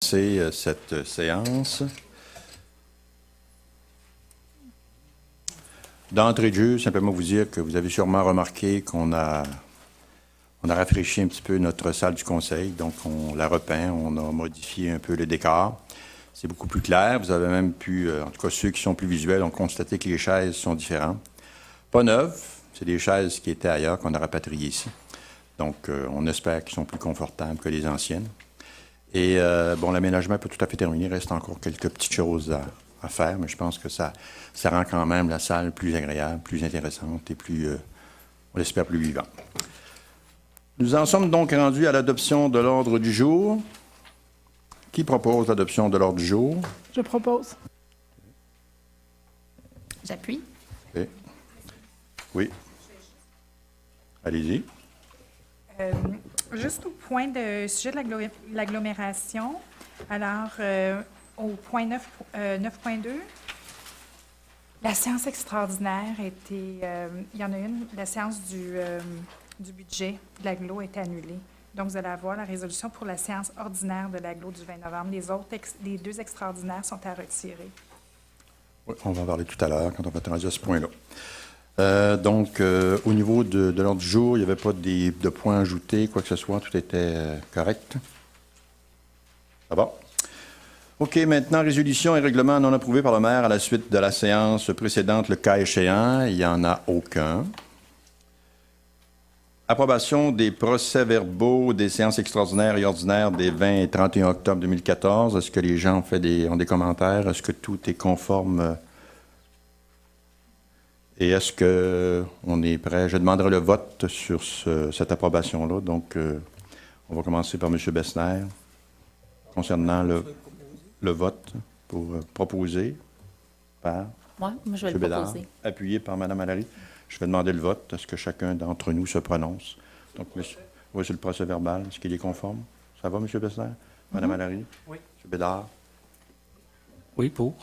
C'est cette séance. D'entrée de jeu, simplement vous dire que vous avez sûrement remarqué qu'on a rafraîchi un petit peu notre salle du conseil, donc on l'a repeint, on a modifié un peu le décor. C'est beaucoup plus clair. Vous avez même pu, en tout cas ceux qui sont plus visuels, ont constaté que les chaises sont différentes. Pas neuves, c'est des chaises qui étaient ailleurs, qu'on a rapatriées ici. Donc, on espère qu'ils sont plus confortables que les anciennes. Et bon, l'aménagement n'est pas tout à fait terminé. Il reste encore quelques petites choses à faire, mais je pense que ça rend quand même la salle plus agréable, plus intéressante et plus, on l'espère, plus vivante. Nous en sommes donc rendus à l'adoption de l'ordre du jour. Qui propose l'adoption de l'ordre du jour? Je propose. J'appuie. Okay. Oui. Allez-y. Juste au point de sujet de l'agglomération, alors au point 9.2, la séance extraordinaire était, il y en a une, la séance du budget de l'agglo est annulée. Donc, vous allez avoir la résolution pour la séance ordinaire de l'agglo du 20 novembre. Les deux extraordinaires sont à retirer. Oui, on va en parler tout à l'heure quand on va être rendu à ce point-là. Donc, au niveau de l'ordre du jour, il n'y avait pas de points ajoutés, quoi que ce soit, tout était correct. Ça va? OK, maintenant, résolution et règlement non approuvés par le maire à la suite de la séance précédente, le cas échéant. Il n'y en a aucun. Approbation des procès-verbaux des séances extraordinaires et ordinaires des 20 et 31 octobre 2014. Est-ce que les gens ont des commentaires? Est-ce que tout est conforme? Et est-ce qu'on est prêt? Je demanderai le vote sur cette approbation-là. Donc, on va commencer par M. Bessner concernant le vote pour proposer par Moi, je vais M. le Bédard, proposer. appuyé par Mme Allary. Je vais demander le vote. Est-ce que chacun d'entre nous se prononce? Donc, monsieur, oui, sur le procès-verbal, est-ce qu'il est conforme? Ça va, M. Bessner? Mme Allary? Oui. M. Bédard? Oui, pour.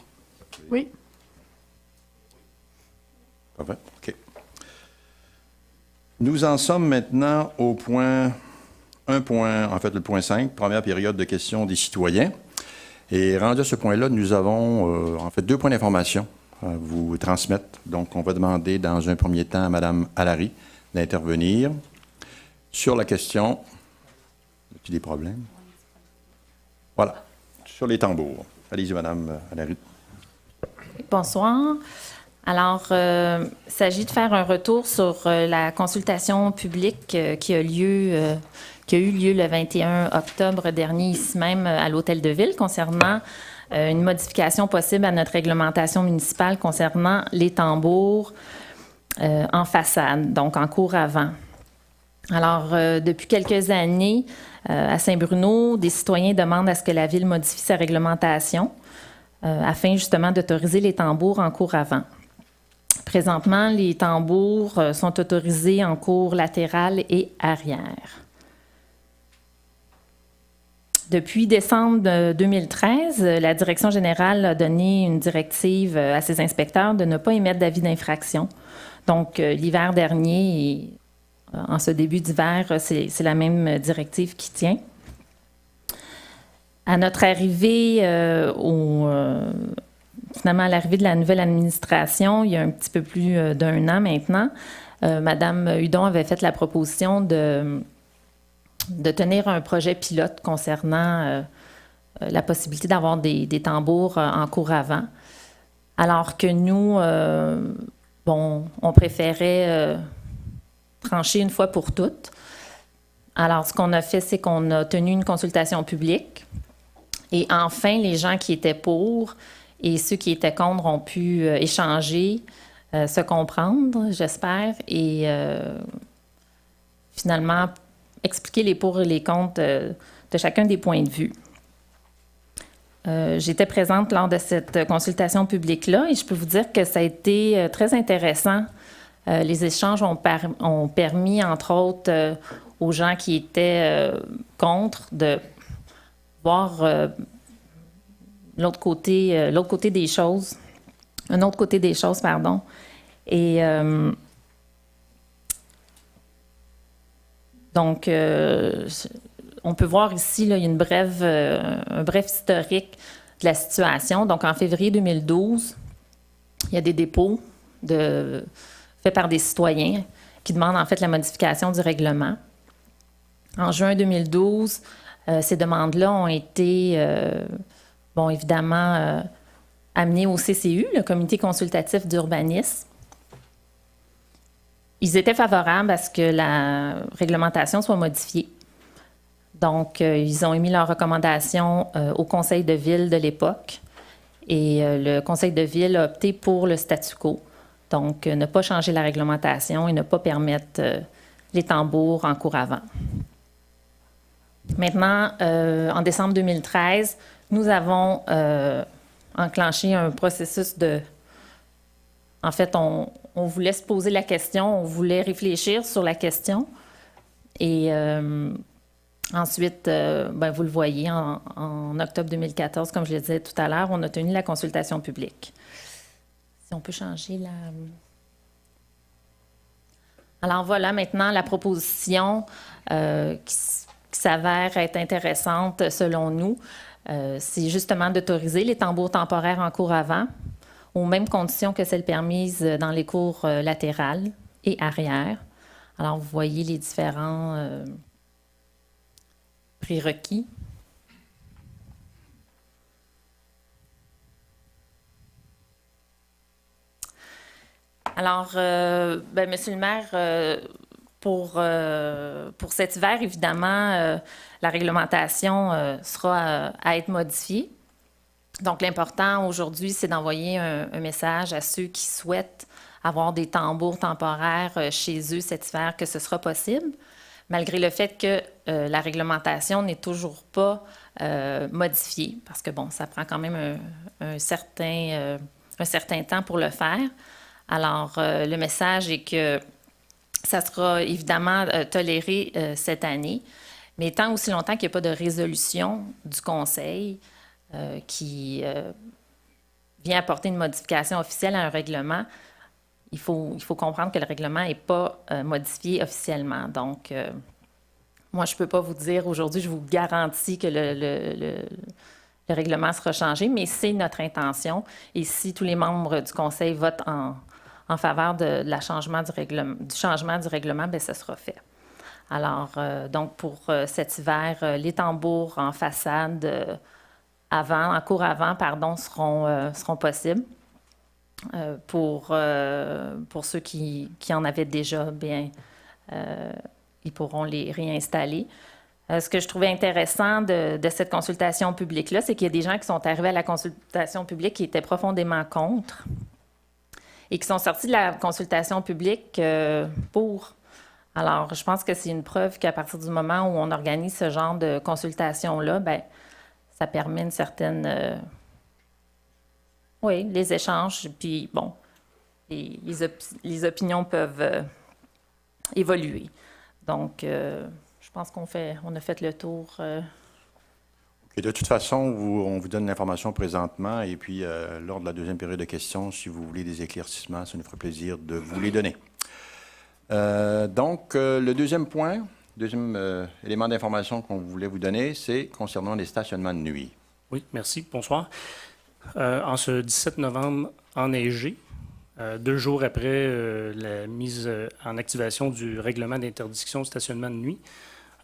Oui. Parfait. OK. Nous en sommes maintenant au point le point 5, première période de questions des citoyens. Et rendu à ce point-là, nous avons en fait 2 points d'information à vous transmettre. Donc, on va demander dans un premier temps à Mme Allary d'intervenir sur la question. Y a-t-il des problèmes? Voilà. Sur les tambours. Allez-y, Mme Allary. Bonsoir. Alors, il s'agit de faire un retour sur la consultation publique qui a eu lieu le 21 octobre dernier, ici même à l'Hôtel de Ville, concernant une modification possible à notre réglementation municipale concernant les tambours en façade, donc en cour avant. Alors, depuis quelques années, à Saint-Bruno, des citoyens demandent à ce que la Ville modifie sa réglementation afin justement d'autoriser les tambours en cour avant. Présentement, les tambours sont autorisés en cour latérale et arrière. Depuis décembre 2013, la Direction générale a donné une directive à ses inspecteurs de ne pas émettre d'avis d'infraction. Donc, l'hiver dernier et en ce début d'hiver, c'est la même directive qui tient. À notre arrivée finalement, à l'arrivée de la nouvelle administration, il y a un petit peu plus d'1 an maintenant, Mme Hudon avait fait la proposition de tenir un projet pilote concernant la possibilité d'avoir des tambours en cour avant. Alors que nous, on préférait trancher une fois pour toutes. Alors, ce qu'on a fait, c'est qu'on a tenu une consultation publique. Et enfin, les gens qui étaient pour et ceux qui étaient contre ont pu échanger, se comprendre, j'espère, et finalement expliquer les pour et les contre de chacun des points de vue. J'étais présente lors de cette consultation publique-là et je peux vous dire que ça a été très intéressant. Les échanges ont permis, entre autres, aux gens qui étaient contre de voir l'autre côté des choses, un autre côté des choses, pardon. Et donc, on peut voir ici, là, il y a un bref historique de la situation. Donc, en février 2012, il y a des dépôts faits par des citoyens qui demandent en fait la modification du règlement. En juin 2012, ces demandes-là ont été, évidemment, amenées au CCU, le Comité consultatif d'urbanisme. Ils étaient favorables à ce que la réglementation soit modifiée. Donc, ils ont émis leurs recommandations au conseil de ville de l'époque. Et le conseil de ville a opté pour le statu quo. Donc, ne pas changer la réglementation et ne pas permettre les tambours en cours avant. Maintenant, en décembre 2013, nous avons enclenché un processus de... En fait, on voulait se poser la question, on voulait réfléchir sur la question. Et ensuite, vous le voyez, en octobre 2014, comme je le disais tout à l'heure, on a tenu la consultation publique. Si on peut changer la... Alors voilà, maintenant, la proposition qui s'avère être intéressante selon nous, c'est justement d'autoriser les tambours temporaires en cours avant, aux mêmes conditions que celles permises dans les cours latérales et arrière. Alors, vous voyez les différents prérequis. Alors, Monsieur le maire, pour cet hiver, évidemment, la réglementation sera à être modifiée. Donc, l'important aujourd'hui, c'est d'envoyer un message à ceux qui souhaitent avoir des tambours temporaires chez eux cet hiver, que ce sera possible, malgré le fait que la réglementation n'est toujours pas modifiée, parce que, ça prend quand même un certain temps pour le faire. Alors, le message est que ça sera évidemment toléré cette année, mais tant aussi longtemps qu'il n'y a pas de résolution du Conseil qui vient apporter une modification officielle à un règlement, il faut comprendre que le règlement n'est pas modifié officiellement. Donc, moi, je ne peux pas vous dire aujourd'hui, je vous garantis que le règlement sera changé, mais c'est notre intention. Et si tous les membres du Conseil votent en faveur du changement du règlement, bien, ce sera fait. Alors, donc, pour cet hiver, les tambours en façade en cours avant, seront possibles. Pour ceux qui en avaient déjà, bien, ils pourront les réinstaller. Ce que je trouvais intéressant de cette consultation publique-là, c'est qu'il y a des gens qui sont arrivés à la consultation publique qui étaient profondément contre et qui sont sortis de la consultation publique pour. Alors, je pense que c'est une preuve qu'à partir du moment où on organise ce genre de consultation-là, bien, ça permet une certaine... oui, les échanges, puis bon, les opinions peuvent évoluer. Donc, je pense on a fait le tour. Okay, de toute façon, on vous donne l'information présentement, et puis lors de la deuxième période de questions, si vous voulez des éclaircissements, ça nous ferait plaisir de vous les donner. Donc, le deuxième point, deuxième élément d'information qu'on voulait vous donner, c'est concernant les stationnements de nuit. Oui, merci. Bonsoir. En ce 17 novembre enneigé, 2 jours après la mise en activation du règlement d'interdiction de stationnement de nuit,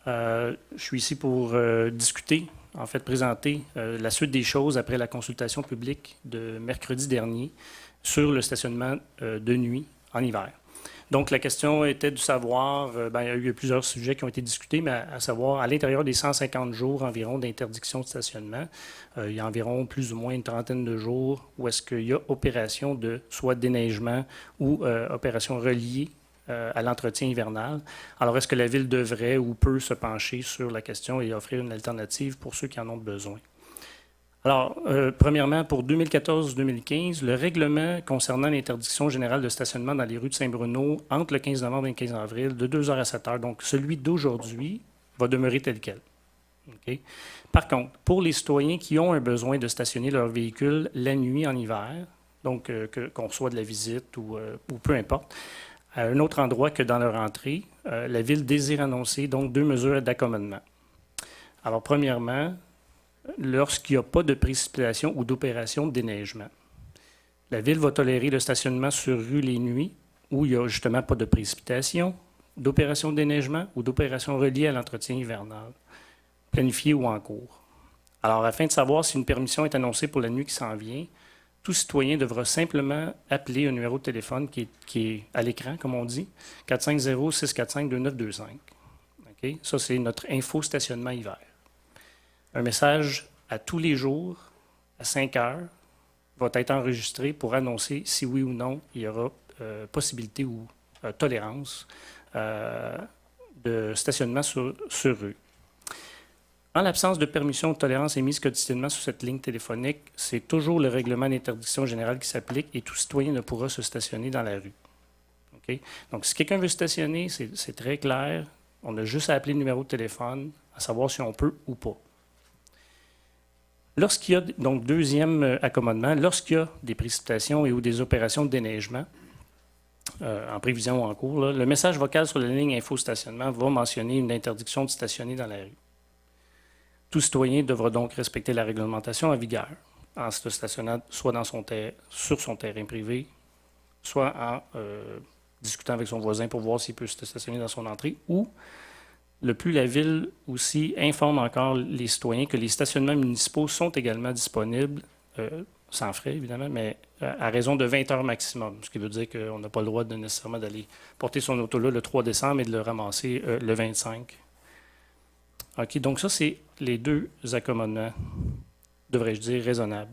je suis ici pour discuter, en fait présenter la suite des choses après la consultation publique de mercredi dernier sur le stationnement de nuit en hiver. Donc, la question était de savoir, il y a eu plusieurs sujets qui ont été discutés, mais à savoir, à l'intérieur des 150 jours environ d'interdiction de stationnement, il y a environ plus ou moins une trentaine de jours où est-ce qu'il y a opération de soit déneigement ou opération reliée à l'entretien hivernal. Alors, est-ce que la Ville devrait ou peut se pencher sur la question et offrir une alternative pour ceux qui en ont besoin? Alors, premièrement, pour 2014-2015, le règlement concernant l'interdiction générale de stationnement dans les rues de Saint-Bruno entre le 15 novembre et le 15 avril, de 2h à 7h, donc celui d'aujourd'hui, va demeurer tel quel. Okay? Par contre, pour les citoyens qui ont un besoin de stationner leur véhicule la nuit en hiver, donc qu'on reçoit de la visite ou peu importe, à un autre endroit que dans leur entrée, la Ville désire annoncer donc 2 mesures d'accommodement. Alors, premièrement, lorsqu'il n'y a pas de précipitation ou d'opération de déneigement. La Ville va tolérer le stationnement sur rue les nuits où il n'y a justement pas de précipitation, d'opération de déneigement ou d'opération reliée à l'entretien hivernal, planifiée ou en cours. Alors, afin de savoir si une permission est annoncée pour la nuit qui s'en vient, tout citoyen devra simplement appeler un numéro de téléphone qui est à l'écran, comme on dit, 450-645-2925. Okay? Ça, c'est notre info stationnement hiver. Un message à tous les jours, à 5 heures, va être enregistré pour annoncer si oui ou non il y aura possibilité ou tolérance de stationnement sur rue. En l'absence de permission ou de tolérance émise quotidiennement sur cette ligne téléphonique, c'est toujours le règlement d'interdiction générale qui s'applique et tout citoyen ne pourra se stationner dans la rue. Okay? Donc, si quelqu'un veut stationner, c'est très clair. On a juste à appeler le numéro de téléphone, à savoir si on peut ou pas. Lorsqu'il y a, donc, deuxième accommodement, lorsqu'il y a des précipitations et ou des opérations de déneigement, en prévision ou en cours, là, le message vocal sur la ligne info stationnement va mentionner une interdiction de stationner dans la rue. Tout citoyen devra donc respecter la réglementation en vigueur en se stationnant soit sur son terrain privé, soit en discutant avec son voisin pour voir s'il peut se stationner dans son entrée, ou le plus la Ville aussi informe encore les citoyens que les stationnements municipaux sont également disponibles, sans frais évidemment, mais à raison de 20 heures maximum, ce qui veut dire qu'on n'a pas le droit de nécessairement d'aller porter son auto là le 3 décembre et de le ramasser le 25. OK, donc ça, c'est les deux accommodements, devrais-je dire, raisonnables.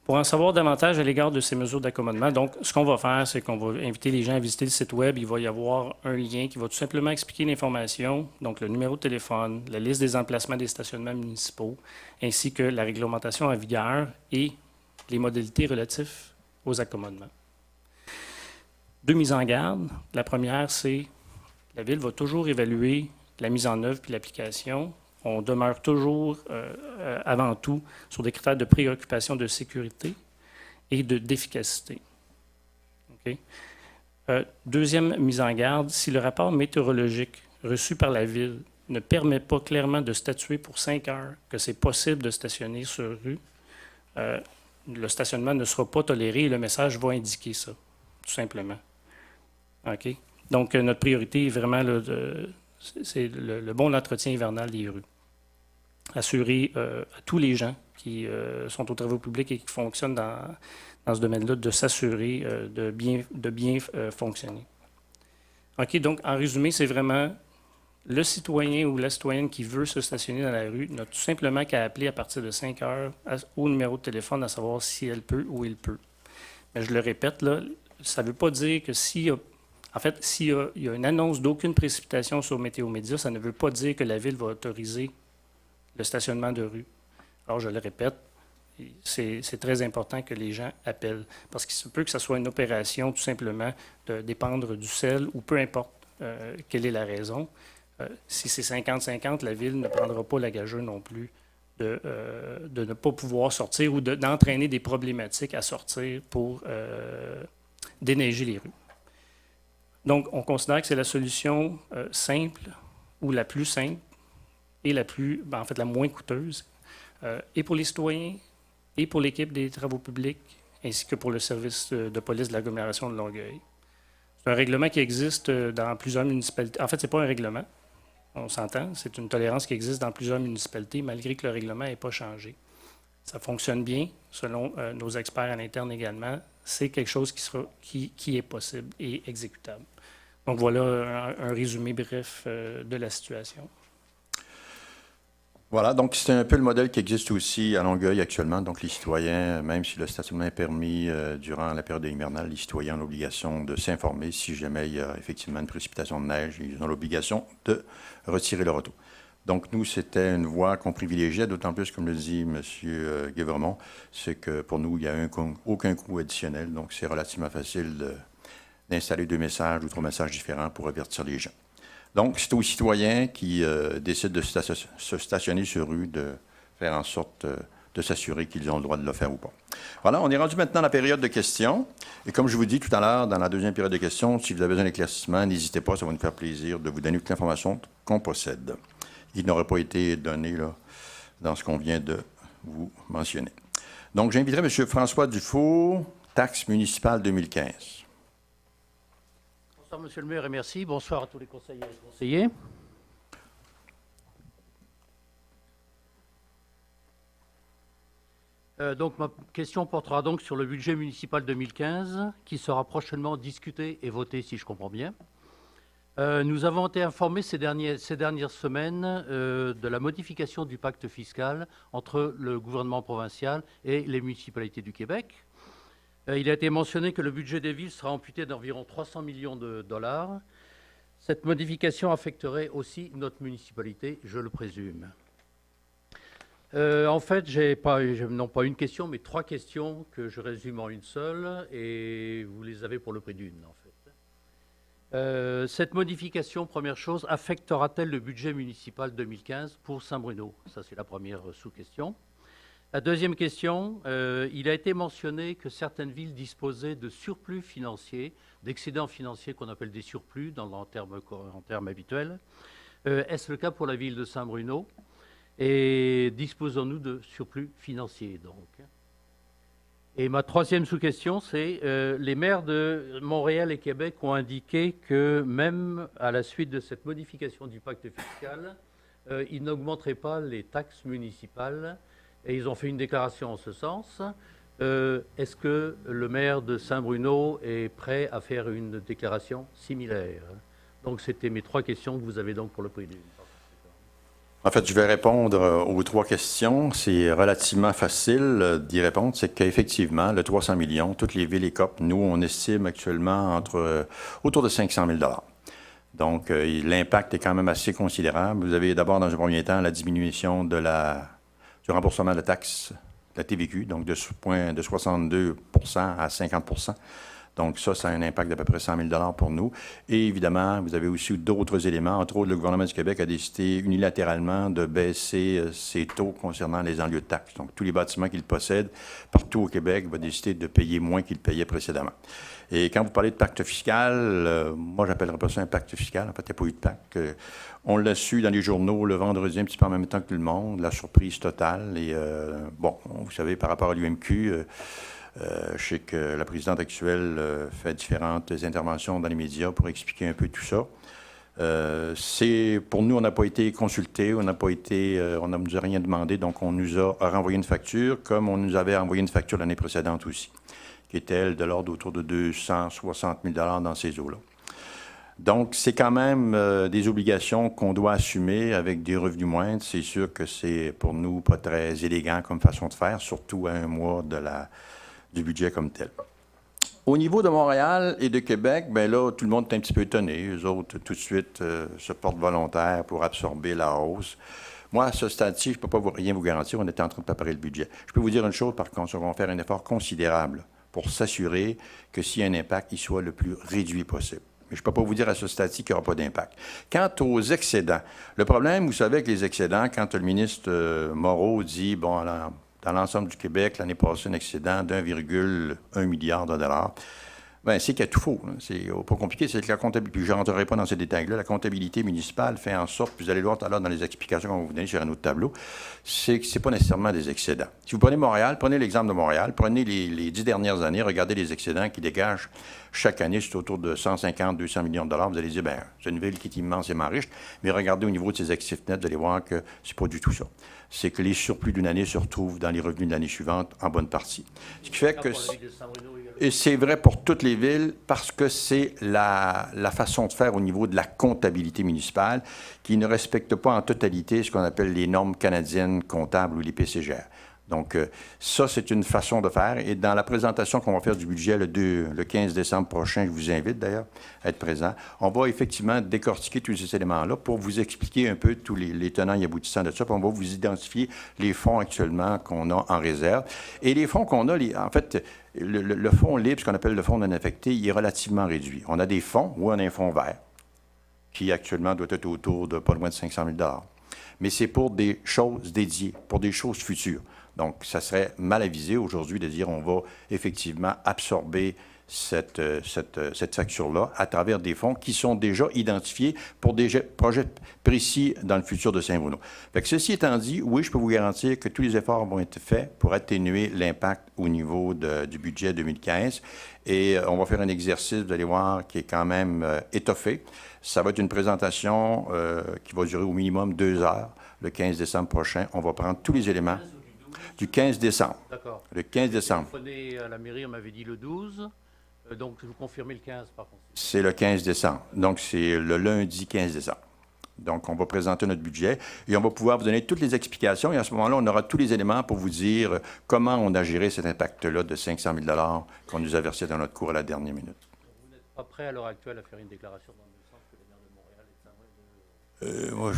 Pour en savoir davantage à l'égard de ces mesures d'accommodement, donc, ce qu'on va faire, c'est qu'on va inviter les gens à visiter le site Web. Il va y avoir un lien qui va tout simplement expliquer l'information, donc le numéro de téléphone, la liste des emplacements des stationnements municipaux, ainsi que la réglementation en vigueur et les modalités relatives aux accommodements. Deux mises en garde. La première, c'est la Ville va toujours évaluer la mise en œuvre puis l'application. On demeure toujours, avant tout, sur des critères de préoccupation de sécurité et d'efficacité. Okay? Deuxième mise en garde, si le rapport météorologique reçu par la Ville ne permet pas clairement de statuer pour 5 heures que c'est possible de stationner sur rue, le stationnement ne sera pas toléré et le message va indiquer ça, tout simplement. Okay? Donc, notre priorité est vraiment c'est le bon entretien hivernal des rues. Assurer à tous les gens qui sont aux travaux publics et qui fonctionnent dans ce domaine-là de s'assurer de bien fonctionner. OK, donc en résumé, c'est vraiment le citoyen ou la citoyenne qui veut se stationner dans la rue n'a tout simplement qu'à appeler à partir de 5 heures au numéro de téléphone à savoir si elle peut ou il peut. Mais je le répète, là, ça ne veut pas dire que s'il y a une annonce d'aucune précipitation sur Météo Média, ça ne veut pas dire que la Ville va autoriser le stationnement de rue. Alors, je le répète, c'est très important que les gens appellent, parce qu'il se peut que ce soit une opération tout simplement de dépendre du sel ou peu importe quelle est la raison. Si c'est 50-50, la Ville ne prendra pas la gageure non plus de ne pas pouvoir sortir ou d'entraîner des problématiques à sortir pour déneiger les rues. Donc, on considère que c'est la solution simple ou la plus simple et la moins coûteuse, et pour les citoyens, et pour l'équipe des travaux publics, ainsi que pour le service de police de l'agglomération de Longueuil. C'est un règlement qui existe dans plusieurs municipalités. En fait, ce n'est pas un règlement, on s'entend. C'est une tolérance qui existe dans plusieurs municipalités, malgré que le règlement n'ait pas changé. Ça fonctionne bien, selon nos experts à l'interne également. C'est quelque chose qui est possible et exécutable. Donc voilà un résumé bref de la situation. Voilà, donc c'est un peu le modèle qui existe aussi à Longueuil actuellement. Donc les citoyens, même si le stationnement est permis durant la période hivernale, les citoyens ont l'obligation de s'informer si jamais il y a effectivement une précipitation de neige. Ils ont l'obligation de retirer leur auto. Donc nous, c'était une voie qu'on privilégiait, d'autant plus, comme le dit M. Guévremont, c'est que pour nous, il n'y a aucun coût additionnel. Donc c'est relativement facile d'installer 2 messages ou 3 messages différents pour avertir les gens. Donc, c'est aux citoyens qui décident de se stationner sur rue, de faire en sorte de s'assurer qu'ils ont le droit de le faire ou pas. Voilà, on est rendu maintenant à la période de questions. Et comme je vous dis tout à l'heure, dans la deuxième période de questions, si vous avez besoin d'éclaircissement, n'hésitez pas, ça va nous faire plaisir de vous donner toute l'information qu'on possède. Il n'aurait pas été donné là, dans ce qu'on vient de vous mentionner. Donc, j'inviterai M. François Dufault, taxe municipale 2015. Bonsoir, Monsieur le maire, et merci. Bonsoir à tous les conseillers et conseillers. Donc, ma question portera donc sur le budget municipal 2015, qui sera prochainement discuté et voté, si je comprends bien. Nous avons été informés ces dernières semaines de la modification du pacte fiscal entre le gouvernement provincial et les municipalités du Québec. Il a été mentionné que le budget des villes sera amputé d'environ 300 millions de dollars. Cette modification affecterait aussi notre municipalité, je le présume. En fait, non pas une question, mais 3 questions que je résume en une seule, et vous les avez pour le prix d'une, en fait. Cette modification, première chose, affectera-t-elle le budget municipal 2015 pour Saint-Bruno? Ça, c'est la première sous-question. La deuxième question, il a été mentionné que certaines villes disposaient de surplus financiers, d'excédents financiers qu'on appelle des surplus en termes habituels. Est-ce le cas pour la ville de Saint-Bruno? Et disposons-nous de surplus financiers, donc? Et ma troisième sous-question, c'est les maires de Montréal et Québec ont indiqué que même à la suite de cette modification du pacte fiscal, ils n'augmenteraient pas les taxes municipales, et ils ont fait une déclaration en ce sens. Est-ce que le maire de Saint-Bruno est prêt à faire une déclaration similaire? Donc, c'était mes 3 questions que vous avez donc pour le prix d'une. En fait, je vais répondre aux 3 questions. C'est relativement facile d'y répondre. C'est qu'effectivement, le 300 millions, toutes les villes et COP, nous, on estime actuellement autour de 500 000 $. Donc, l'impact est quand même assez considérable. Vous avez d'abord, dans un premier temps, la diminution du remboursement de la taxe, de la TVQ, donc de 62 % à 50 %. Donc ça a un impact d'à peu près 100 000 $ pour nous. Et évidemment, vous avez aussi d'autres éléments. Entre autres, le gouvernement du Québec a décidé unilatéralement de baisser ses taux concernant les enlieux de taxes. Donc tous les bâtiments qu'il possède partout au Québec vont décider de payer moins qu'ils payaient précédemment. Et quand vous parlez de pacte fiscal, moi, j'appellerais pas ça un pacte fiscal. En fait, il n'y a pas eu de pacte. On l'a su dans les journaux le vendredi, un petit peu en même temps que tout le monde. La surprise totale. Et bon, vous savez, par rapport à l'UMQ, je sais que la présidente actuelle fait différentes interventions dans les médias pour expliquer un peu tout ça. Pour nous, on n'a pas été consultés, on ne nous a rien demandé, donc on nous a renvoyé une facture, comme on nous avait envoyé une facture l'année précédente aussi, qui était, elle, de l'ordre autour de 260 000 $ dans ces eaux-là. Donc, c'est quand même des obligations qu'on doit assumer avec des revenus moindres. C'est sûr que c'est, pour nous, pas très élégant comme façon de faire, surtout à un mois du budget comme tel. Au niveau de Montréal et de Québec, bien là, tout le monde est un petit peu étonné. Eux autres, tout de suite, se portent volontaires pour absorber la hausse. Moi, à ce stade-ci, je ne peux pas rien vous garantir. On était en train de préparer le budget. Je peux vous dire une chose, par contre, on va faire un effort considérable pour s'assurer que s'il y a un impact, il soit le plus réduit possible. Mais je ne peux pas vous dire à ce stade-ci qu'il n'y aura pas d'impact. Quant aux excédents, le problème, vous savez, avec les excédents, quand le ministre Moreau dit, bon, alors, dans l'ensemble du Québec, l'année passée, un excédent d'1,1 milliard de dollars. Bien, c'est qu'il y a tout faux. C'est pas compliqué, c'est que la comptabilité, puis je ne rentrerai pas dans ces détails-là, la comptabilité municipale fait en sorte, puis vous allez le voir tout à l'heure dans les explications qu'on va vous donner sur un autre tableau, c'est que ce n'est pas nécessairement des excédents. Si vous prenez Montréal, prenez l'exemple de Montréal, prenez les 10 dernières années, regardez les excédents qui dégagent chaque année, c'est autour de 150-200 millions de dollars. Vous allez dire, bien, c'est une ville qui est immensément riche, mais regardez au niveau de ses actifs nets, vous allez voir que c'est pas du tout ça. C'est que les surplus d'une année se retrouvent dans les revenus de l'année suivante en bonne partie. Ce qui fait que... Et c'est vrai pour toutes les villes parce que c'est la façon de faire au niveau de la comptabilité municipale qui ne respecte pas en totalité ce qu'on appelle les normes canadiennes comptables ou les PCGR. Donc, ça, c'est une façon de faire. Et dans la présentation qu'on va faire du budget le 15 décembre prochain, je vous invite d'ailleurs à être présent, on va effectivement décortiquer tous ces éléments-là pour vous expliquer un peu tous les tenants et aboutissants de ça. Puis on va vous identifier les fonds actuellement qu'on a en réserve. Et les fonds qu'on a, en fait, le fonds libre, ce qu'on appelle le fonds non affecté, il est relativement réduit. On a des fonds, ou on a un fonds vert, qui actuellement doit être autour de pas loin de 500 000 $. Mais c'est pour des choses dédiées, pour des choses futures. Donc, ça serait mal avisé aujourd'hui de dire on va effectivement absorber cette facture-là à travers des fonds qui sont déjà identifiés pour des projets précis dans le futur de Saint-Bruno. Fait que ceci étant dit, oui, je peux vous garantir que tous les efforts vont être faits pour atténuer l'impact au niveau du budget 2015. Et on va faire un exercice, vous allez voir, qui est quand même étoffé. Ça va être une présentation qui va durer au minimum 2 heures. Le 15 décembre prochain, on va prendre tous les éléments du 15 décembre. D'accord. Le 15 décembre. Vous prenez à la mairie, on m'avait dit le 12. Donc, vous confirmez le 15, par contre. C'est le 15 décembre. Donc, c'est le lundi 15 décembre. Donc, on va présenter notre budget et on va pouvoir vous donner toutes les explications. Et à ce moment-là, on aura tous les éléments pour vous dire comment on a géré cet impact-là de 500 000 $ qu'on nous a versé dans notre cours à la dernière minute. Vous n'êtes pas prêt à l'heure actuelle à faire une déclaration dans le sens que le maire de Montréal est Moi,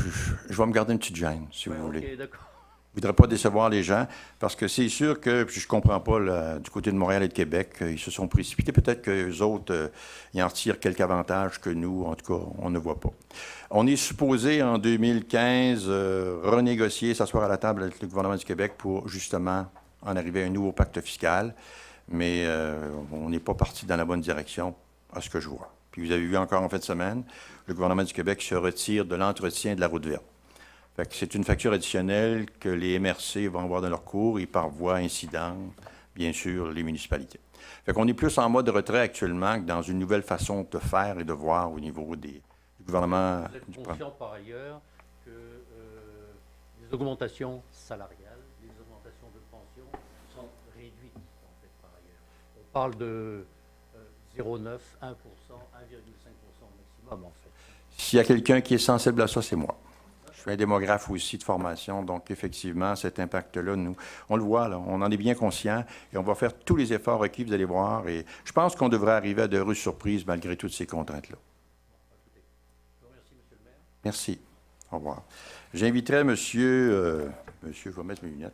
je vais me garder une petite gêne, si vous voulez. OK, d'accord. Je ne voudrais pas décevoir les gens, parce que c'est sûr que, puis je ne comprends pas, du côté de Montréal et de Québec, ils se sont précipités. Peut-être que les autres, ils en tirent quelques avantages que nous, en tout cas, on ne voit pas. On est supposé, en 2015, renégocier, s'asseoir à la table avec le gouvernement du Québec pour, justement, en arriver à un nouveau pacte fiscal. Mais on n'est pas parti dans la bonne direction, à ce que je vois. Puis vous avez vu encore en fin de semaine, le gouvernement du Québec se retire de l'entretien de la route verte. Fait que c'est une facture additionnelle que les MRC vont avoir dans leur cours et par voie incidente, bien sûr, les municipalités. Fait qu'on est plus en mode retrait actuellement que dans une nouvelle façon de faire et de voir au niveau du gouvernement. Vous êtes conscient par ailleurs que les augmentations salariales, les augmentations de pension sont réduites, en fait, par ailleurs. On parle de 0,9, 1%, 1,5% maximum, en fait. S'il y a quelqu'un qui est sensible à ça, c'est moi. Je suis un démographe aussi de formation, donc effectivement, cet impact-là, nous, on le voit, là, on en est bien conscient et on va faire tous les efforts requis, vous allez voir, et je pense qu'on devrait arriver à de heureuses surprises malgré toutes ces contraintes-là. Merci, monsieur le maire. Merci. Au revoir. J'inviterai monsieur, je vais mettre mes lunettes,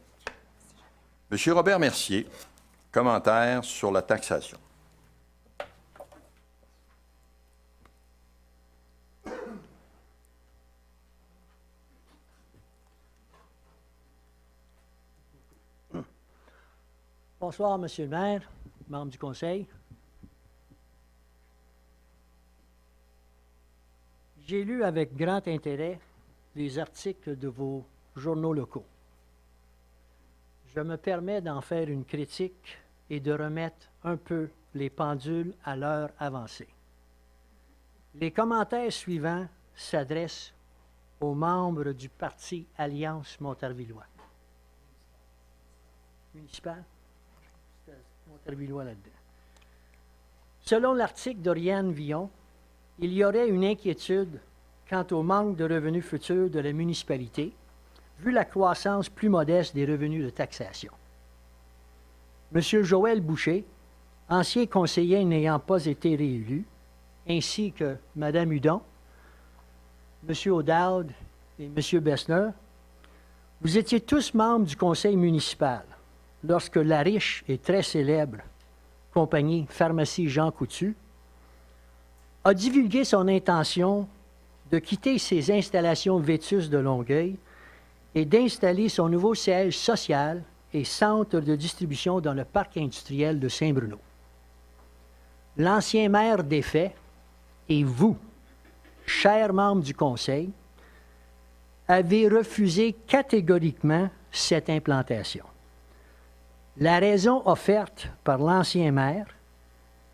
monsieur Robert Mercier, commentaire sur la taxation. Bonsoir, Monsieur le maire, membres du conseil. J'ai lu avec grand intérêt les articles de vos journaux locaux. Je me permets d'en faire une critique et de remettre un peu les pendules à l'heure avancée. Les commentaires suivants s'adressent aux membres du parti Alliance Montarvillois. Municipal? Montarvillois là-dedans. Selon l'article d'Oriane Villon, il y aurait une inquiétude quant au manque de revenus futurs de la municipalité, vu la croissance plus modeste des revenus de taxation. M. Joël Boucher, ancien conseiller n'ayant pas été réélu, ainsi que Mme Hudon, M. O'Dowd et M. Bessner, vous étiez tous membres du conseil municipal lorsque la riche et très célèbre compagnie Pharmacie Jean Coutu a divulgué son intention de quitter ses installations vétustes de Longueuil et d'installer son nouveau siège social et centre de distribution dans le parc industriel de Saint-Bruno. L'ancien maire défait et vous, chers membres du conseil, avez refusé catégoriquement cette implantation. La raison offerte par l'ancien maire,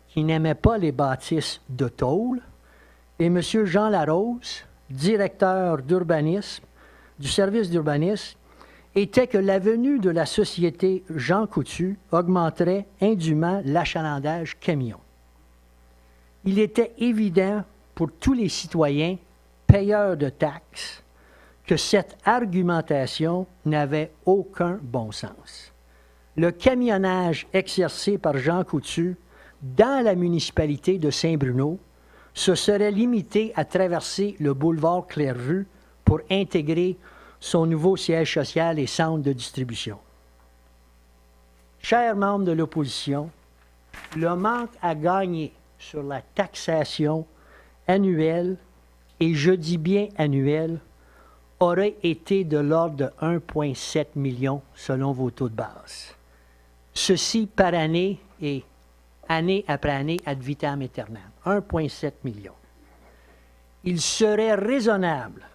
qui n'aimait pas les bâtisses de tôle, et M. Jean Larose, directeur d'urbanisme, du service d'urbanisme, était que la venue de la société Jean Coutu augmenterait indûment l'achalandage camion. Il était évident pour tous les citoyens payeurs de taxes que cette argumentation n'avait aucun bon sens. Le camionnage exercé par Jean Coutu dans la municipalité de Saint-Bruno se serait limité à traverser le boulevard Clairvue pour intégrer son nouveau siège social et centre de distribution. Chers membres de l'opposition, le manque à gagner sur la taxation annuelle, et je dis bien annuelle, aurait été de l'ordre de 1,7 million selon vos taux de base. Ceci par année et année après année, ad vitam aeternam. 1,7 million. Il serait raisonnable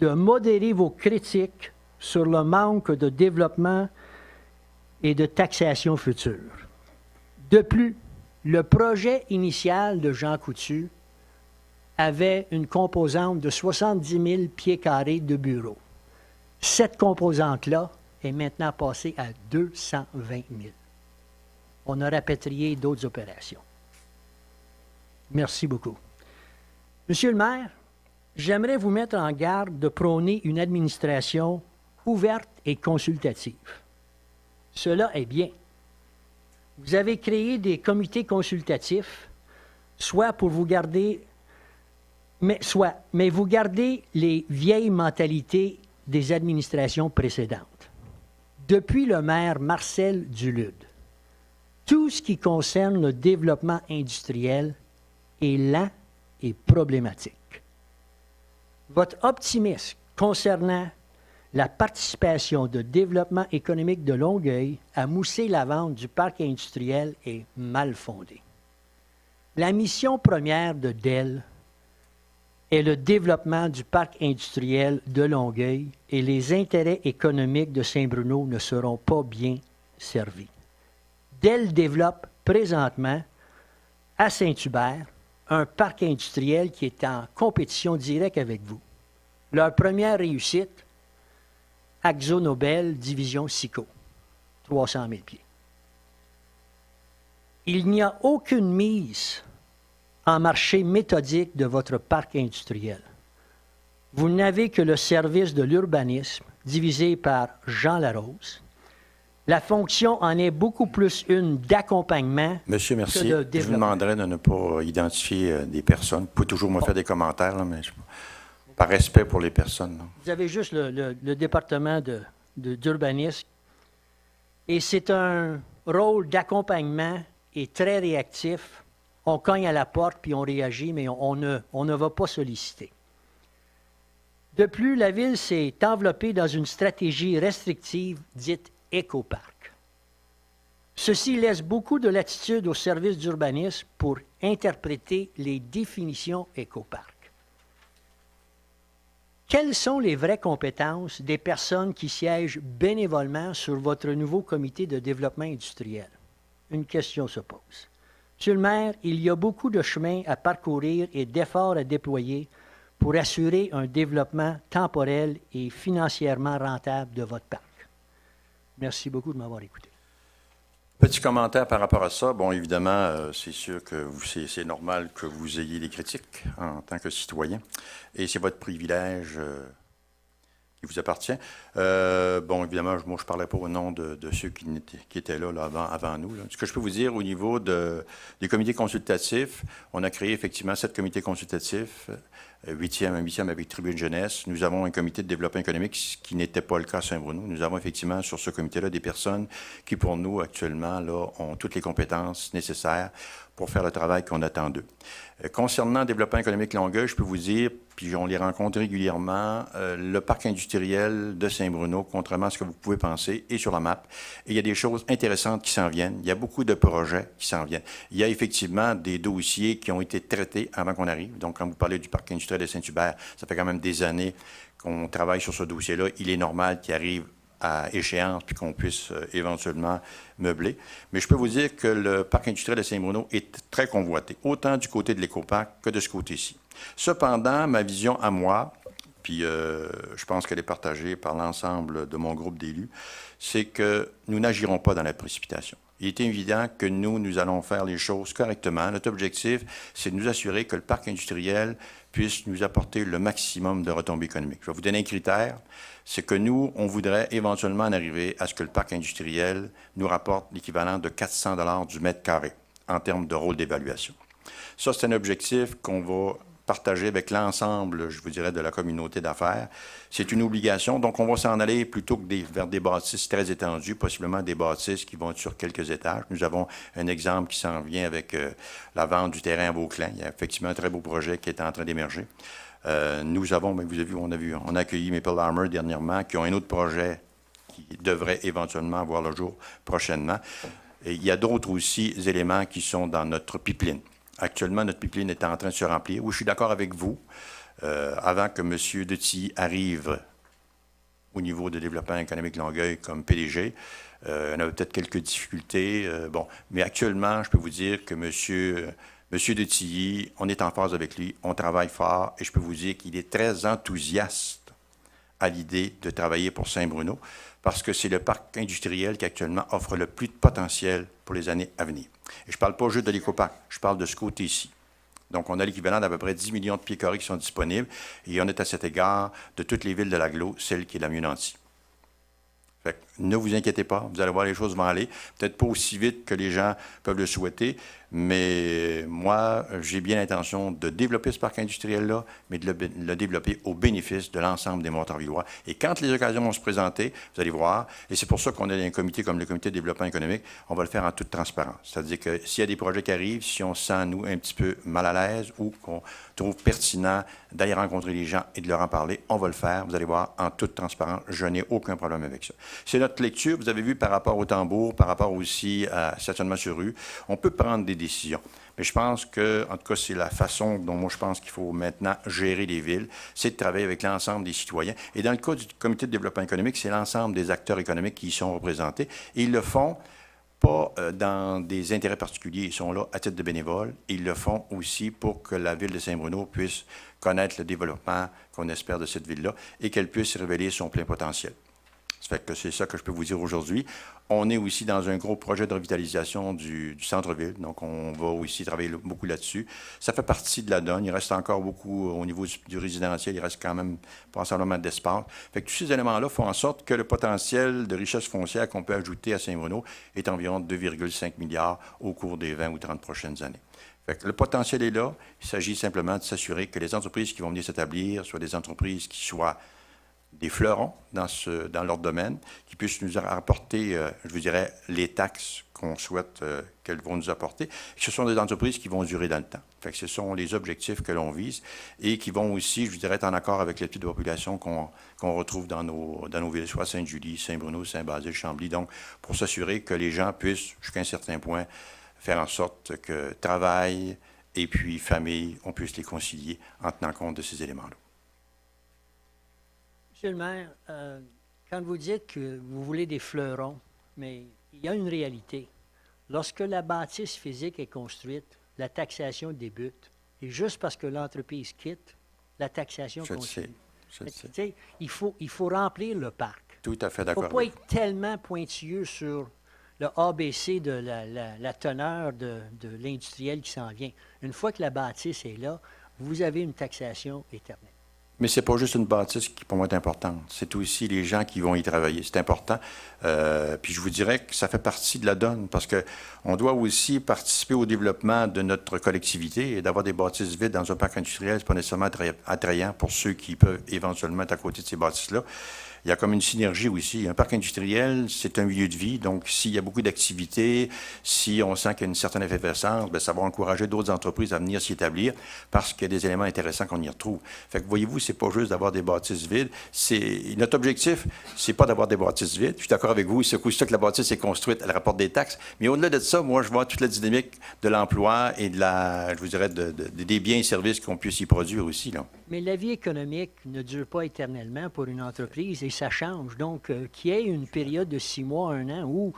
de modérer vos critiques sur le manque de développement et de taxation future. De plus, le projet initial de Jean Coutu avait une composante de 70 000 pieds carrés de bureaux. Cette composante-là est maintenant passée à 220 000. On a rapatrié d'autres opérations. Merci beaucoup. Monsieur le maire, j'aimerais vous mettre en garde de prôner une administration ouverte et consultative. Cela est bien. Vous avez créé des comités consultatifs, soit pour vous garder, mais vous gardez les vieilles mentalités des administrations précédentes. Depuis le maire Marcel Dulude, tout ce qui concerne le développement industriel est lent et problématique. Votre optimisme concernant la participation de développement économique de Longueuil à mousser la vente du parc industriel est mal fondé. La mission première de Dell est le développement du parc industriel de Longueuil et les intérêts économiques de Saint-Bruno ne seront pas bien servis. Dell développe présentement à Saint-Hubert un parc industriel qui est en compétition directe avec vous. Leur première réussite, Akzo Nobel, division SICO, 300 000 pieds. Il n'y a aucune mise en marché méthodique de votre parc industriel. Vous n'avez que le service de l'urbanisme, divisé par Jean Larose. La fonction en est beaucoup plus une d'accompagnement. Monsieur, merci. que de Je vous développement. demanderais de ne pas identifier des personnes. Vous pouvez toujours me faire des commentaires, là, mais par respect pour les personnes. Non? Vous avez juste le département d'urbanisme. Et c'est un rôle d'accompagnement et très réactif. On cogne à la porte puis on réagit, mais on ne va pas solliciter. De plus, la Ville s'est enveloppée dans une stratégie restrictive dite écoparc. Ceci laisse beaucoup de latitude au service d'urbanisme pour interpréter les définitions écoparc. Quelles sont les vraies compétences des personnes qui siègent bénévolement sur votre nouveau comité de développement industriel? Une question se pose. Monsieur le maire, il y a beaucoup de chemins à parcourir et d'efforts à déployer pour assurer un développement temporel et financièrement rentable de votre parc. Merci beaucoup de m'avoir écouté. Petit commentaire par rapport à ça. Bon, évidemment, c'est sûr que c'est normal que vous ayez des critiques en tant que citoyen. Et c'est votre privilège qui vous appartient. Bon, évidemment, moi, je ne parlais pas au nom de ceux qui étaient là avant nous. Là. Ce que je peux vous dire au niveau des comités consultatifs, on a créé effectivement 7 comités consultatifs, un huitième avec Tribune Jeunesse. Nous avons un comité de développement économique, ce qui n'était pas le cas à Saint-Bruno. Nous avons effectivement sur ce comité-là des personnes qui, pour nous, actuellement, là, ont toutes les compétences nécessaires pour faire le travail qu'on attend d'eux. Concernant le développement économique Longueuil, je peux vous dire, puis on les rencontre régulièrement, le parc industriel de Saint-Bruno, contrairement à ce que vous pouvez penser, est sur la map. Et il y a des choses intéressantes qui s'en viennent. Il y a beaucoup de projets qui s'en viennent. Il y a effectivement des dossiers qui ont été traités avant qu'on arrive. Donc, quand vous parlez du parc industriel de Saint-Hubert, ça fait quand même des années qu'on travaille sur ce dossier-là. Il est normal qu'il arrive à échéance puis qu'on puisse éventuellement meubler. Mais je peux vous dire que le parc industriel de Saint-Bruno est très convoité, autant du côté de l'écoparc que de ce côté-ci. Cependant, ma vision à moi, puis je pense qu'elle est partagée par l'ensemble de mon groupe d'élus, c'est que nous n'agirons pas dans la précipitation. Il est évident que nous allons faire les choses correctement. Notre objectif, c'est de nous assurer que le parc industriel puisse nous apporter le maximum de retombées économiques. Je vais vous donner un critère, c'est que nous, on voudrait éventuellement en arriver à ce que le parc industriel nous rapporte l'équivalent de 400 $ du mètre carré en termes de rôle d'évaluation. Ça, c'est un objectif qu'on va partager avec l'ensemble, je vous dirais, de la communauté d'affaires. C'est une obligation, donc on va s'en aller plutôt que vers des bâtisses très étendues, possiblement des bâtisses qui vont être sur quelques étages. Nous avons un exemple qui s'en vient avec la vente du terrain à Vauclin. Il y a effectivement un très beau projet qui est en train d'émerger. Nous avons, bien, vous avez vu, on a accueilli Maple Armor dernièrement, qui ont un autre projet qui devrait éventuellement voir le jour prochainement. Et il y a d'autres aussi éléments qui sont dans notre pipeline. Actuellement, notre pipeline est en train de se remplir. Oui, je suis d'accord avec vous. Avant que M. Detilly arrive au niveau de développement économique Longueuil comme PDG, on avait peut-être quelques difficultés. Mais actuellement, je peux vous dire que M. Detilly, on est en phase avec lui, on travaille fort et je peux vous dire qu'il est très enthousiaste à l'idée de travailler pour Saint-Bruno parce que c'est le parc industriel qui actuellement offre le plus de potentiel pour les années à venir. Et je ne parle pas juste de l'écoparc, je parle de ce côté-ci. Donc, on a l'équivalent d'à peu près 10 millions de pieds carrés qui sont disponibles et on est à cet égard de toutes les villes de l'agglo, celle qui est la mieux nantie. Fait que ne vous inquiétez pas, vous allez voir, les choses vont aller. Peut-être pas aussi vite que les gens peuvent le souhaiter, mais moi, j'ai bien l'intention de développer ce parc industriel-là, mais de le développer au bénéfice de l'ensemble des Montarvillois. Et quand les occasions vont se présenter, vous allez voir, et c'est pour ça qu'on a un comité comme le comité de développement économique, on va le faire en toute transparence. C'est-à-dire que s'il y a des projets qui arrivent, si on se sent, nous, un petit peu mal à l'aise ou qu'on trouve pertinent d'aller rencontrer les gens et de leur en parler, on va le faire. Vous allez voir, en toute transparence, je n'ai aucun problème avec ça. C'est notre lecture, vous avez vu, par rapport au tambour, par rapport aussi à stationnement sur rue, on peut prendre des décisions. Mais je pense que, en tout cas, c'est la façon dont moi je pense qu'il faut maintenant gérer les villes, c'est de travailler avec l'ensemble des citoyens. Et dans le cas du comité de développement économique, c'est l'ensemble des acteurs économiques qui y sont représentés. Et ils le font pas dans des intérêts particuliers, ils sont là à titre de bénévoles. Ils le font aussi pour que la ville de Saint-Bruno puisse connaître le développement qu'on espère de cette ville-là et qu'elle puisse révéler son plein potentiel. Ça fait que c'est ça que je peux vous dire aujourd'hui. On est aussi dans un gros projet de revitalisation du centre-ville, donc on va aussi travailler beaucoup là-dessus. Ça fait partie de la donne. Il reste encore beaucoup au niveau du résidentiel, il reste quand même passablement d'espace. Fait que tous ces éléments-là font en sorte que le potentiel de richesse foncière qu'on peut ajouter à Saint-Bruno est environ 2,5 milliards au cours des 20 ou 30 prochaines années. Fait que le potentiel est là. Il s'agit simplement de s'assurer que les entreprises qui vont venir s'établir soient des entreprises qui soient des fleurons dans leur domaine, qui puissent nous apporter, je vous dirais, les taxes qu'on souhaite qu'elles vont nous apporter. Ce sont des entreprises qui vont durer dans le temps. Fait que ce sont les objectifs que l'on vise et qui vont aussi, je vous dirais, être en accord avec les types de population qu'on retrouve dans nos villes, soit Sainte-Julie, Saint-Bruno, Saint-Basile, Chambly. Donc, pour s'assurer que les gens puissent, jusqu'à un certain point, faire en sorte que travail et puis famille, on puisse les concilier en tenant compte de ces éléments-là. Monsieur le maire, quand vous dites que vous voulez des fleurons, mais il y a une réalité. Lorsque la bâtisse physique est construite, la taxation débute. Et juste parce que l'entreprise quitte, la taxation continue. Je le sais. Il faut remplir le parc. Tout à fait Il ne d'accord. faut pas être tellement pointilleux sur le ABC de la teneur de l'industriel qui s'en vient. Une fois que la bâtisse est là, vous avez une taxation éternelle. Mais c'est pas juste une bâtisse qui, pour moi, est importante. C'est aussi les gens qui vont y travailler. C'est important. Puis je vous dirais que ça fait partie de la donne parce que on doit aussi participer au développement de notre collectivité et d'avoir des bâtisses vides dans un parc industriel, c'est pas nécessairement attrayant pour ceux qui peuvent éventuellement être à côté de ces bâtisses-là. Il y a comme une synergie aussi. Un parc industriel, c'est un milieu de vie. Donc, s'il y a beaucoup d'activités, si on sent qu'il y a une certaine effervescence, bien, ça va encourager d'autres entreprises à venir s'y établir parce qu'il y a des éléments intéressants qu'on y retrouve. Fait que, voyez-vous, c'est pas juste d'avoir des bâtisses vides. Notre objectif, c'est pas d'avoir des bâtisses vides. Je suis d'accord avec vous. C'est aussi ça que la bâtisse est construite, elle rapporte des taxes. Mais au-delà de ça, moi, je vois toute la dynamique de l'emploi et je vous dirais, des biens et services qu'on puisse y produire aussi, là. Mais la vie économique ne dure pas éternellement pour une entreprise et ça change. Donc, qu'il y ait une période de 6 mois, 1 an où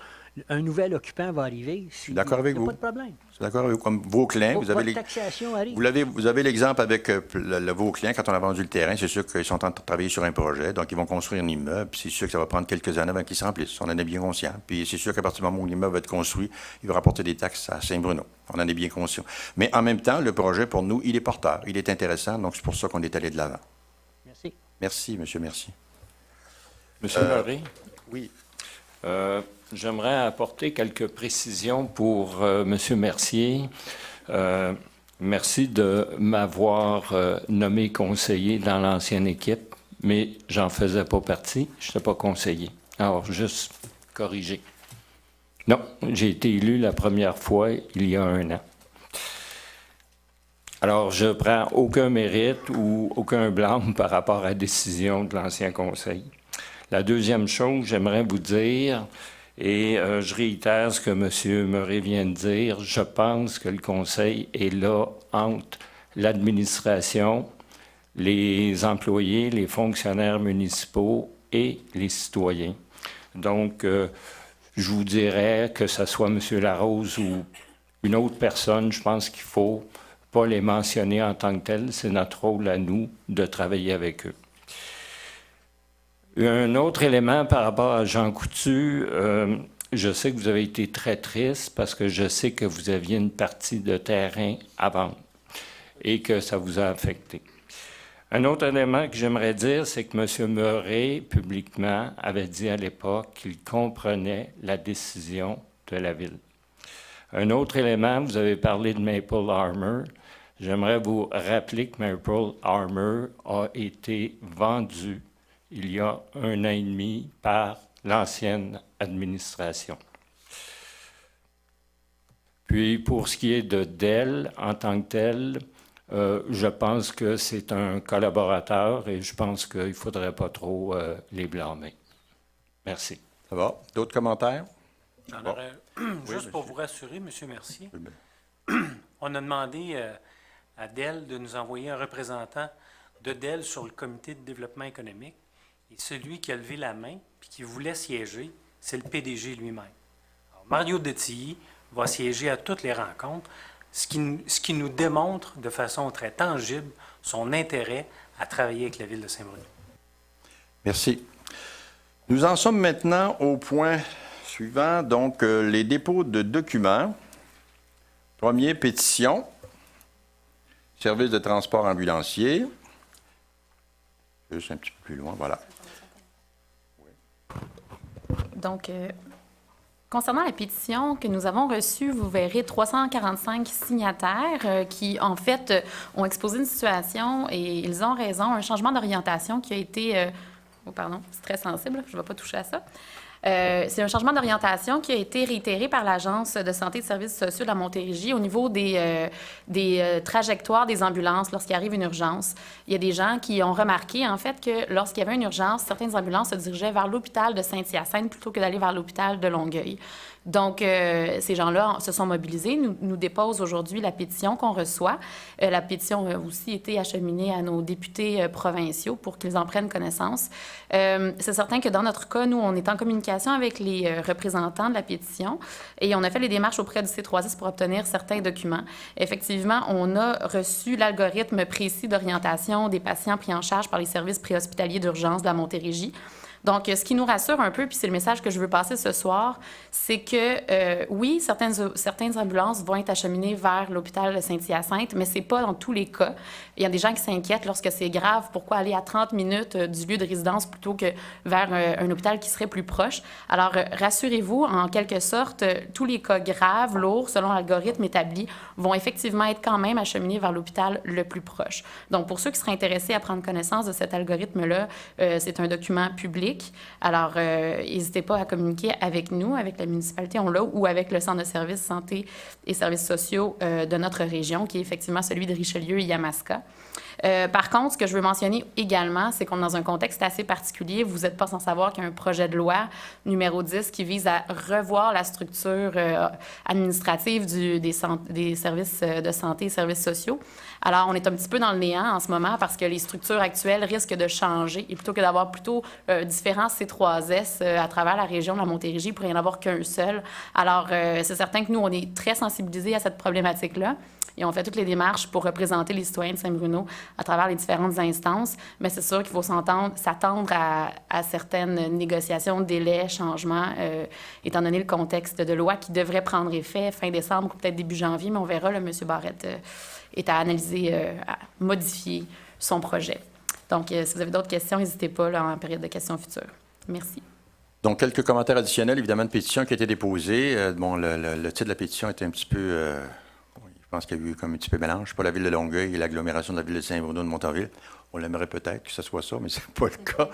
un nouvel occupant va arriver, il n'y a pas de problème. Je suis d'accord avec vous. Comme Vauclin, vous avez taxation arrive. Vous avez l'exemple avec le Vauclin, quand on a vendu le terrain, c'est sûr qu'ils sont en train de travailler sur un projet, donc ils vont construire un immeuble, puis c'est sûr que ça va prendre quelques années avant qu'il se remplisse. On en est bien conscient. Puis c'est sûr qu'à partir du moment où l'immeuble va être construit, il va rapporter des taxes à Saint-Bruno. On en est bien conscient. Mais en même temps, le projet, pour nous, il est porteur, il est intéressant, donc c'est pour ça qu'on est allé de l'avant. Merci. Merci, monsieur, merci. Monsieur Murray? Oui. J'aimerais apporter quelques précisions pour Monsieur Mercier. Merci de m'avoir nommé conseiller dans l'ancienne équipe, mais j'en faisais pas partie, je n'étais pas conseiller. Alors, juste corriger. Non, j'ai été élu la première fois il y a 1 an. Alors, je prends aucun mérite ou aucun blâme par rapport à la décision de l'ancien conseil. La deuxième chose, j'aimerais vous dire, Et je réitère ce que M. Murray vient de dire. Je pense que le Conseil est là entre l'administration, les employés, les fonctionnaires municipaux et les citoyens. Donc, je vous dirais que ce soit M. Larose ou une autre personne, je pense qu'il ne faut pas les mentionner en tant que tels. C'est notre rôle à nous de travailler avec eux. Un autre élément par rapport à Jean Coutu, je sais que vous avez été très triste parce que je sais que vous aviez une partie de terrain à vendre et que ça vous a affecté. Un autre élément que j'aimerais dire, c'est que M. Murray, publiquement, avait dit à l'époque qu'il comprenait la décision de la Ville. Un autre élément, vous avez parlé de Maple Armor. J'aimerais vous rappeler que Maple Armor a été vendu il y a 1 an et demi par l'ancienne administration. Puis, pour ce qui est de Dell en tant que tel, je pense que c'est un collaborateur et je pense qu'il ne faudrait pas trop les blâmer. Merci. Ça va? D'autres commentaires? Bon. Juste pour vous rassurer, M. Mercier, on a demandé à Dell de nous envoyer un représentant de Dell sur le comité de développement économique. Et celui qui a levé la main et qui voulait siéger, c'est le PDG lui-même. Alors, Mario Detilly va siéger à toutes les rencontres, ce qui nous démontre de façon très tangible son intérêt à travailler avec la Ville de Saint-Bruno. Merci. Nous en sommes maintenant au point suivant, donc les dépôts de documents. Premier, pétition, service de transport ambulancier. Juste un petit peu plus loin, voilà. Donc, concernant la pétition que nous avons reçue, vous verrez 345 signataires qui, en fait, ont exposé une situation et ils ont raison, un changement d'orientation qui a été... oh, pardon, c'est très sensible, je ne vais pas toucher à ça. C'est un changement d'orientation qui a été réitéré par l'Agence de santé et de services sociaux de la Montérégie au niveau des trajectoires des ambulances lorsqu'il arrive une urgence. Il y a des gens qui ont remarqué, en fait, que lorsqu'il y avait une urgence, certaines ambulances se dirigeaient vers l'hôpital de Saint-Hyacinthe plutôt que d'aller vers l'hôpital de Longueuil. Donc, ces gens-là se sont mobilisés, nous déposent aujourd'hui la pétition qu'on reçoit. La pétition a aussi été acheminée à nos députés provinciaux pour qu'ils en prennent connaissance. C'est certain que dans notre cas, nous, on est en communication avec les représentants de la pétition et on a fait les démarches auprès du C3S pour obtenir certains documents. Effectivement, on a reçu l'algorithme précis d'orientation des patients pris en charge par les services préhospitaliers d'urgence de la Montérégie. Donc, ce qui nous rassure un peu, puis c'est le message que je veux passer ce soir, c'est que, oui, certaines ambulances vont être acheminées vers l'hôpital de Saint-Hyacinthe, mais ce n'est pas dans tous les cas. Il y a des gens qui s'inquiètent lorsque c'est grave. Pourquoi aller à 30 minutes du lieu de résidence plutôt que vers un hôpital qui serait plus proche? Alors, rassurez-vous, en quelque sorte, tous les cas graves, lourds, selon l'algorithme établi, vont effectivement être quand même acheminés vers l'hôpital le plus proche. Donc, pour ceux qui seraient intéressés à prendre connaissance de cet algorithme-là, c'est un document public. Alors, n'hésitez pas à communiquer avec nous, avec la municipalité, on l'a, ou avec le Centre de services santé et services sociaux de notre région, qui est effectivement celui de Richelieu et Yamaska. Par contre, ce que je veux mentionner également, c'est qu'on est dans un contexte assez particulier. Vous n'êtes pas sans savoir qu'il y a un projet de loi numéro 10 qui vise à revoir la structure administrative des services de santé et services sociaux. Alors, on est un petit peu dans le néant en ce moment parce que les structures actuelles risquent de changer. Et plutôt que d'avoir plutôt différents C3S à travers la région de la Montérégie, il pourrait y en avoir qu'un seul. Alors, c'est certain que nous, on est très sensibilisés à cette problématique-là. Et on fait toutes les démarches pour représenter les citoyens de Saint-Bruno à travers les différentes instances. Mais c'est sûr qu'il faut s'attendre à certaines négociations, délais, changements, étant donné le contexte de loi qui devrait prendre effet fin décembre ou peut-être début janvier. Mais on verra, là, M. Barrette est à analyser, à modifier son projet. Donc, si vous avez d'autres questions, n'hésitez pas là, en période de questions futures. Merci. Donc, quelques commentaires additionnels, évidemment, de pétition qui a été déposée. Le titre de la pétition était un petit peu... je pense qu'il y a eu comme un petit peu mélange pour la ville de Longueuil et l'agglomération de la ville de Saint-Bruno de Montarville. On l'aimerait peut-être que ce soit ça, mais ce n'est pas le cas.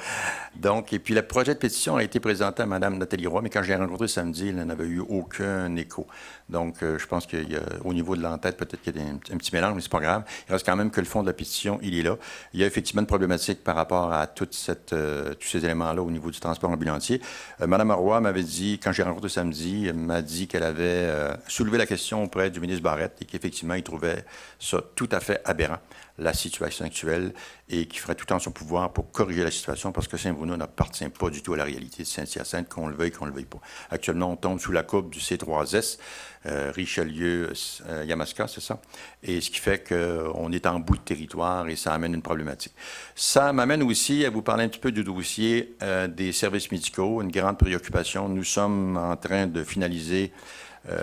Donc, et puis le projet de pétition a été présenté à Mme Nathalie Roy, mais quand je l'ai rencontrée samedi, elle n'avait eu aucun écho. Donc, je pense qu'au niveau de l'entête, peut-être qu'il y a un petit mélange, mais c'est pas grave. Il reste quand même que le fond de la pétition, il est là. Il y a effectivement une problématique par rapport à tous ces éléments-là au niveau du transport ambulancier. Mme Roy m'avait dit, quand j'ai rencontré samedi, elle m'a dit qu'elle avait soulevé la question auprès du ministre Barrette et qu'effectivement, il trouvait ça tout à fait aberrant, la situation actuelle, et qui ferait tout en son pouvoir pour corriger la situation parce que Saint-Bruno n'appartient pas du tout à la réalité de Saint-Hyacinthe, qu'on le veuille pas. Actuellement, on tombe sous la coupe du C3S, Richelieu-Yamaska, c'est ça? Et ce qui fait qu'on est en bout de territoire et ça amène une problématique. Ça m'amène aussi à vous parler un petit peu du dossier des services médicaux, une grande préoccupation. Nous sommes en train de finaliser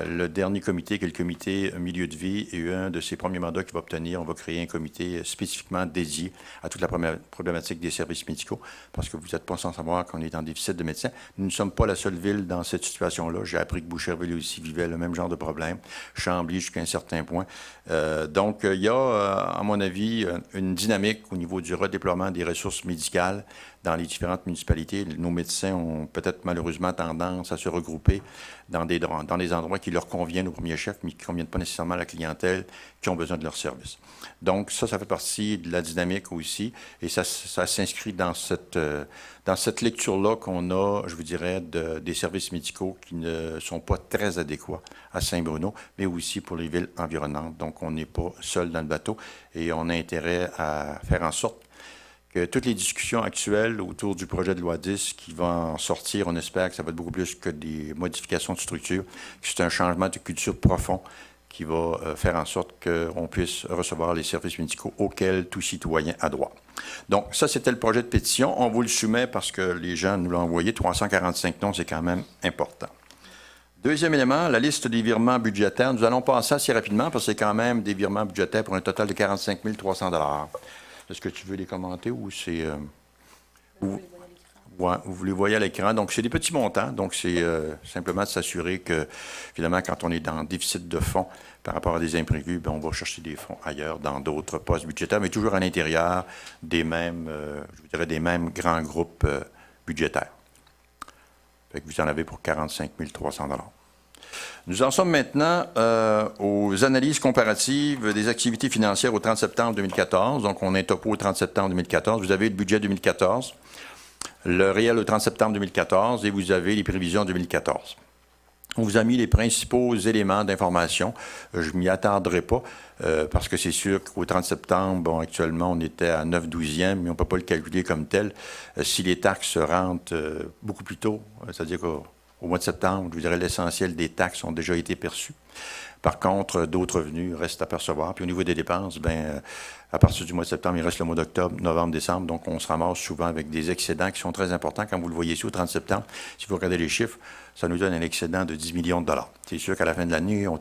le dernier comité, qui est le comité milieu de vie, et un de ses premiers mandats qu'il va obtenir, on va créer un comité spécifiquement dédié à toute la problématique des services médicaux, parce que vous n'êtes pas sans savoir qu'on est en déficit de médecins. Nous ne sommes pas la seule ville dans cette situation-là. J'ai appris que Boucherville aussi vivait le même genre de problème, Chambly jusqu'à un certain point. Donc, il y a, à mon avis, une dynamique au niveau du redéploiement des ressources médicales dans les différentes municipalités. Nos médecins ont peut-être malheureusement tendance à se regrouper dans des endroits qui leur conviennent au premier chef, mais qui ne conviennent pas nécessairement à la clientèle qui ont besoin de leurs services. Donc ça fait partie de la dynamique aussi, et ça s'inscrit dans cette lecture-là qu'on a, je vous dirais, des services médicaux qui ne sont pas très adéquats à Saint-Bruno, mais aussi pour les villes environnantes. Donc on n'est pas seul dans le bateau, et on a intérêt à faire en sorte que toutes les discussions actuelles autour du projet de loi 10 qui va en sortir, on espère que ça va être beaucoup plus que des modifications de structure, que c'est un changement de culture profond qui va faire en sorte qu'on puisse recevoir les services médicaux auxquels tout citoyen a droit. Donc, ça, c'était le projet de pétition. On vous le soumet parce que les gens nous l'ont envoyé. 345 noms, c'est quand même important. Deuxième élément, la liste des virements budgétaires. Nous allons passer assez rapidement parce que c'est quand même des virements budgétaires pour un total de 45 300 $. Est-ce que tu veux les commenter ou c'est... vous les voyez à l'écran. Donc, c'est des petits montants. Donc, c'est simplement de s'assurer que, finalement, quand on est dans déficit de fonds par rapport à des imprévus, bien, on va chercher des fonds ailleurs, dans d'autres postes budgétaires, mais toujours à l'intérieur des mêmes, je vous dirais, des mêmes grands groupes budgétaires. Fait que vous en avez pour 45 300 $. Nous en sommes maintenant aux analyses comparatives des activités financières au 30 septembre 2014. Donc, on est topo au 30 septembre 2014. Vous avez le budget 2014, le réel au 30 septembre 2014 et vous avez les prévisions 2014. On vous a mis les principaux éléments d'information. Je ne m'y attarderai pas parce que c'est sûr qu'au 30 septembre, bon, actuellement, on était à 9/12e, mais on ne peut pas le calculer comme tel. Si les taxes rentrent beaucoup plus tôt, c'est-à-dire qu'au mois de septembre, je vous dirais l'essentiel des taxes ont déjà été perçues. Par contre, d'autres revenus restent à percevoir. Puis au niveau des dépenses, bien, à partir du mois de septembre, il reste le mois d'octobre, novembre, décembre. Donc, on se ramasse souvent avec des excédents qui sont très importants. Comme vous le voyez ici, au 30 septembre, si vous regardez les chiffres, ça nous donne un excédent de 10 millions de $. C'est sûr qu'à la fin de l'année, on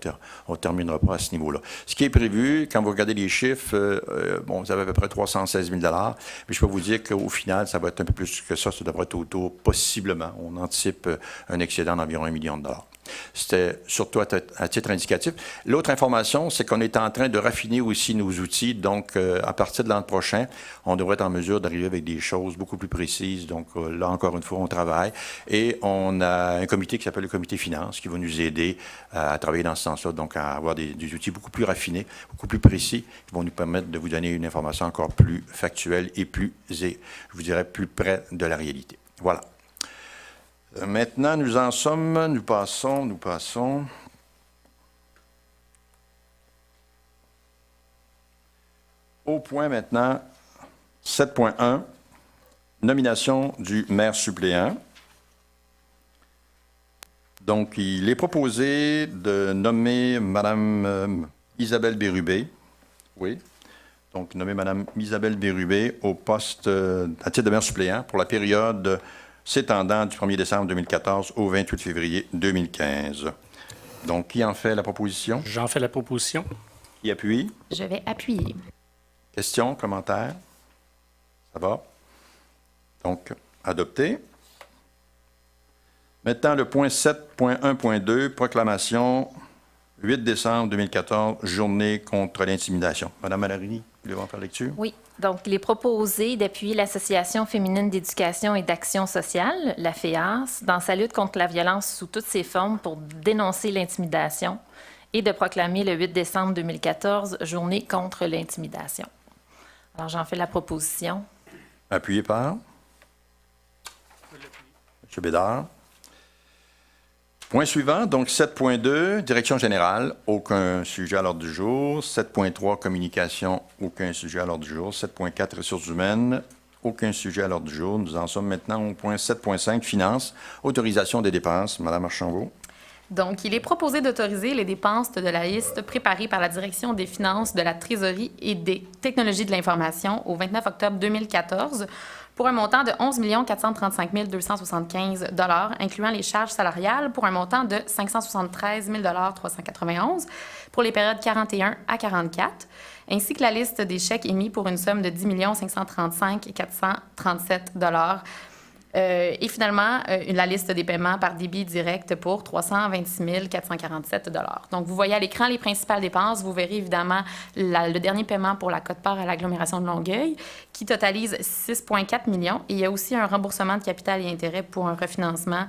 ne terminera pas à ce niveau-là. Ce qui est prévu, quand vous regardez les chiffres, bon, vous avez à peu près 316 000 $. Mais je peux vous dire qu'au final, ça va être un peu plus que ça. Ça devrait être autour, possiblement. On anticipe un excédent d'environ 1 million de $. C'était surtout à titre indicatif. L'autre information, c'est qu'on est en train de raffiner aussi nos outils. Donc, à partir de l'an prochain, on devrait être en mesure d'arriver avec des choses beaucoup plus précises. Donc, là, encore une fois, on travaille. Et on a un comité qui s'appelle le comité finance qui va nous aider à travailler dans ce sens-là. Donc, à avoir des outils beaucoup plus raffinés, beaucoup plus précis, qui vont nous permettre de vous donner une information encore plus factuelle et plus, je vous dirais, plus près de la réalité. Voilà. Maintenant, nous passons au point maintenant 7.1, nomination du maire suppléant. Donc, il est proposé de nommer Mme Isabelle Bérubé. Oui. Donc, nommer Mme Isabelle Bérubé au poste à titre de maire suppléant pour la période s'étendant du 1er décembre 2014 au 28 février 2015. Donc, qui en fait la proposition? J'en fais la proposition. Qui appuie? Je vais appuyer. Questions, commentaires? Ça va? Donc, adopté. Maintenant, le point 7.1.2, proclamation 8 décembre 2014, journée contre l'intimidation. Madame Malarini, vous voulez en faire lecture? Oui. Donc, il est proposé d'appuyer l'Association féminine d'éducation et d'action sociale, la FEAS, dans sa lutte contre la violence sous toutes ses formes pour dénoncer l'intimidation et de proclamer le 8 décembre 2014 Journée contre l'intimidation. Alors, j'en fais la proposition. Appuyé par? M. Bédard. Point suivant, donc 7.2, Direction générale, aucun sujet à l'ordre du jour. 7.3, Communication, aucun sujet à l'ordre du jour. 7.4, Ressources humaines, aucun sujet à l'ordre du jour. Nous en sommes maintenant au point 7.5, Finances, autorisation des dépenses. Madame Archambault. Donc, il est proposé d'autoriser les dépenses de la liste préparée par la Direction des finances, de la trésorerie et des technologies de l'information au 29 octobre 2014 pour un montant de 11 435 275 $, incluant les charges salariales pour un montant de 573 391 $ pour les périodes 41 à 44, ainsi que la liste des chèques émis pour une somme de 10 535 437 $. Et finalement, la liste des paiements par débit direct pour 326 447 $. Donc, vous voyez à l'écran les principales dépenses. Vous verrez évidemment le dernier paiement pour la quote-part à l'agglomération de Longueuil, qui totalise 6,4 millions. Et il y a aussi un remboursement de capital et intérêts pour un refinancement,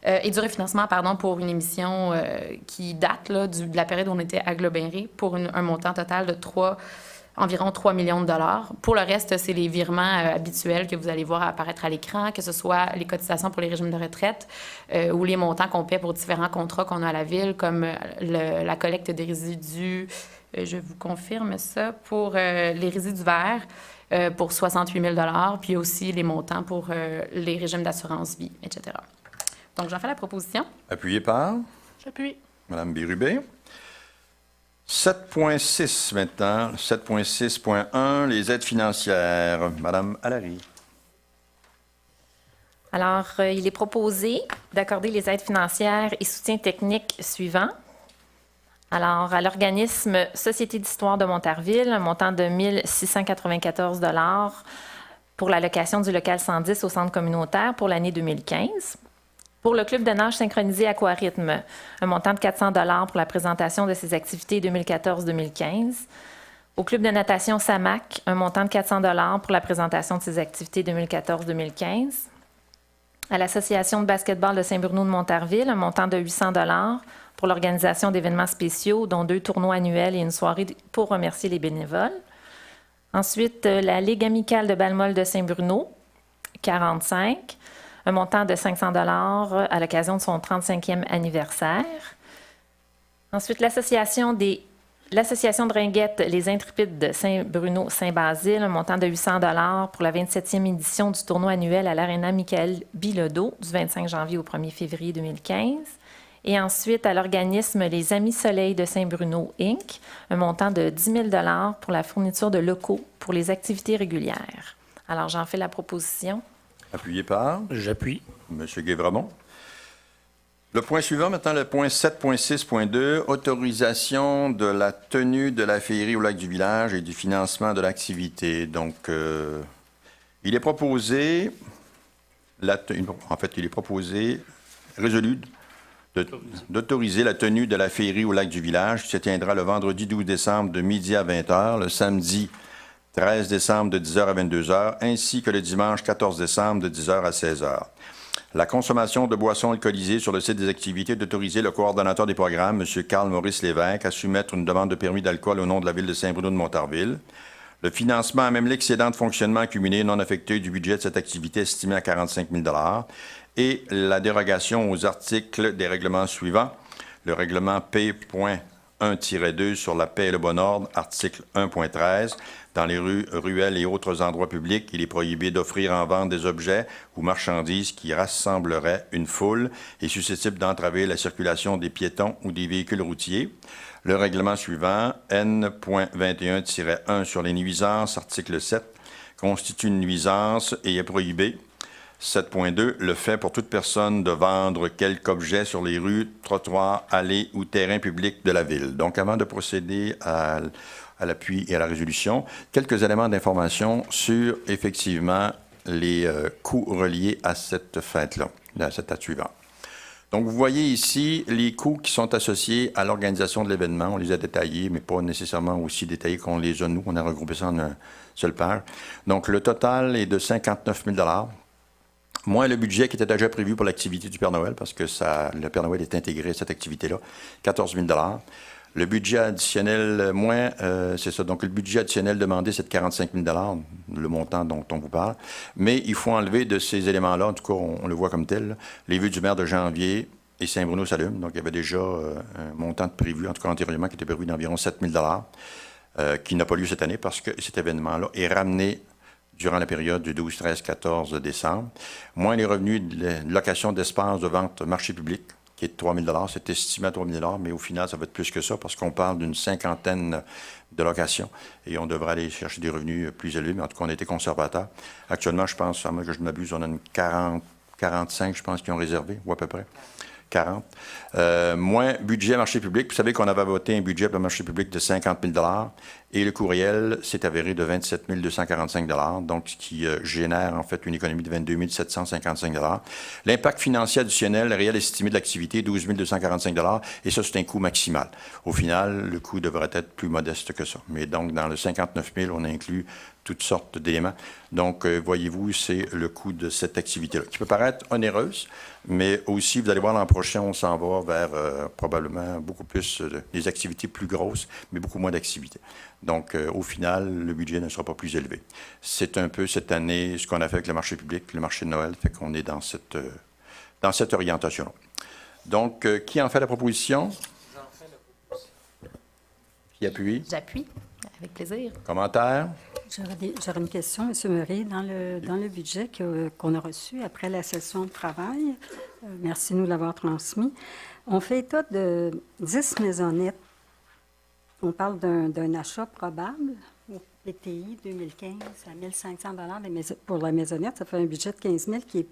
du refinancement, pour une émission qui date là, de la période où on était aggloméré pour un montant total de environ 3 millions de dollars. Pour le reste, c'est les virements habituels que vous allez voir apparaître à l'écran, que ce soit les cotisations pour les régimes de retraite ou les montants qu'on paie pour différents contrats qu'on a à la Ville, comme la collecte des résidus, je vous confirme ça, pour les résidus verts pour 68 000 $, puis aussi les montants pour les régimes d'assurance vie, etc. Donc, j'en fais la proposition. Appuyé par? J'appuie. Madame Bérubé. 7.6 maintenant, 7.6.1, les aides financières. Madame Allary. Alors, il est proposé d'accorder les aides financières et soutiens techniques suivants. Alors, à l'organisme Société d'histoire de Montarville, un montant de 1 694 $ pour la location du local 110 au centre communautaire pour l'année 2015. Pour le club de nage synchronisé Aquarythme, un montant de 400 $ pour la présentation de ses activités 2014-2015. Au club de natation SAMAC, un montant de 400 $ pour la présentation de ses activités 2014-2015. À l'Association de basketball de Saint-Bruno de Montarville, un montant de 800 $ pour l'organisation d'événements spéciaux, dont 2 tournois annuels et une soirée pour remercier les bénévoles. Ensuite, la Ligue amicale de Balmol de Saint-Bruno, 45 $. Un montant de 500 $ à l'occasion de son 35e anniversaire. Ensuite, l'association de ringuettes Les Intrépides de Saint-Bruno-Saint-Basile, un montant de 800 $ pour la 27e édition du tournoi annuel à l'Arena Michael Bilodeau du 25 janvier au 1er février 2015. Et ensuite, à l'organisme Les Amis Soleil de Saint-Bruno, Inc., un montant de 10 000 $ pour la fourniture de locaux pour les activités régulières. Alors, j'en fais la proposition. Appuyé par? J'appuie. M. Guévremont. Le point suivant, maintenant, le point 7.6.2, autorisation de la tenue de la féerie au lac du village et du financement de l'activité. Donc, il est proposé, résolu d'autoriser la tenue de la féerie au lac du village qui se tiendra le vendredi 12 décembre de midi à 20h, le samedi 13 décembre de 10h à 22h, ainsi que le dimanche 14 décembre de 10h à 16h. La consommation de boissons alcoolisées sur le site des activités d'autoriser le coordonnateur des programmes, M. Carl-Maurice Lévesque, à soumettre une demande de permis d'alcool au nom de la Ville de Saint-Bruno de Montarville. Le financement, même l'excédent de fonctionnement accumulé non affecté du budget de cette activité estimé à 45 000 $ et la dérogation aux articles des règlements suivants. Le règlement P.1-2 sur la paix et le bon ordre, article 1.13. Dans les rues, ruelles et autres endroits publics, il est prohibé d'offrir en vente des objets ou marchandises qui rassembleraient une foule et susceptibles d'entraver la circulation des piétons ou des véhicules routiers. Le règlement suivant, N.21-1 sur les nuisances, article 7, constitue une nuisance et est prohibé. 7.2, le fait pour toute personne de vendre quelque objet sur les rues, trottoirs, allées ou terrains publics de la Ville. Donc, avant de procéder à l'appui et à la résolution, quelques éléments d'information sur, effectivement, les coûts reliés à cette fête-là, à cette date suivante. Donc, vous voyez ici les coûts qui sont associés à l'organisation de l'événement. On les a détaillés, mais pas nécessairement aussi détaillés qu'on les a, nous. On a regroupé ça en un seul page. Donc, le total est de 59 000 moins le budget qui était déjà prévu pour l'activité du Père Noël, parce que le Père Noël est intégré à cette activité-là, 14 000 Le budget additionnel moins, c'est ça. Donc, le budget additionnel demandé, c'est de 45 000 le montant dont on vous parle. Mais il faut enlever de ces éléments-là, en tout cas, on le voit comme tel, là, les vœux du maire de janvier et Saint-Bruno-Salume. Donc, il y avait déjà un montant de prévu, en tout cas antérieurement, qui était prévu d'environ 7 000 qui n'a pas lieu cette année parce que cet événement-là est ramené durant la période du 12, 13, 14 décembre. Moins les revenus de location d'espace de vente marché public, qui est de 3 000 c'est estimé à 3 000 mais au final, ça va être plus que ça parce qu'on parle d'une 50aine de locations et on devrait aller chercher des revenus plus élevés, mais en tout cas, on a été conservateur. Actuellement, je pense, à moins que je ne m'abuse, on a une 45, je pense, qui ont réservé, ou à peu près. 40. Moins budget marché public. Vous savez qu'on avait voté un budget pour le marché public de 50 000 et le courriel s'est avéré de 27 245 donc ce qui génère en fait une économie de 22 755 L'impact financier additionnel réel estimé de l'activité, 12 245 et ça, c'est un coût maximal. Au final, le coût devrait être plus modeste que ça. Mais donc, dans le 59 000, on inclut toutes sortes d'éléments. Donc, voyez-vous, c'est le coût de cette activité-là, qui peut paraître onéreuse, mais aussi, vous allez voir, l'an prochain, on s'en va vers probablement beaucoup plus des activités plus grosses, mais beaucoup moins d'activités. Donc, au final, le budget ne sera pas plus élevé. C'est un peu cette année ce qu'on a fait avec le marché public, le marché de Noël, fait qu'on est dans cette orientation-là. Donc, qui en fait la proposition? J'en fais la proposition. Qui appuie? J'appuie, avec plaisir. Commentaire? J'aurais une question, M. Murray. Dans le budget qu'on a reçu après la session de travail, merci de nous l'avoir transmis, on fait état de 10 maisonnettes. On parle d'un achat probable au PTI 2015 à 1 500 pour la maisonnette. Ça fait un budget de 15 000 qui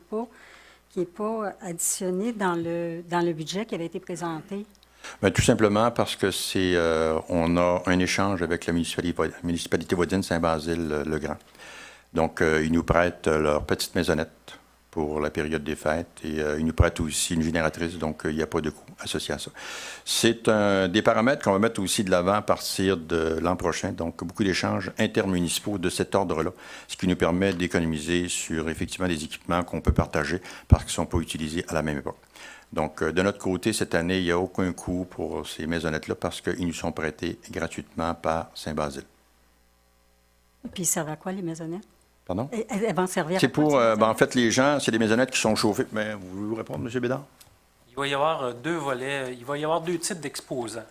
n'est pas additionné dans le budget qui avait été présenté. Bien, tout simplement parce que on a un échange avec la municipalité voisine Saint-Basile-le-Grand. Donc, ils nous prêtent leur petite maisonnette pour la période des fêtes et ils nous prêtent aussi une génératrice, donc il n'y a pas de coût associé à ça. C'est des paramètres qu'on va mettre aussi de l'avant à partir de l'an prochain, donc beaucoup d'échanges intermunicipaux de cet ordre-là, ce qui nous permet d'économiser sur effectivement des équipements qu'on peut partager parce qu'ils ne sont pas utilisés à la même époque. Donc, de notre côté, cette année, il n'y a aucun coût pour ces maisonnettes-là parce qu'ils nous sont prêtés gratuitement par Saint-Basile. Puis, ça va à quoi, les maisonnettes? Pardon? Elles vont servir C'est à quoi, pour, ces maisonnettes? en fait, les gens, c'est des maisonnettes qui sont chauffées. Mais vous voulez répondre, M. Bédard? Il va y avoir deux volets. Il va y avoir deux types d'exposants.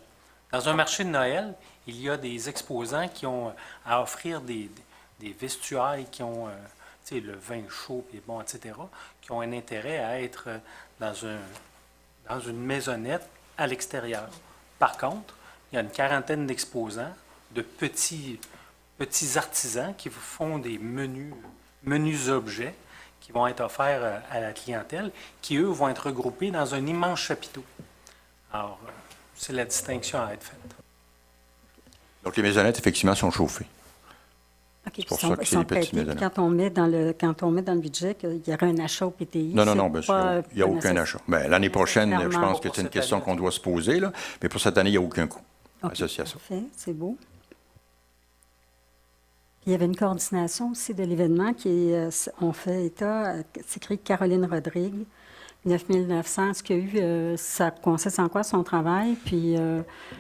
Dans un marché de Noël, il y a des exposants qui ont à offrir des vestouailles qui ont le vin chaud, et bon, etc., qui ont un intérêt à être dans une maisonnette à l'extérieur. Par contre, il y a une quarantaine d'exposants, de petits artisans qui font des menus objets qui vont être offerts à la clientèle, qui, eux, vont être regroupés dans un immense chapiteau. Alors, c'est la distinction à être faite. Donc, les maisonnettes, effectivement, sont chauffées. OK, C'est pour ça que c'est des petites maisonnettes. quand on met dans le budget qu'il y aurait un achat au PTI. Non, bien sûr, il n'y a aucun achat. Bien, l'année prochaine, je pense que c'est une question qu'on doit se poser, là, mais pour cette année, il n'y a aucun coût associé à ça. Parfait, c'est beau. Il y avait une coordination aussi de l'événement on fait état, c'est écrit Caroline Rodrigue, 9 900. Est-ce qu'il y a eu, ça consiste en quoi son travail? Puis,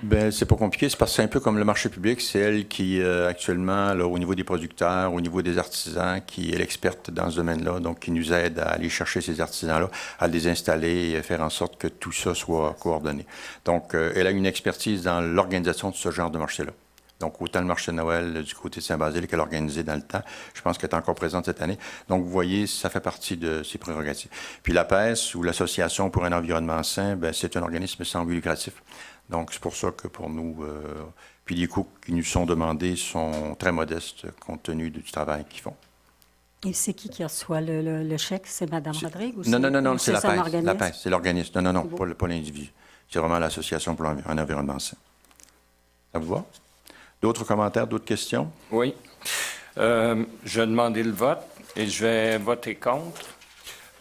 Bien, c'est pas compliqué, c'est parce que c'est un peu comme le marché public. C'est elle qui, actuellement, là, au niveau des producteurs, au niveau des artisans, qui est l'experte dans ce domaine-là, donc qui nous aide à aller chercher ces artisans-là, à les installer et faire en sorte que tout ça soit coordonné. Donc, elle a une expertise dans l'organisation de ce genre de marché-là. Donc, autant le marché de Noël du côté de Saint-Basile qu'elle a organisé dans le temps. Je pense qu'elle est encore présente cette année. Donc, vous voyez, ça fait partie de ses prérogatives. Puis l'APES, ou l'Association pour un environnement sain, bien, c'est un organisme sans but lucratif. Donc, c'est pour ça que pour nous, puis les coûts qui nous sont demandés sont très modestes compte tenu du travail qu'ils font. et c'est qui reçoit le chèque? C'est Mme Rodrigue? Ou Non, c'est son l'APES. organisme? L'APES, c'est l'organisme. Non, pas l'individu. C'est vraiment l'Association pour un environnement sain. Ça vous va? D'autres commentaires, d'autres questions? Oui. Je vais demander le vote et je vais voter contre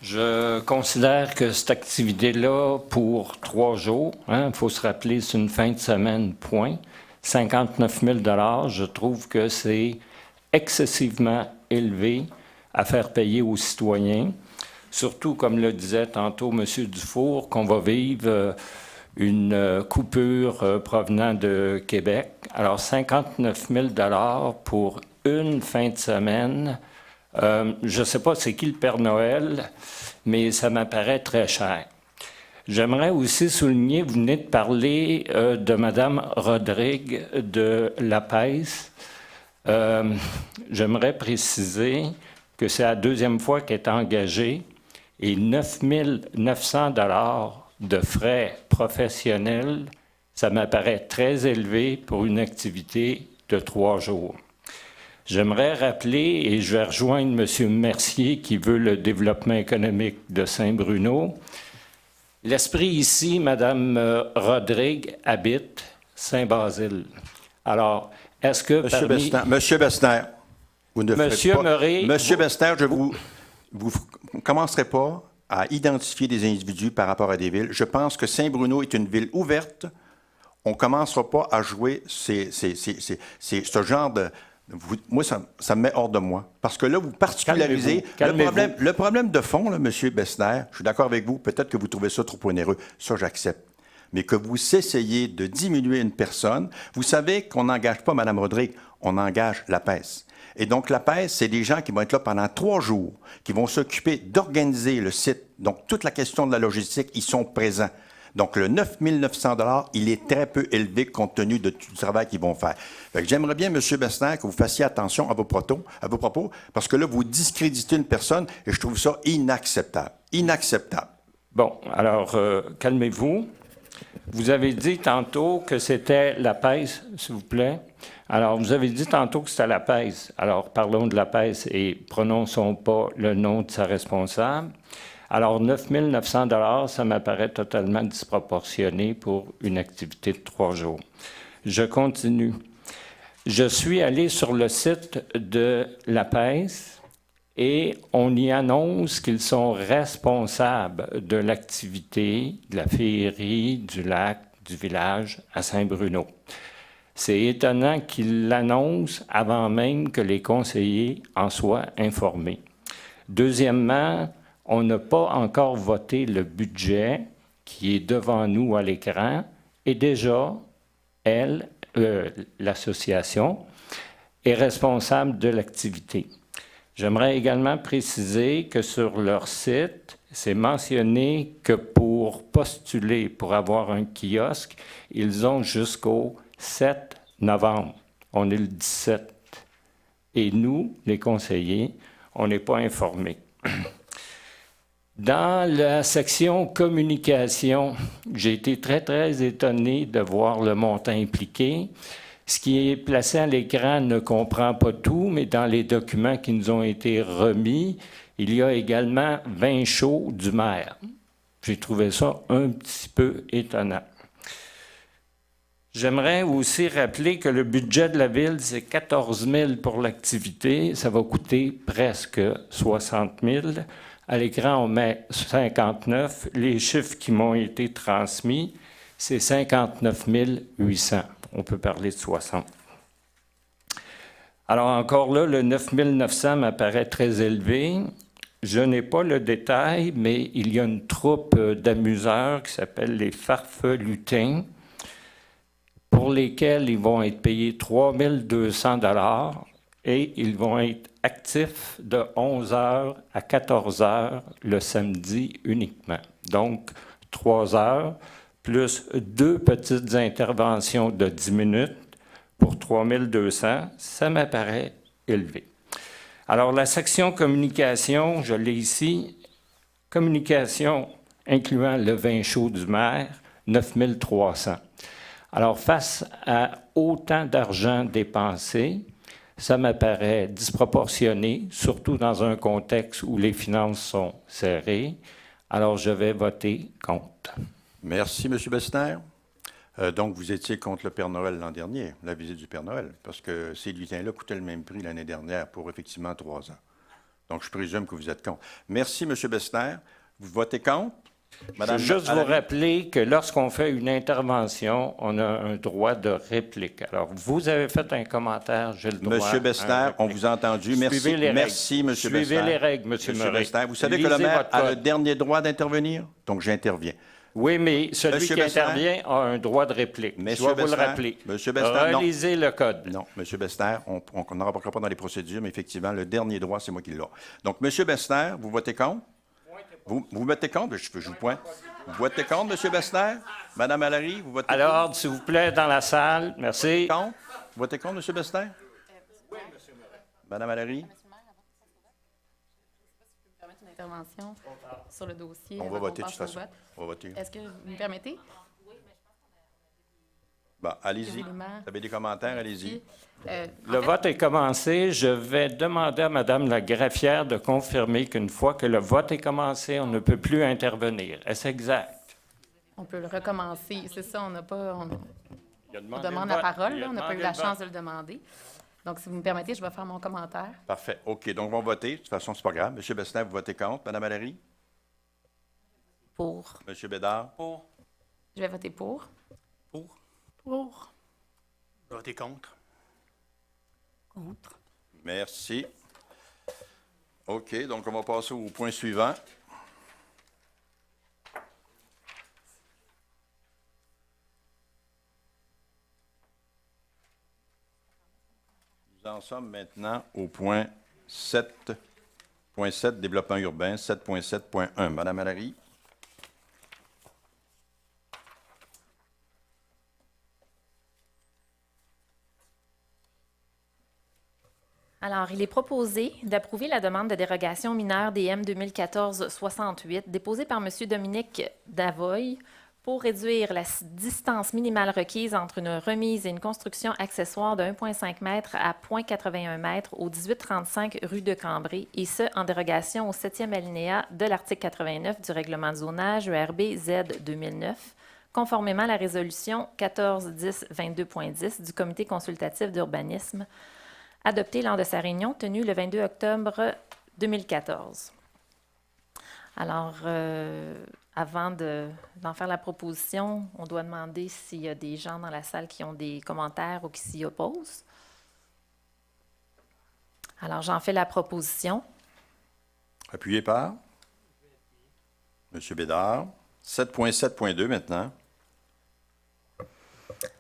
Je considère que cette activité-là, pour 3 jours, il faut se rappeler, c'est une fin de semaine, point, 59 000 $, je trouve que c'est excessivement élevé à faire payer aux citoyens. Surtout, comme le disait tantôt M. Dufour, qu'on va vivre une coupure provenant de Québec. Alors, 59 000 $ pour une fin de semaine. Je ne sais pas c'est qui le Père Noël, mais ça m'apparaît très cher. J'aimerais aussi souligner, vous venez de parler de Mme Rodrigue de la PES. J'aimerais préciser que c'est la deuxième fois qu'elle est engagée et 9 900 $ de frais professionnels, ça m'apparaît très élevé pour une activité de 3 jours. J'aimerais rappeler, et je vais rejoindre M. Mercier qui veut le développement économique de Saint-Bruno. L'esprit ici, Mme Rodrigue habite Saint-Basile. Alors, est-ce que Monsieur Bessner, vous ne Monsieur ferez pas... Murray, Monsieur Bessner, vous ne commencerez pas à identifier des individus par rapport à des villes. Je pense que Saint-Bruno est une ville ouverte. On ne commencera pas à jouer ce genre de... Moi, ça me met hors de moi. Parce que là, vous particularisez... Le problème de fond, là, M. Bessner, je suis d'accord avec vous, peut-être que vous trouvez ça trop onéreux. Ça, j'accepte. Mais que vous essayez de diminuer une personne, vous savez qu'on n'engage pas Mme Rodrigue, on engage la PES. Et donc, la PES, c'est des gens qui vont être là pendant 3 jours, qui vont s'occuper d'organiser le site. Donc, toute la question de la logistique, ils sont présents. Donc, le 9 900 $, il est très peu élevé compte tenu de tout le travail qu'ils vont faire. Fait que j'aimerais bien, M. Bessner, que vous fassiez attention à vos propos, parce que là, vous discréditez une personne et je trouve ça inacceptable. Inacceptable. Bon, alors, calmez-vous. Vous avez dit tantôt que c'était la PES, s'il vous plaît. Alors, vous avez dit tantôt que c'était la PES. Alors, parlons de la PES et prononçons pas le nom de sa responsable. Alors, 9 900 $, ça m'apparaît totalement disproportionné pour une activité de 3 jours. Je continue. Je suis allé sur le site de la PES et on y annonce qu'ils sont responsables de l'activité de la féerie du lac du village à Saint-Bruno. C'est étonnant qu'ils l'annoncent avant même que les conseillers en soient informés. Deuxièmement, on n'a pas encore voté le budget qui est devant nous à l'écran et déjà, l'association, est responsable de l'activité. J'aimerais également préciser que sur leur site, c'est mentionné que pour postuler pour avoir un kiosque, ils ont jusqu'au 7 novembre. On est le 17. Et nous, les conseillers, on n'est pas informés. Dans la section communication, j'ai été très, très étonné de voir le montant impliqué. Ce qui est placé à l'écran ne comprend pas tout, mais dans les documents qui nous ont été remis, il y a également 20 shows du maire. J'ai trouvé ça un petit peu étonnant. J'aimerais aussi rappeler que le budget de la ville, c'est 14 000 pour l'activité. Ça va coûter presque 60 000. À l'écran, on met 59. Les chiffres qui m'ont été transmis, c'est 59 800. On peut parler de 60. Alors encore là, le 9 900 m'apparaît très élevé. Je n'ai pas le détail, mais il y a une troupe d'amuseurs qui s'appelle les Farfelutins, pour lesquels ils vont être payés 3 200 $ et ils vont être actifs de 11 h à 14 h le samedi uniquement. Donc, 3 heures, plus 2 petites interventions de 10 minutes pour 3 200, ça m'apparaît élevé. Alors, la section communication, je l'ai ici. Communication incluant le vin chaud du maire, 9 300. Alors, face à autant d'argent dépensé, ça m'apparaît disproportionné, surtout dans un contexte où les finances sont serrées. Alors, je vais voter contre. Merci, M. Bessner. Donc, vous étiez contre le Père Noël l'an dernier, la visite du Père Noël, parce que ces lutins-là coûtaient le même prix l'année dernière pour effectivement 3 ans. Donc, je présume que vous êtes contre. Merci, M. Bessner. Vous votez contre? Je veux juste vous rappeler que lorsqu'on fait une intervention, on a un droit de réplique. Alors, vous avez fait un commentaire, j'ai le droit. Monsieur Bessner, on vous a entendu. Merci, merci, M. Bessner. Suivez les règles, M. Murray. Bessner. Vous savez que le maire a le dernier droit d'intervenir, donc j'interviens. Oui, mais celui Monsieur qui Bessner. intervient a un droit de réplique. Je dois vous le rappeler. Monsieur Bessner, non. Relisez le code. Non, M. Bessner, on n'embarquera pas dans les procédures, mais effectivement, le dernier droit, c'est moi qui l'ai. Donc, M. Bessner, vous votez contre? Vous votez contre? Je vous pointe. Vous votez contre, M. Bessner? Mme Allary, vous votez contre? Alors, s'il vous plaît, dans la salle. Merci. Contre? Vous votez contre, M. Bessner? Oui, M. Mme Allary? Une intervention sur le dossier. On va avant voter qu'on de toute passe au façon. vote. On va voter. Est-ce que vous me permettez? Bon, allez-y. Vous avez des commentaires? Allez-y. Le vote est commencé. Je vais demander à Mme la greffière de confirmer qu'une fois que le vote est commencé, on ne peut plus intervenir. Est-ce exact? On peut le recommencer. C'est ça, on n'a pas... On demande demande la parole, là, on n'a pas eu la chance de le demander. Donc, si vous me permettez, je vais faire mon commentaire. Parfait. OK. Donc, on va voter. De toute façon, c'est pas grave. M. Bessner, vous votez contre. Mme Allary? Pour. M. Bédard? Pour. Je vais voter pour. Pour. Pour. Votez contre. Contre. Merci. OK. Donc, on va passer au point suivant. Nous en sommes maintenant au point 7.7, développement urbain, 7.7.1. Madame Allary. Alors, il est proposé d'approuver la demande de dérogation mineure DM 2014-68 déposée par M. Dominique Davoy pour réduire la distance minimale requise entre une remise et une construction accessoire de 1,5 m à 0,81 m au 1835 rue de Cambrai, et ce, en dérogation au 7e alinéa de l'article 89 du règlement de zonage ERB Z 2009, conformément à la résolution 14-10-22.10 du Comité consultatif d'urbanisme adoptée lors de sa réunion tenue le 22 octobre 2014. Alors, avant d'en faire la proposition, on doit demander s'il y a des gens dans la salle qui ont des commentaires ou qui s'y opposent. Alors, j'en fais la proposition. Appuyé par M. Bédard. 7.7.2 maintenant.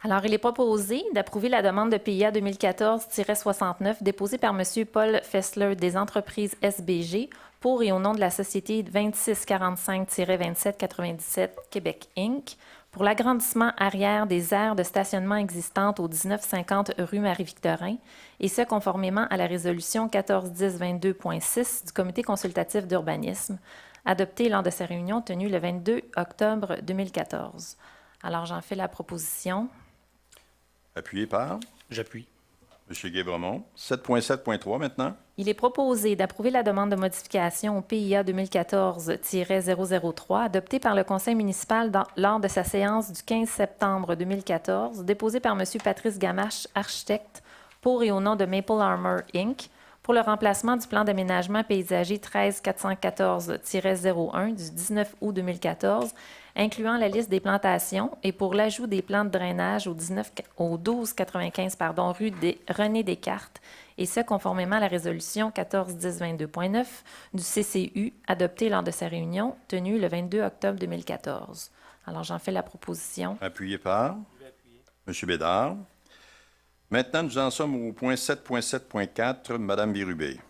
Alors, il est proposé d'approuver la demande de PIA 2014-69 déposée par M. Paul Fessler des entreprises SBG pour et au nom de la société 2645-2797 Québec Inc. pour l'agrandissement arrière des aires de stationnement existantes au 1950 rue Marie-Victorin, et ce, conformément à la résolution 1410-22.6 du Comité consultatif d'urbanisme, adoptée lors de sa réunion tenue le 22 octobre 2014. Alors, j'en fais la proposition. Appuyé par J'appuie. M. Guévremont. 7.7.3 maintenant. Il est proposé d'approuver la demande de modification au PIA 2014-003 adoptée par le Conseil municipal lors de sa séance du 15 septembre 2014, déposée par M. Patrice Gamache, architecte, pour et au nom de Maple Armor Inc., pour le remplacement du plan d'aménagement paysager 13414-01 du 19 août 2014, incluant la liste des plantations, et pour l'ajout des plans de drainage au 1295 rue René Descartes, et ce, conformément à la résolution 1410-22.9 du CCU, adoptée lors de sa réunion tenue le 22 octobre 2014. Alors, j'en fais la proposition. Appuyé par M. Bédard. Maintenant, nous en sommes au point 7.7.4. Mme Bérubé.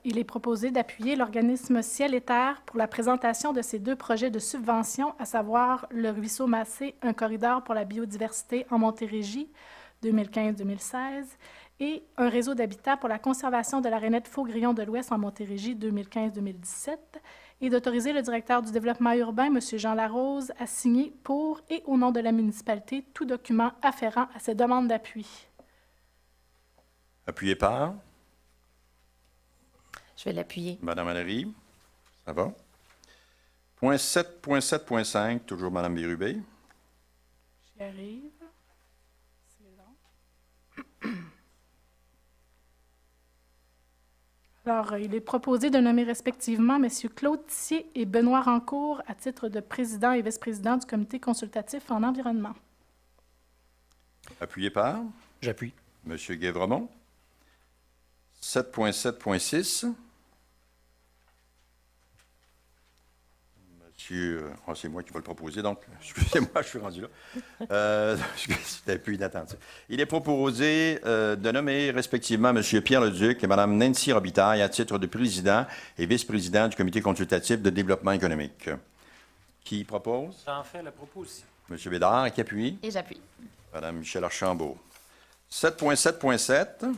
Il est proposé d'appuyer l'organisme Ciel et Terre pour la présentation de ces deux projets de subvention, à savoir le Ruisseau Massé, un corridor pour la biodiversité en Montérégie, 2015-2016, et un réseau d'habitat pour la conservation de la rainette Faux-Grillon de l'Ouest en Montérégie, 2015-2017, et d'autoriser le directeur du développement urbain, M. Jean Larose, à signer pour et au nom de la municipalité tout document afférent à ces demandes d'appui. Appuyé par Je vais l'appuyer. Mme Allary. Ça va. Point 7.7.5, toujours Mme Bérubé. J'y arrive. C'est long. Alors, il est proposé de nommer respectivement M. Claude Thier et Benoît Rancourt à titre de président et vice-président du comité consultatif en environnement. Appuyé par J'appuie. M. Guévremont. 7.7.6. C'est moi qui vais le proposer, donc excusez-moi, je suis rendu là. C'était un peu inattendu. Il est proposé de nommer respectivement M. Pierre Leduc et Mme Nancy Robitaille à titre de président et vice-président du comité consultatif de développement économique. Qui propose? J'en fais la proposition. M. Bédard, qui appuie? Et j'appuie. Mme Michèle Archambault. 7.7.7.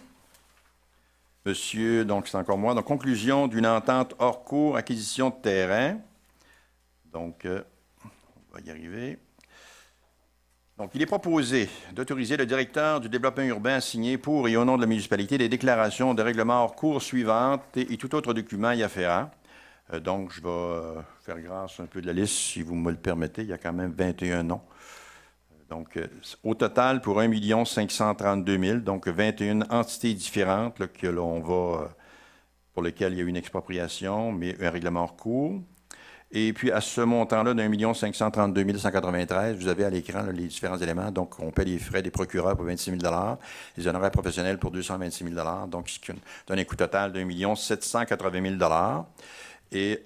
Monsieur, donc c'est encore moi, donc conclusion d'une entente hors cours, acquisition de terrain. Donc, on va y arriver. Donc, il est proposé d'autoriser le directeur du développement urbain à signer pour et au nom de la municipalité les déclarations de règlement hors cours suivantes et tout autre document y afférent. Donc, je vais faire grâce un peu de la liste, si vous me le permettez. Il y a quand même 21 noms. Donc, au total, pour 1 532 000, donc 21 entités différentes là, que l'on va, pour lesquelles il y a eu une expropriation, mais un règlement hors cours. Et puis, à ce montant-là d'1 532 193, vous avez à l'écran là, les différents éléments. Donc, on paie les frais des procureurs pour 26 000 les honoraires professionnels pour 226 000 donc ce qui donne un coût total d'1 780 000 Et,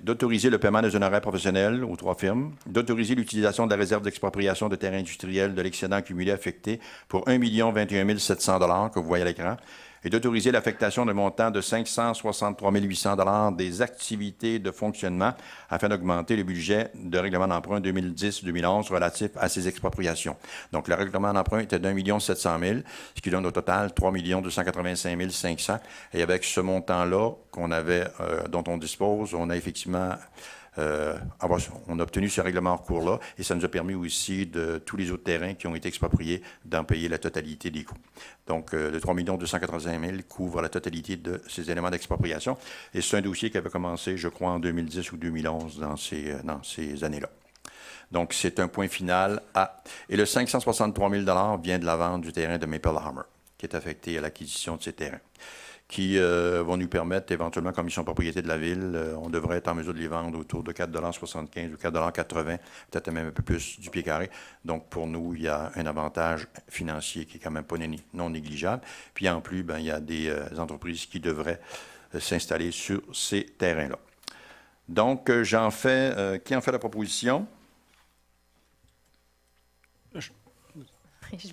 d'autoriser le paiement des honoraires professionnels aux 3 firmes, d'autoriser l'utilisation de la réserve d'expropriation de terrains industriels de l'excédent cumulé affecté pour 1 021 700 que vous voyez à l'écran, et d'autoriser l'affectation d'un montant de 563 800 des activités de fonctionnement afin d'augmenter le budget de règlement d'emprunt 2010-2011 relatif à ces expropriations. Donc, le règlement d'emprunt était d'1 700 000, ce qui donne au total 3 285 500. Et avec ce montant-là qu'on avait, dont on dispose, on a effectivement on a obtenu ce règlement en cours-là et ça nous a permis aussi, de tous les autres terrains qui ont été expropriés, d'en payer la totalité des coûts. Donc, le 3 285 000 couvre la totalité de ces éléments d'expropriation. Et c'est un dossier qui avait commencé, je crois, en 2010 ou 2011 dans ces années-là. Donc, c'est un point final à... Et le 563 000 vient de la vente du terrain de Maple Hammer, qui est affecté à l'acquisition de ces terrains, qui vont nous permettre, éventuellement, commission de propriété de la ville, on devrait être en mesure de les vendre autour de 4,75 ou 4,80 peut-être même un peu plus du pied carré. Donc, pour nous, il y a un avantage financier qui est quand même pas non négligeable. Puis, en plus, il y a des entreprises qui devraient s'installer sur ces terrains-là. Donc, qui en fait la proposition? Je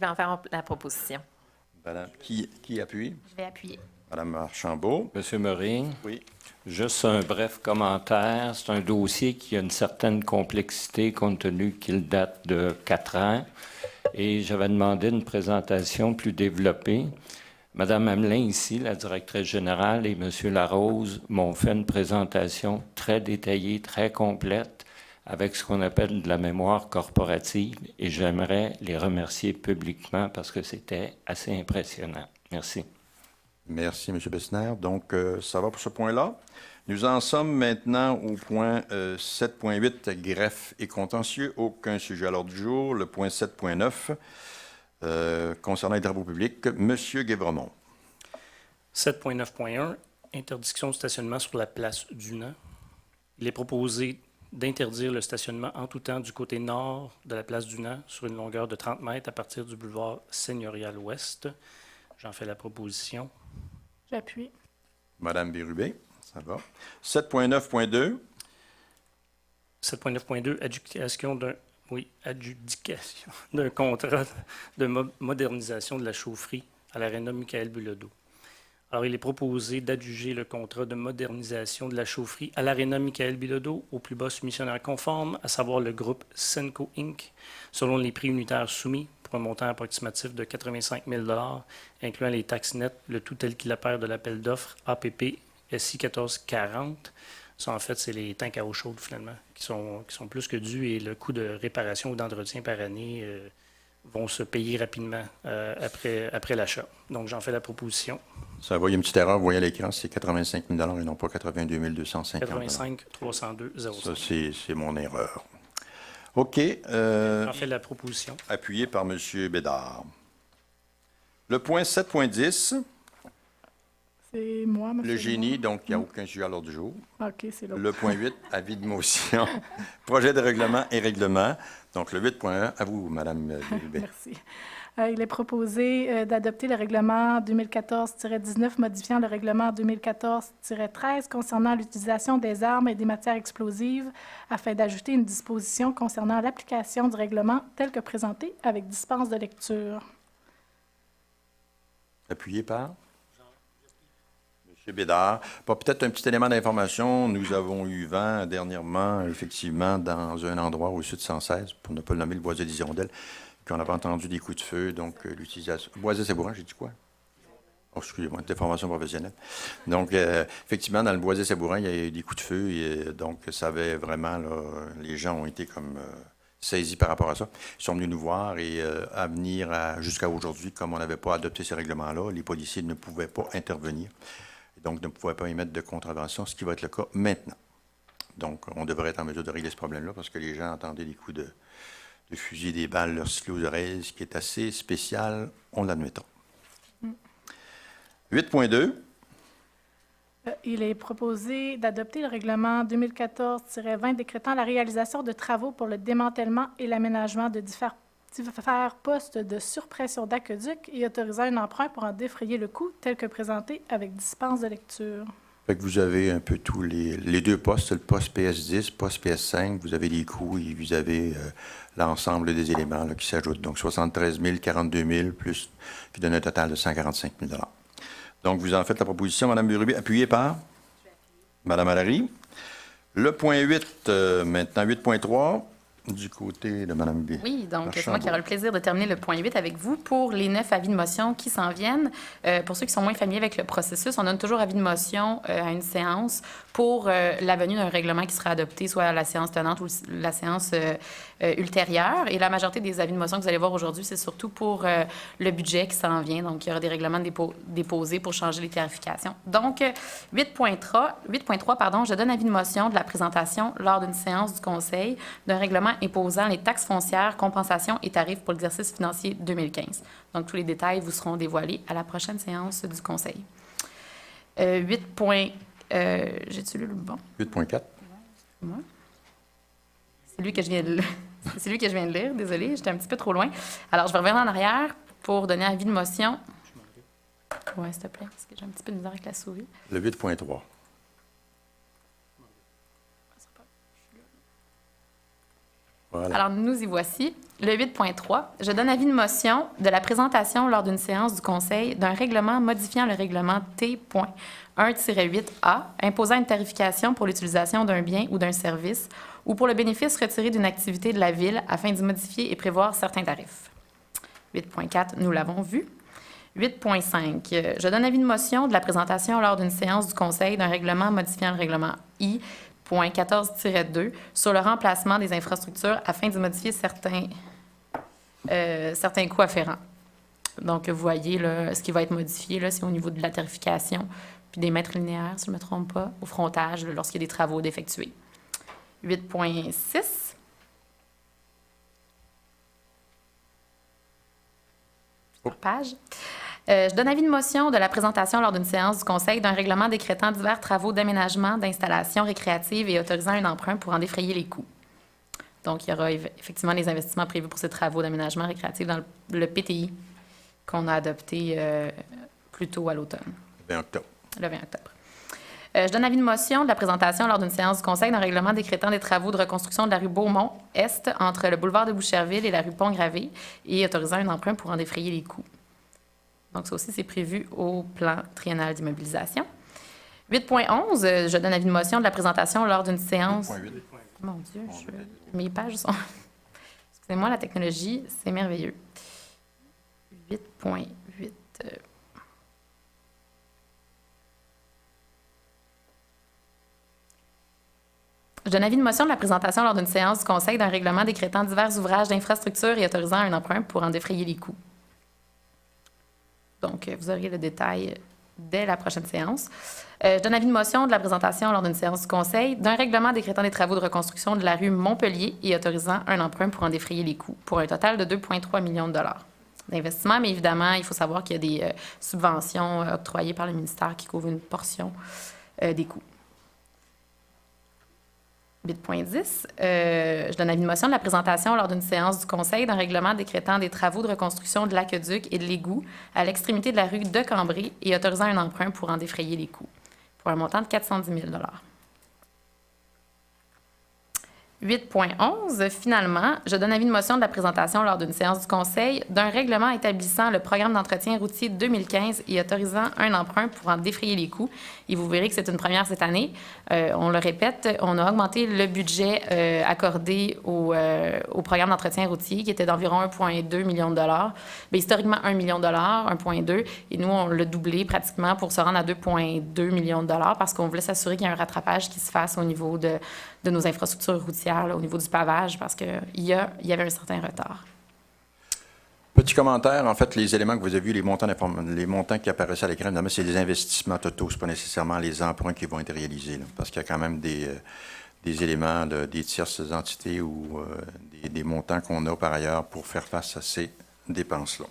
vais en faire la proposition. Madame, qui appuie? Je vais appuyer. Madame Archambault. Monsieur Murray. Oui. Juste un bref commentaire. C'est un dossier qui a une certaine complexité compte tenu qu'il date de 4 ans. Et j'avais demandé une présentation plus développée. Madame Hamelin, ici, la directrice générale, et Monsieur Larose m'ont fait une présentation très détaillée, très complète, avec ce qu'on appelle de la mémoire corporative. Et j'aimerais les remercier publiquement parce que c'était assez impressionnant. Merci. Merci, M. Bessner. Donc, ça va pour ce point-là. Nous en sommes maintenant au point 7.8, greffe et contentieux. Aucun sujet à l'ordre du jour. Le point 7.9, concernant les travaux publics. M. Guévremont. 7.9.1, interdiction de stationnement sur la place Dunant. Il est proposé d'interdire le stationnement en tout temps du côté nord de la place Dunant sur une longueur de 30 mètres à partir du boulevard Seigneurial Ouest. J'en fais la proposition. J'appuie. Madame Bérubé, ça va. 7.9.2. 7.9.2, adjudication d'un contrat de modernisation de la chaufferie à l'aréna Michael Bilodeau. Alors, il est proposé d'adjuger le contrat de modernisation de la chaufferie à l'aréna Michael Bilodeau au plus bas soumissionnaire conforme, à savoir le groupe Senco Inc., selon les prix unitaires soumis, pour un montant approximatif de 85 000 incluant les taxes nettes, le tout tel qu'il apparaît de l'appel d'offres APP SI 1440. Ça, en fait, c'est les tanks à eau chaude, finalement, qui sont plus que dus, et le coût de réparation ou d'entretien par année vont se payer rapidement après l'achat. Donc, j'en fais la proposition. Ça va, il y a une petite erreur, vous voyez à l'écran, c'est 85 000 et non pas 82 250 85 302 05. Ça, c'est mon erreur. OK. J'en fais la proposition. Appuyé par M. Bédard. Le point 7.10. C'est moi, monsieur. Le génie, donc il n'y a aucun sujet à l'ordre du jour. OK, c'est l'autre. Le point 8, avis de motion, projet de règlement et règlement. Donc, le 8.1, à vous, Mme Bérubé. Merci. Il est proposé d'adopter le règlement 2014-19 modifiant le règlement 2014-13 concernant l'utilisation des armes et des matières explosives afin d'ajouter une disposition concernant l'application du règlement tel que présenté avec dispense de lecture. Appuyé par? M. Bédard. Peut-être un petit élément d'information. Nous avons eu vent dernièrement, effectivement, dans un endroit au sud 116, pour ne pas le nommer, le Boisé des Hirondelles, qu'on avait entendu des coups de feu, donc l'utilisation... Boisé-Sabourin, j'ai dit quoi? Oh, excusez-moi, une déformation professionnelle. Donc, effectivement, dans le Boisé-Sabourin, il y a eu des coups de feu, et donc ça avait vraiment, là, les gens ont été comme saisis par rapport à ça. Ils sont venus nous voir, et à venir jusqu'à aujourd'hui, comme on n'avait pas adopté ces règlements-là, les policiers ne pouvaient pas intervenir, et donc ne pouvaient pas émettre de contravention, ce qui va être le cas maintenant. Donc, on devrait être en mesure de régler ce problème-là, parce que les gens entendaient des coups de fusil, des balles, leur cyclo aux oreilles, ce qui est assez spécial, on l'admettons. 8.2. Il est proposé d'adopter le règlement 2014-20 décrétant la réalisation de travaux pour le démantèlement et l'aménagement de divers postes de surpression d'aqueduc et autorisant un emprunt pour en défrayer le coût tel que présenté avec dispense de lecture. Fait que vous avez un peu tous les deux postes, le poste PS10, poste PS5, vous avez les coûts et vous avez l'ensemble des éléments là, qui s'ajoutent. Donc 73 000, 42 000, plus, qui donne un total de 145 000 $. Donc vous en faites la proposition, Mme Bérubé, appuyée par Mme Allary. Le point 8, maintenant 8.3, du côté de Mme B. Oui, donc c'est moi qui aurai le plaisir de terminer le point 8 avec vous pour les 9 avis de motion qui s'en viennent. Pour ceux qui sont moins familiers avec le processus, on donne toujours avis de motion à une séance pour la venue d'un règlement qui sera adopté, soit à la séance tenante ou la séance ultérieure. Et la majorité des avis de motion que vous allez voir aujourd'hui, c'est surtout pour le budget qui s'en vient. Donc, il y aura des règlements déposés pour changer les tarifications. Donc, 8.3, pardon, je donne avis de motion de la présentation lors d'une séance du Conseil d'un règlement imposant les taxes foncières, compensations et tarifs pour l'exercice financier 2015. Donc, tous les détails vous seront dévoilés à la prochaine séance du Conseil. J'ai-tu lu le bon? 8.4. C'est lui que je viens de C'est celui que je viens de lire, désolée, j'étais un petit peu trop loin. Alors, je vais revenir en arrière pour donner avis de motion. Oui, s'il te plaît, parce que j'ai un petit peu de misère avec la souris. Le 8.3. Voilà. Alors, nous y voici. Le 8.3, je donne avis de motion de la présentation lors d'une séance du Conseil d'un règlement modifiant le règlement T.1-8A, imposant une tarification pour l'utilisation d'un bien ou d'un service ou pour le bénéfice retiré d'une activité de la Ville afin d'y modifier et prévoir certains tarifs. 8.4, nous l'avons vu. 8.5, je donne avis de motion de la présentation lors d'une séance du Conseil d'un règlement modifiant le règlement I.14-2 sur le remplacement des infrastructures afin d'y modifier certains coûts afférents. Donc, vous voyez, là, ce qui va être modifié, là, c'est au niveau de la tarification puis des mètres linéaires, si je ne me trompe pas, au frontage, là, lorsqu'il y a des travaux d'effectuer. 8.6. Par page. Je donne avis de motion de la présentation lors d'une séance du Conseil d'un règlement décrétant divers travaux d'aménagement, d'installation récréative et autorisant un emprunt pour en défrayer les coûts. Donc, il y aura effectivement des investissements prévus pour ces travaux d'aménagement récréatif dans le PTI qu'on a adopté plus tôt à l'automne. Le 20 octobre. Le 20 octobre. Je donne avis de motion de la présentation lors d'une séance du Conseil d'un règlement décrétant des travaux de reconstruction de la rue Beaumont-Est entre le boulevard de Boucherville et la rue Pont-Gravé et autorisant un emprunt pour en défrayer les coûts. Donc, ça aussi, c'est prévu au plan triennal d'immobilisation. 8.11, je donne avis de motion de la présentation lors d'une séance... 8.8. Mon Dieu, mes pages sont... Excusez-moi, la technologie, c'est merveilleux. 8.8... Je donne avis de motion de la présentation lors d'une séance du Conseil d'un règlement décrétant divers ouvrages d'infrastructure et autorisant un emprunt pour en défrayer les coûts. Donc, vous aurez le détail dès la prochaine séance. Je donne avis de motion de la présentation lors d'une séance du Conseil d'un règlement décrétant des travaux de reconstruction de la rue Montpellier et autorisant un emprunt pour en défrayer les coûts, pour un total de 2,3 millions de dollars. d'investissement, mais évidemment, il faut savoir qu'il y a des subventions octroyées par le ministère qui couvrent une portion des coûts. 8.10, je donne avis de motion de la présentation lors d'une séance du Conseil d'un règlement décrétant des travaux de reconstruction de l'aqueduc et de l'égout à l'extrémité de la rue de Cambrai et autorisant un emprunt pour en défrayer les coûts, pour un montant de 410 000 $. 8.11, finalement, je donne avis de motion de la présentation lors d'une séance du Conseil d'un règlement établissant le programme d'entretien routier 2015 et autorisant un emprunt pour en défrayer les coûts. Et vous verrez que c'est une première cette année. On le répète, on a augmenté le budget accordé au programme d'entretien routier qui était d'environ 1,2 million de dollars. Bien, historiquement, 1 million de dollars, 1,2. Et nous, on l'a doublé pratiquement pour se rendre à 2,2 millions de dollars parce qu'on voulait s'assurer qu'il y a un rattrapage qui se fasse au niveau de nos infrastructures routières, là, au niveau du pavage, parce qu'il y avait un certain retard. Petit commentaire, en fait, les éléments que vous avez vus, les montants qui apparaissaient à l'écran, évidemment, c'est des investissements totaux, ce n'est pas nécessairement les emprunts qui vont être réalisés, là, parce qu'il y a quand même des éléments, des tierces entités ou des montants qu'on a par ailleurs pour faire face à ces dépenses-là.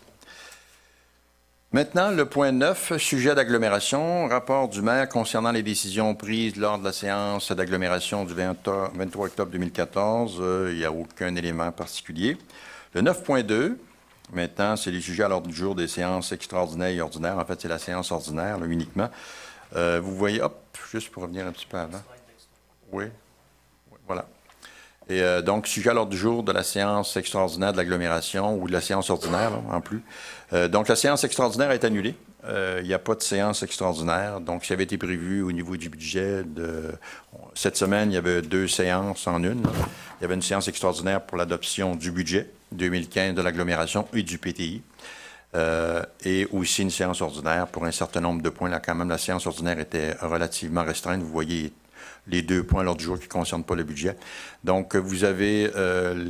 Maintenant, le point 9, sujet d'agglomération, rapport du maire concernant les décisions prises lors de la séance d'agglomération du 23 octobre 2014. Il n'y a aucun élément particulier. Le 9.2, maintenant, c'est les sujets à l'ordre du jour des séances extraordinaires et ordinaires. En fait, c'est la séance ordinaire, là, uniquement. Vous voyez, hop, juste pour revenir un petit peu avant. Oui, voilà. Et donc, sujet à l'ordre du jour de la séance extraordinaire de l'agglomération ou de la séance ordinaire, là, en plus. Donc, la séance extraordinaire est annulée. Il n'y a pas de séance extraordinaire. Donc, ça avait été prévu au niveau du budget. Cette semaine, il y avait 2 séances en une. Il y avait une séance extraordinaire pour l'adoption du budget 2015 de l'agglomération et du PTI. Et aussi une séance ordinaire pour un certain nombre de points. Là, quand même, la séance ordinaire était relativement restreinte. Vous voyez les 2 points à l'ordre du jour qui ne concernent pas le budget. Donc, vous avez,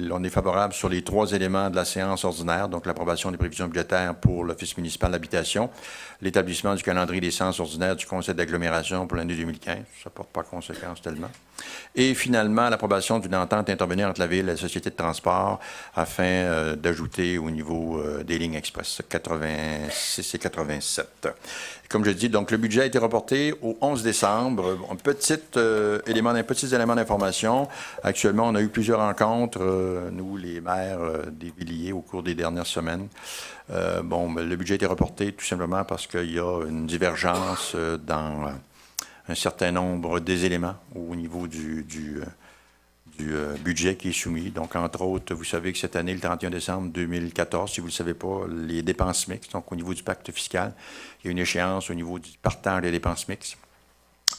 on est favorable sur les 3 éléments de la séance ordinaire, donc l'approbation des prévisions budgétaires pour l'Office municipal d'habitation, l'établissement du calendrier des séances ordinaires du Conseil d'agglomération pour l'année 2015, ça ne porte pas conséquence tellement. Et finalement, l'approbation d'une entente intervenue entre la Ville et la Société de transport afin d'ajouter au niveau des lignes express 86 et 87. Comme je dis, donc le budget a été reporté au 11 décembre. Un petits éléments d'information. Actuellement, on a eu plusieurs rencontres, nous, les maires des Villiers, au cours des dernières semaines. Le budget a été reporté tout simplement parce qu'il y a une divergence dans un certain nombre des éléments au niveau du budget qui est soumis. Donc, entre autres, vous savez que cette année, le 31 décembre 2014, si vous ne le savez pas, les dépenses mixtes, donc au niveau du pacte fiscal, il y a une échéance au niveau du partage des dépenses mixtes.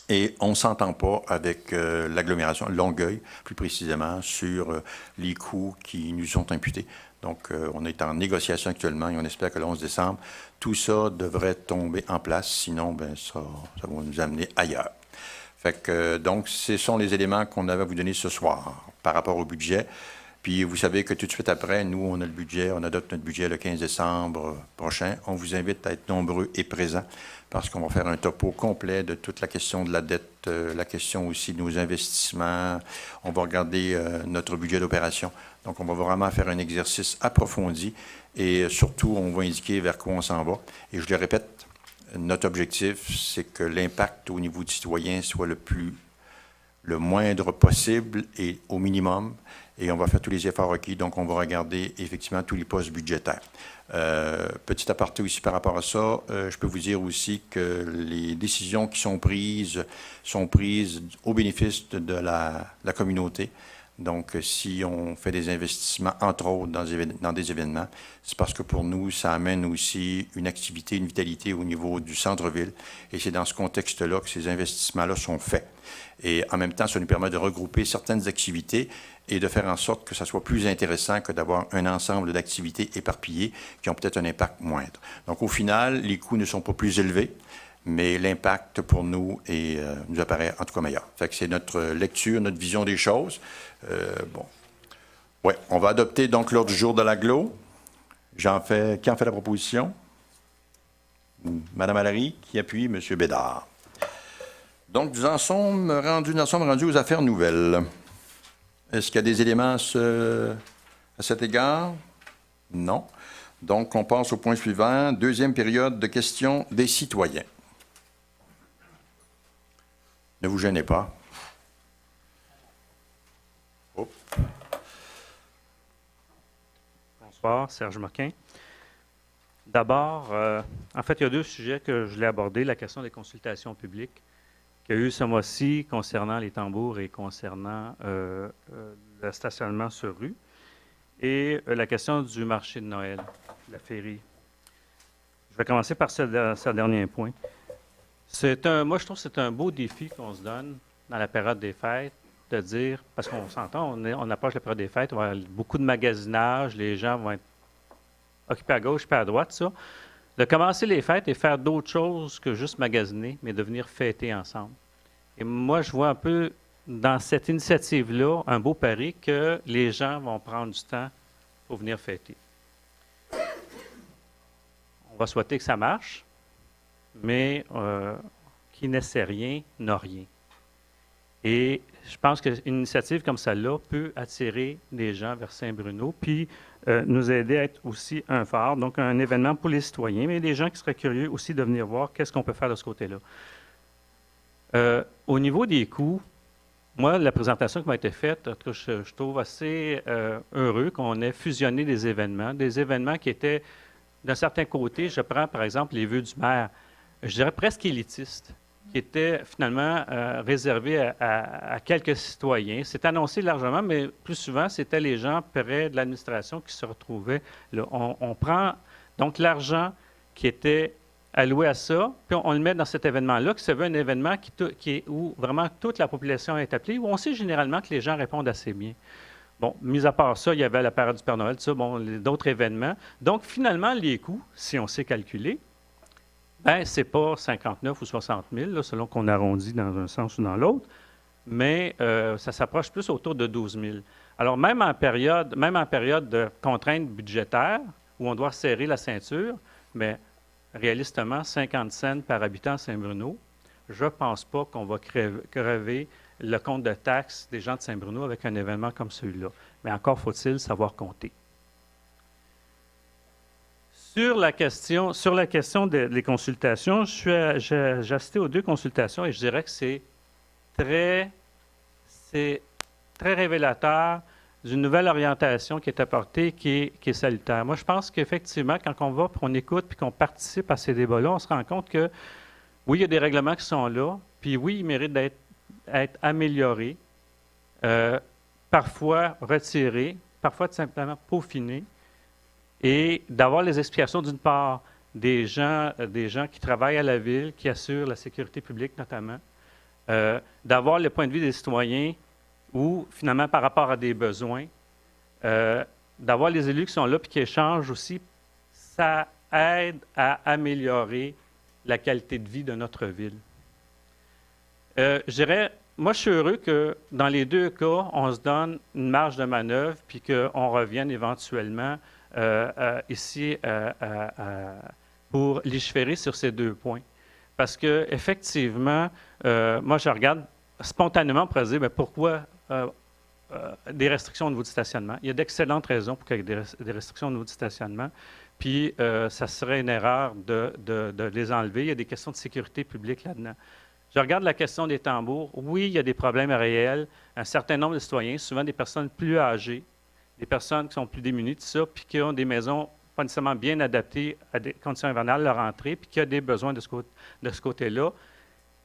Et on ne s'entend pas avec l'agglomération Longueuil, plus précisément, sur les coûts qui nous sont imputés. Donc, on est en négociation actuellement et on espère que le 11 décembre, tout ça devrait tomber en place. Sinon, ça va nous amener ailleurs. Fait que, donc, ce sont les éléments qu'on avait à vous donner ce soir par rapport au budget. Puis, vous savez que tout de suite après, nous, on a le budget, on adopte notre budget le 15 décembre prochain. On vous invite à être nombreux et présents parce qu'on va faire un topo complet de toute la question de la dette, la question aussi de nos investissements. On va regarder notre budget d'opération. Donc, on va vraiment faire un exercice approfondi et surtout, on va indiquer vers quoi on s'en va. Et je le répète, notre objectif, c'est que l'impact au niveau du citoyen soit le moindre possible et au minimum. Et on va faire tous les efforts requis. Donc, on va regarder effectivement tous les postes budgétaires. Petit aparté aussi par rapport à ça, je peux vous dire aussi que les décisions qui sont prises au bénéfice de la communauté. Donc, si on fait des investissements, entre autres, dans des événements, c'est parce que pour nous, ça amène aussi une activité, une vitalité au niveau du centre-ville. Et c'est dans ce contexte-là que ces investissements-là sont faits. Et en même temps, ça nous permet de regrouper certaines activités et de faire en sorte que ça soit plus intéressant que d'avoir un ensemble d'activités éparpillées qui ont peut-être un impact moindre. Donc, au final, les coûts ne sont pas plus élevés, mais l'impact pour nous nous apparaît en tout cas meilleur. Fait que c'est notre lecture, notre vision des choses. Ouais, on va adopter donc l'ordre du jour de l'agglo. Qui en fait la proposition? Madame Allary, qui appuie? Monsieur Bédard. Donc, nous en sommes rendus aux affaires nouvelles. Est-ce qu'il y a des éléments à cet égard? Non. Donc, on passe au point suivant, deuxième période de questions des citoyens. Ne vous gênez pas. Oh. Bonsoir, Serge Moquin. D'abord, en fait, il y a deux sujets que je voulais aborder. La question des consultations publiques qu'il y a eu ce mois-ci concernant les tambours et concernant le stationnement sur rue. Et la question du marché de Noël, la féerie. Je vais commencer par ce dernier point. Moi, je trouve que c'est un beau défi qu'on se donne dans la période des fêtes, de dire, parce qu'on s'entend, on approche la période des fêtes, on va avoir beaucoup de magasinage, les gens vont être occupés à gauche puis à droite, ça. De commencer les fêtes et faire d'autres choses que juste magasiner, mais de venir fêter ensemble. Et moi, je vois un peu dans cette initiative-là un beau pari que les gens vont prendre du temps pour venir fêter. On va souhaiter que ça marche, mais qui n'essaie rien n'a rien. Et je pense qu'une initiative comme celle-là peut attirer des gens vers Saint-Bruno, puis nous aider à être aussi un phare, donc un événement pour les citoyens, mais des gens qui seraient curieux aussi de venir voir qu'est-ce qu'on peut faire de ce côté-là. Au niveau des coûts, moi, la présentation qui m'a été faite, en tout cas, je trouve assez heureux qu'on ait fusionné des événements qui étaient, d'un certain côté, je prends par exemple les vœux du maire, je dirais presque élitistes, qui étaient finalement réservés à quelques citoyens. C'est annoncé largement, mais plus souvent, c'était les gens près de l'administration qui se retrouvaient là. On prend donc l'argent qui était alloué à ça, puis on le met dans cet événement-là, qui se veut un événement où vraiment toute la population est appelée, où on sait généralement que les gens répondent assez bien. Bon, mis à part ça, il y avait la parade du Père Noël, tout ça, bon, d'autres événements. Donc, finalement, les coûts, si on sait calculer, bien, ce n'est pas 59 ou 60 000, là, selon qu'on arrondit dans un sens ou dans l'autre, mais ça s'approche plus autour de 12 000. Alors, même en période de contraintes budgétaires, où on doit serrer la ceinture, mais réalistement, 50 cents par habitant à Saint-Bruno, je ne pense pas qu'on va crever le compte de taxes des gens de Saint-Bruno avec un événement comme celui-là. Mais encore faut-il savoir compter. Sur la question des consultations, j'ai assisté aux deux consultations et je dirais que c'est très révélateur d'une nouvelle orientation qui est apportée, qui est salutaire. Moi, je pense qu'effectivement, quand on va, puis on écoute, puis qu'on participe à ces débats-là, on se rend compte que, oui, il y a des règlements qui sont là, puis oui, ils méritent d'être améliorés, parfois retirés, parfois tout simplement peaufinés, et d'avoir les explications, d'une part, des gens qui travaillent à la ville, qui assurent la sécurité publique notamment, d'avoir le point de vue des citoyens, ou finalement par rapport à des besoins, d'avoir les élus qui sont là et qui échangent aussi, ça aide à améliorer la qualité de vie de notre ville. Je dirais, moi je suis heureux que dans les deux cas, on se donne une marge de manœuvre puis qu'on revienne éventuellement ici pour légiférer sur ces deux points. Parce qu'effectivement, moi je regarde spontanément pour dire, mais pourquoi des restrictions au niveau du stationnement? Il y a d'excellentes raisons pour qu'il y ait des restrictions au niveau du stationnement. Puis, ça serait une erreur de les enlever. Il y a des questions de sécurité publique là-dedans. Je regarde la question des tambours. Oui, il y a des problèmes réels. Un certain nombre de citoyens, souvent des personnes plus âgées, des personnes qui sont plus démunies, tout ça, puis qui ont des maisons pas nécessairement bien adaptées à des conditions hivernales, leur entrée, puis qui ont des besoins de ce côté-là.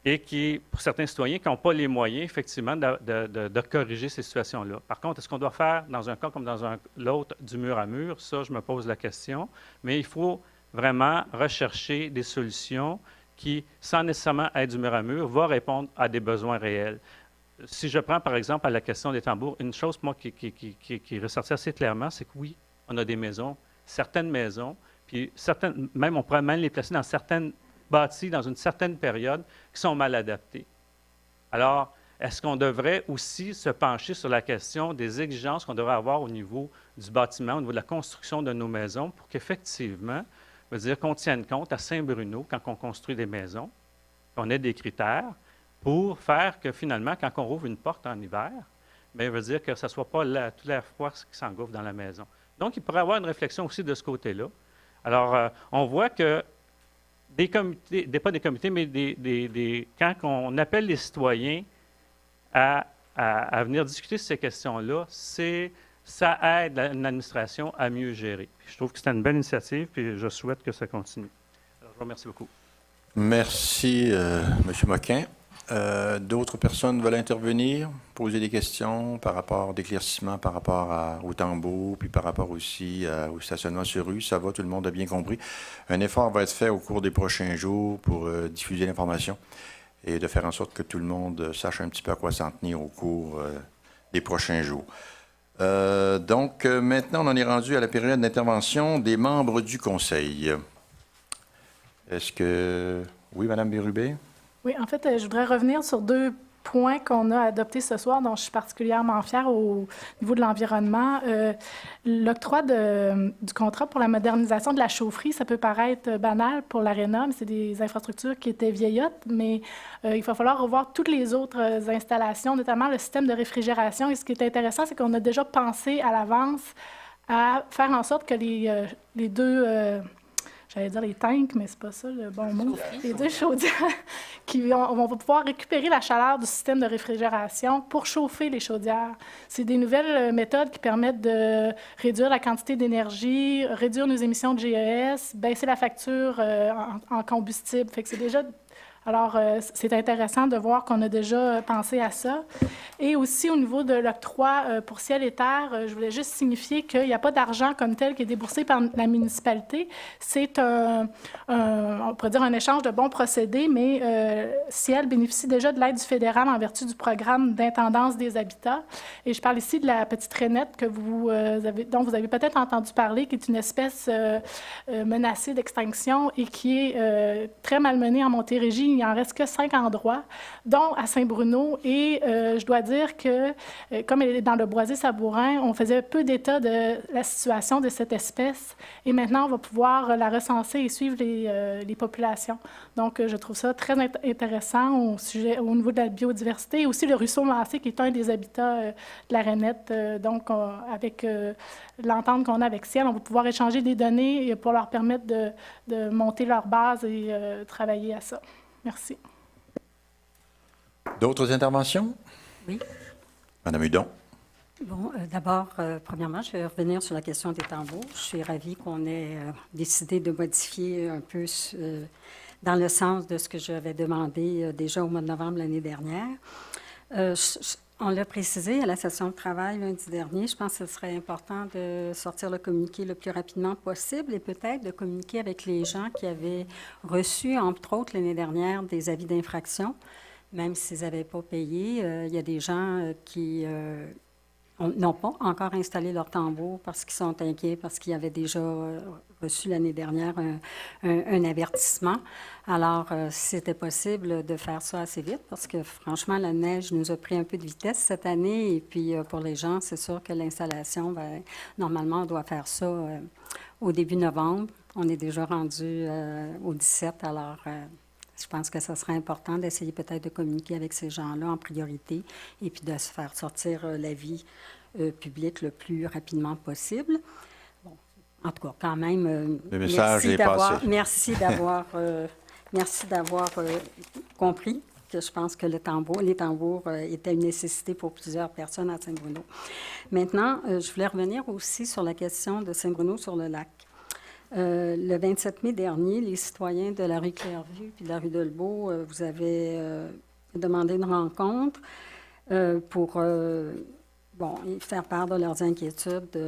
Et qui, pour certains citoyens qui n'ont pas les moyens, effectivement, de corriger ces situations-là. Par contre, est-ce qu'on doit faire, dans un cas comme dans l'autre, du mur à mur? Ça, je me pose la question. Mais il faut vraiment rechercher des solutions qui, sans nécessairement être du mur à mur, vont répondre à des besoins réels. Si je prends, par exemple, à la question des tambours, une chose, moi, qui est ressortie assez clairement, c'est que oui, on a des maisons, certaines maisons, puis certaines, même on pourrait même les placer dans certaines bâtis dans une certaine période qui sont mal adaptés. Alors, est-ce qu'on devrait aussi se pencher sur la question des exigences qu'on devrait avoir au niveau du bâtiment, au niveau de la construction de nos maisons, pour qu'effectivement, qu'on tienne compte à Saint-Bruno, quand on construit des maisons, qu'on ait des critères pour faire que finalement, quand on rouvre une porte en hiver, bien, veut dire que ce ne soit pas tout l'air froid qui s'engouffre dans la maison. Donc, il pourrait y avoir une réflexion aussi de ce côté-là. Alors, on voit que des comités, pas des comités, mais quand on appelle les citoyens à venir discuter de ces questions-là, ça aide l'administration à mieux gérer. Puis je trouve que c'est une belle initiative, puis je souhaite que ça continue. Alors, je vous remercie beaucoup. Merci, M. Moquin. D'autres personnes veulent intervenir, poser des questions par rapport d'éclaircissement par rapport au tambour, puis par rapport aussi au stationnement sur rue. Ça va, tout le monde a bien compris. Un effort va être fait au cours des prochains jours pour diffuser l'information et de faire en sorte que tout le monde sache un petit peu à quoi s'en tenir au cours des prochains jours. Donc, maintenant, on en est rendu à la période d'intervention des membres du Conseil. Est-ce que... Oui, Mme Bérubé? Oui, en fait, je voudrais revenir sur 2 points qu'on a adoptés ce soir, dont je suis particulièrement fière au niveau de l'environnement. L'octroi du contrat pour la modernisation de la chaufferie, ça peut paraître banal pour l'Aréna, mais c'est des infrastructures qui étaient vieillottes, mais il va falloir revoir toutes les autres installations, notamment le système de réfrigération. Et ce qui est intéressant, c'est qu'on a déjà pensé à l'avance à faire en sorte que les deux... j'allais dire les tanks, mais c'est pas ça le bon mot. Les 2 chaudières on va pouvoir récupérer la chaleur du système de réfrigération pour chauffer les chaudières. C'est des nouvelles méthodes qui permettent de réduire la quantité d'énergie, réduire nos émissions de GES, baisser la facture en combustible. Fait que c'est déjà... Alors, c'est intéressant de voir qu'on a déjà pensé à ça. Et aussi, au niveau de l'octroi pour ciel et terre, je voulais juste signifier qu'il n'y a pas d'argent comme tel qui est déboursé par la municipalité. C'est on pourrait dire un échange de bons procédés, mais Ciel bénéficie déjà de l'aide du fédéral en vertu du programme d'intendance des habitats. Et je parle ici de la petite rainette dont vous avez peut-être entendu parler, qui est une espèce menacée d'extinction et qui est très malmenée en Montérégie. Il n'en reste que 5 endroits, dont à Saint-Bruno. Et je dois dire que, comme elle est dans le Boisé-Sabourin, on faisait peu d'état de la situation de cette espèce. Et maintenant, on va pouvoir la recenser et suivre les populations. Donc, je trouve ça très intéressant au niveau de la biodiversité. Et aussi le ruisseau Massé, qui est un des habitats de la rainette. Donc, avec l'entente qu'on a avec Ciel, on va pouvoir échanger des données pour leur permettre de monter leur base et travailler à ça. Merci. D'autres interventions? Oui. Madame Hudon. Bon, d'abord, premièrement, je vais revenir sur la question des tambours. Je suis ravie qu'on ait décidé de modifier un peu dans le sens de ce que j'avais demandé déjà au mois de novembre l'année dernière. On l'a précisé à la session de travail lundi dernier. Je pense que ce serait important de sortir le communiqué le plus rapidement possible et peut-être de communiquer avec les gens qui avaient reçu, entre autres, l'année dernière, des avis d'infraction, même s'ils n'avaient pas payé. Il y a des gens qui n'ont pas encore installé leur tambour parce qu'ils sont inquiets, parce qu'ils avaient déjà reçu l'année dernière un avertissement. Alors, si c'était possible de faire ça assez vite, parce que franchement, la neige nous a pris un peu de vitesse cette année. Et puis, pour les gens, c'est sûr que l'installation, normalement, on doit faire ça au début novembre. On est déjà rendu au 17, alors... je pense que ce serait important d'essayer peut-être de communiquer avec ces gens-là en priorité et puis de se faire sortir l'avis public le plus rapidement possible. Bon, en tout cas, quand même, le message est passé. Merci d'avoir compris que je pense que les tambours étaient une nécessité pour plusieurs personnes à Saint-Bruno. Maintenant, je voulais revenir aussi sur la question de Saint-Bruno sur le lac. Le 27 mai dernier, les citoyens de la rue Clairvue puis de la rue Delbault, vous avez demandé une rencontre pour faire part de leurs inquiétudes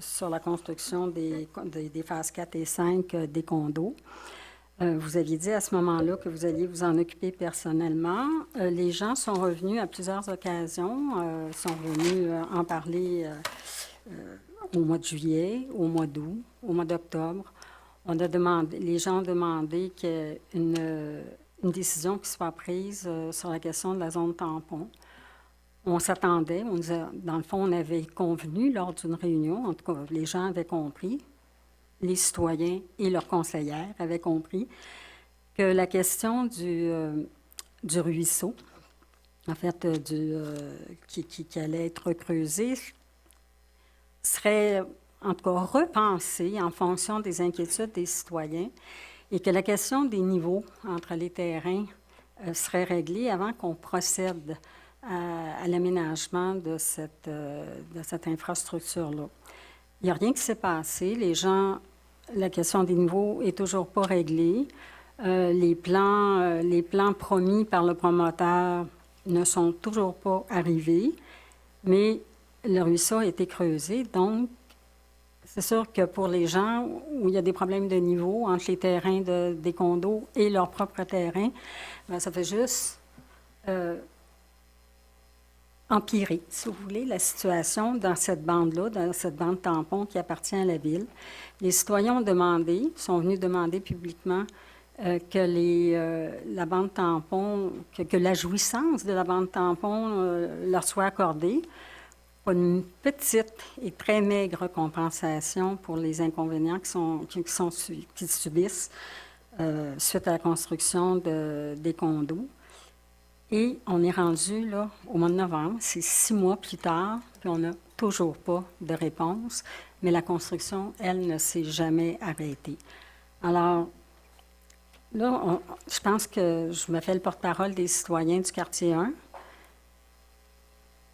sur la construction des phases 4 et 5 des condos. Vous aviez dit à ce moment-là que vous alliez vous en occuper personnellement. Les gens sont revenus à plusieurs occasions, sont venus en parler au mois de juillet, au mois d'août, au mois d'octobre. Les gens ont demandé qu'une décision qui soit prise sur la question de la zone tampon. On s'attendait, dans le fond, on avait convenu lors d'une réunion, en tout cas, les gens avaient compris, les citoyens et leurs conseillères avaient compris que la question du ruisseau, en fait, qui allait être creusé, serait en tout cas, repensé en fonction des inquiétudes des citoyens et que la question des niveaux entre les terrains serait réglée avant qu'on procède à l'aménagement de cette infrastructure-là. Il n'y a rien qui s'est passé. Les gens, la question des niveaux n'est toujours pas réglée. Les plans promis par le promoteur ne sont toujours pas arrivés, mais le ruisseau a été creusé. Donc, c'est sûr que pour les gens où il y a des problèmes de niveau entre les terrains des condos et leur propre terrain, bien, ça fait juste empirer, si vous voulez, la situation dans cette bande-là, dans cette bande tampon qui appartient à la Ville. Les citoyens ont demandé, sont venus demander publiquement que la bande tampon, que la jouissance de la bande tampon leur soit accordée. Une petite et très maigre compensation pour les inconvénients qu'ils subissent suite à la construction des condos. Et on est rendu là, au mois de novembre, c'est 6 mois plus tard, puis on n'a toujours pas de réponse, mais la construction, elle, ne s'est jamais arrêtée. Alors, là, je pense que je me fais le porte-parole des citoyens du quartier 1.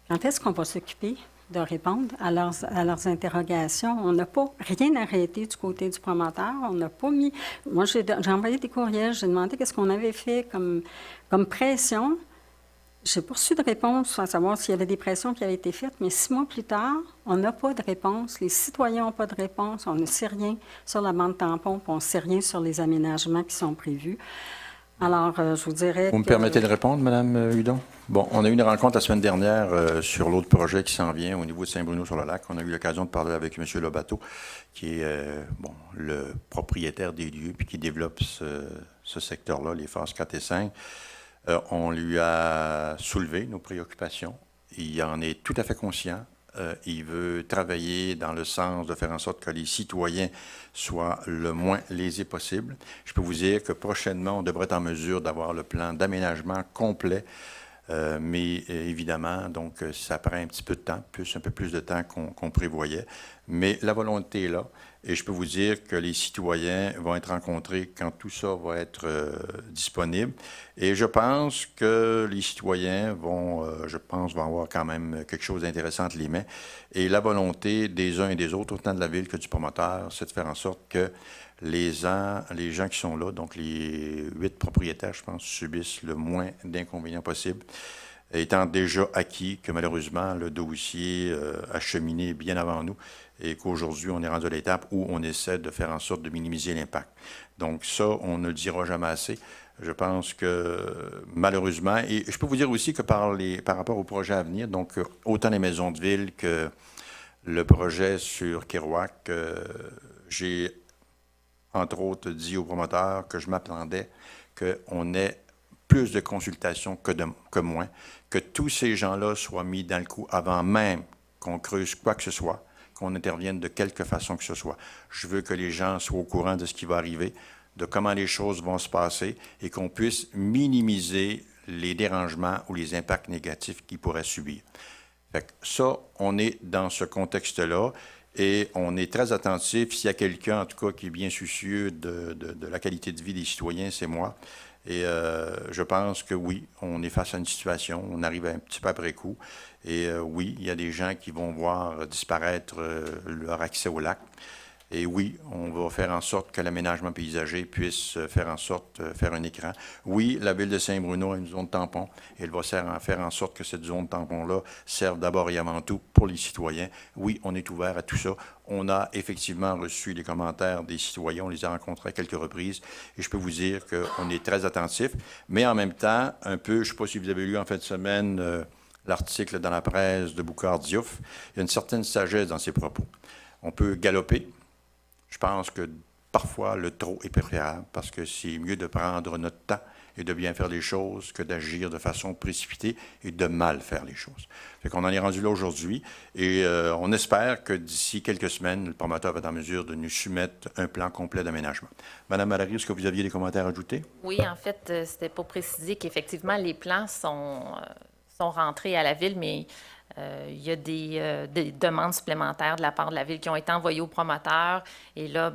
Quand est-ce qu'on va s'occuper de répondre à leurs interrogations? On n'a pas rien arrêté du côté du promoteur. On n'a pas mis... Moi, j'ai envoyé des courriels, j'ai demandé qu'est-ce qu'on avait fait comme pression. Je n'ai pas reçu de réponse à savoir s'il y avait des pressions qui avaient été faites, mais 6 mois plus tard, on n'a pas de réponse. Les citoyens n'ont pas de réponse. On ne sait rien sur la bande tampon, puis on ne sait rien sur les aménagements qui sont prévus. Alors, je vous dirais Vous me permettez de répondre, Mme Hudon? Bon, on a eu une rencontre la semaine dernière sur l'autre projet qui s'en vient au niveau de Saint-Bruno-sur-le-Lac. On a eu l'occasion de parler avec M. Lobato, qui est le propriétaire des lieux puis qui développe ce secteur-là, les phases 4 et 5. On lui a soulevé nos préoccupations. Il en est tout à fait conscient. Il veut travailler dans le sens de faire en sorte que les citoyens soient le moins lésés possible. Je peux vous dire que prochainement, on devrait être en mesure d'avoir le plan d'aménagement complet, mais évidemment, donc ça prend un petit peu de temps, un peu plus de temps qu'on prévoyait. Mais la volonté est là. Et je peux vous dire que les citoyens vont être rencontrés quand tout ça va être disponible. Et je pense que les citoyens vont avoir quand même quelque chose d'intéressant entre les mains. Et la volonté des uns et des autres, autant de la Ville que du promoteur, c'est de faire en sorte que les gens qui sont là, donc les 8 propriétaires, je pense, subissent le moins d'inconvénients possible, étant déjà acquis que malheureusement, le dossier a cheminé bien avant nous et qu'aujourd'hui, on est rendu à l'étape où on essaie de faire en sorte de minimiser l'impact. Donc ça, on ne le dira jamais assez. Je pense que malheureusement, et je peux vous dire aussi que par rapport au projet à venir, donc autant les maisons de ville que le projet sur Kerouac, j'ai entre autres dit au promoteur que je m'attendais qu'on ait plus de consultations que moins, que tous ces gens-là soient mis dans le coup avant même qu'on creuse quoi que ce soit, qu'on intervienne de quelque façon que ce soit. Je veux que les gens soient au courant de ce qui va arriver, de comment les choses vont se passer et qu'on puisse minimiser les dérangements ou les impacts négatifs qu'ils pourraient subir. Fait que ça, on est dans ce contexte-là et on est très attentif. S'il y a quelqu'un, en tout cas, qui est bien soucieux de la qualité de vie des citoyens, c'est moi. Et je pense que oui, on est face à une situation, on arrive un petit peu après coup. Et oui, il y a des gens qui vont voir disparaître leur accès au lac. Et oui, on va faire en sorte que l'aménagement paysager puisse faire en sorte de faire un écran. Oui, la Ville de Saint-Bruno a une zone tampon. Elle va faire en sorte que cette zone tampon-là serve d'abord et avant tout pour les citoyens. Oui, on est ouvert à tout ça. On a effectivement reçu les commentaires des citoyens. On les a rencontrés à quelques reprises. Et je peux vous dire qu'on est très attentif. Mais en même temps, un peu, je ne sais pas si vous avez lu en fin de semaine l'article dans la presse de Boucard Diouf, il y a une certaine sagesse dans ses propos. On peut galoper. Je pense que parfois, le trop est préférable parce que c'est mieux de prendre notre temps et de bien faire les choses que d'agir de façon précipitée et de mal faire les choses. Fait qu'on en est rendu là aujourd'hui et on espère que d'ici quelques semaines, le promoteur va être en mesure de nous soumettre un plan complet d'aménagement. Madame Malary, est-ce que vous aviez des commentaires à ajouter? Oui, en fait, c'était pour préciser qu'effectivement, les plans sont rentrés à la Ville, mais Il y a des demandes supplémentaires de la part de la Ville qui ont été envoyées aux promoteurs. Et là,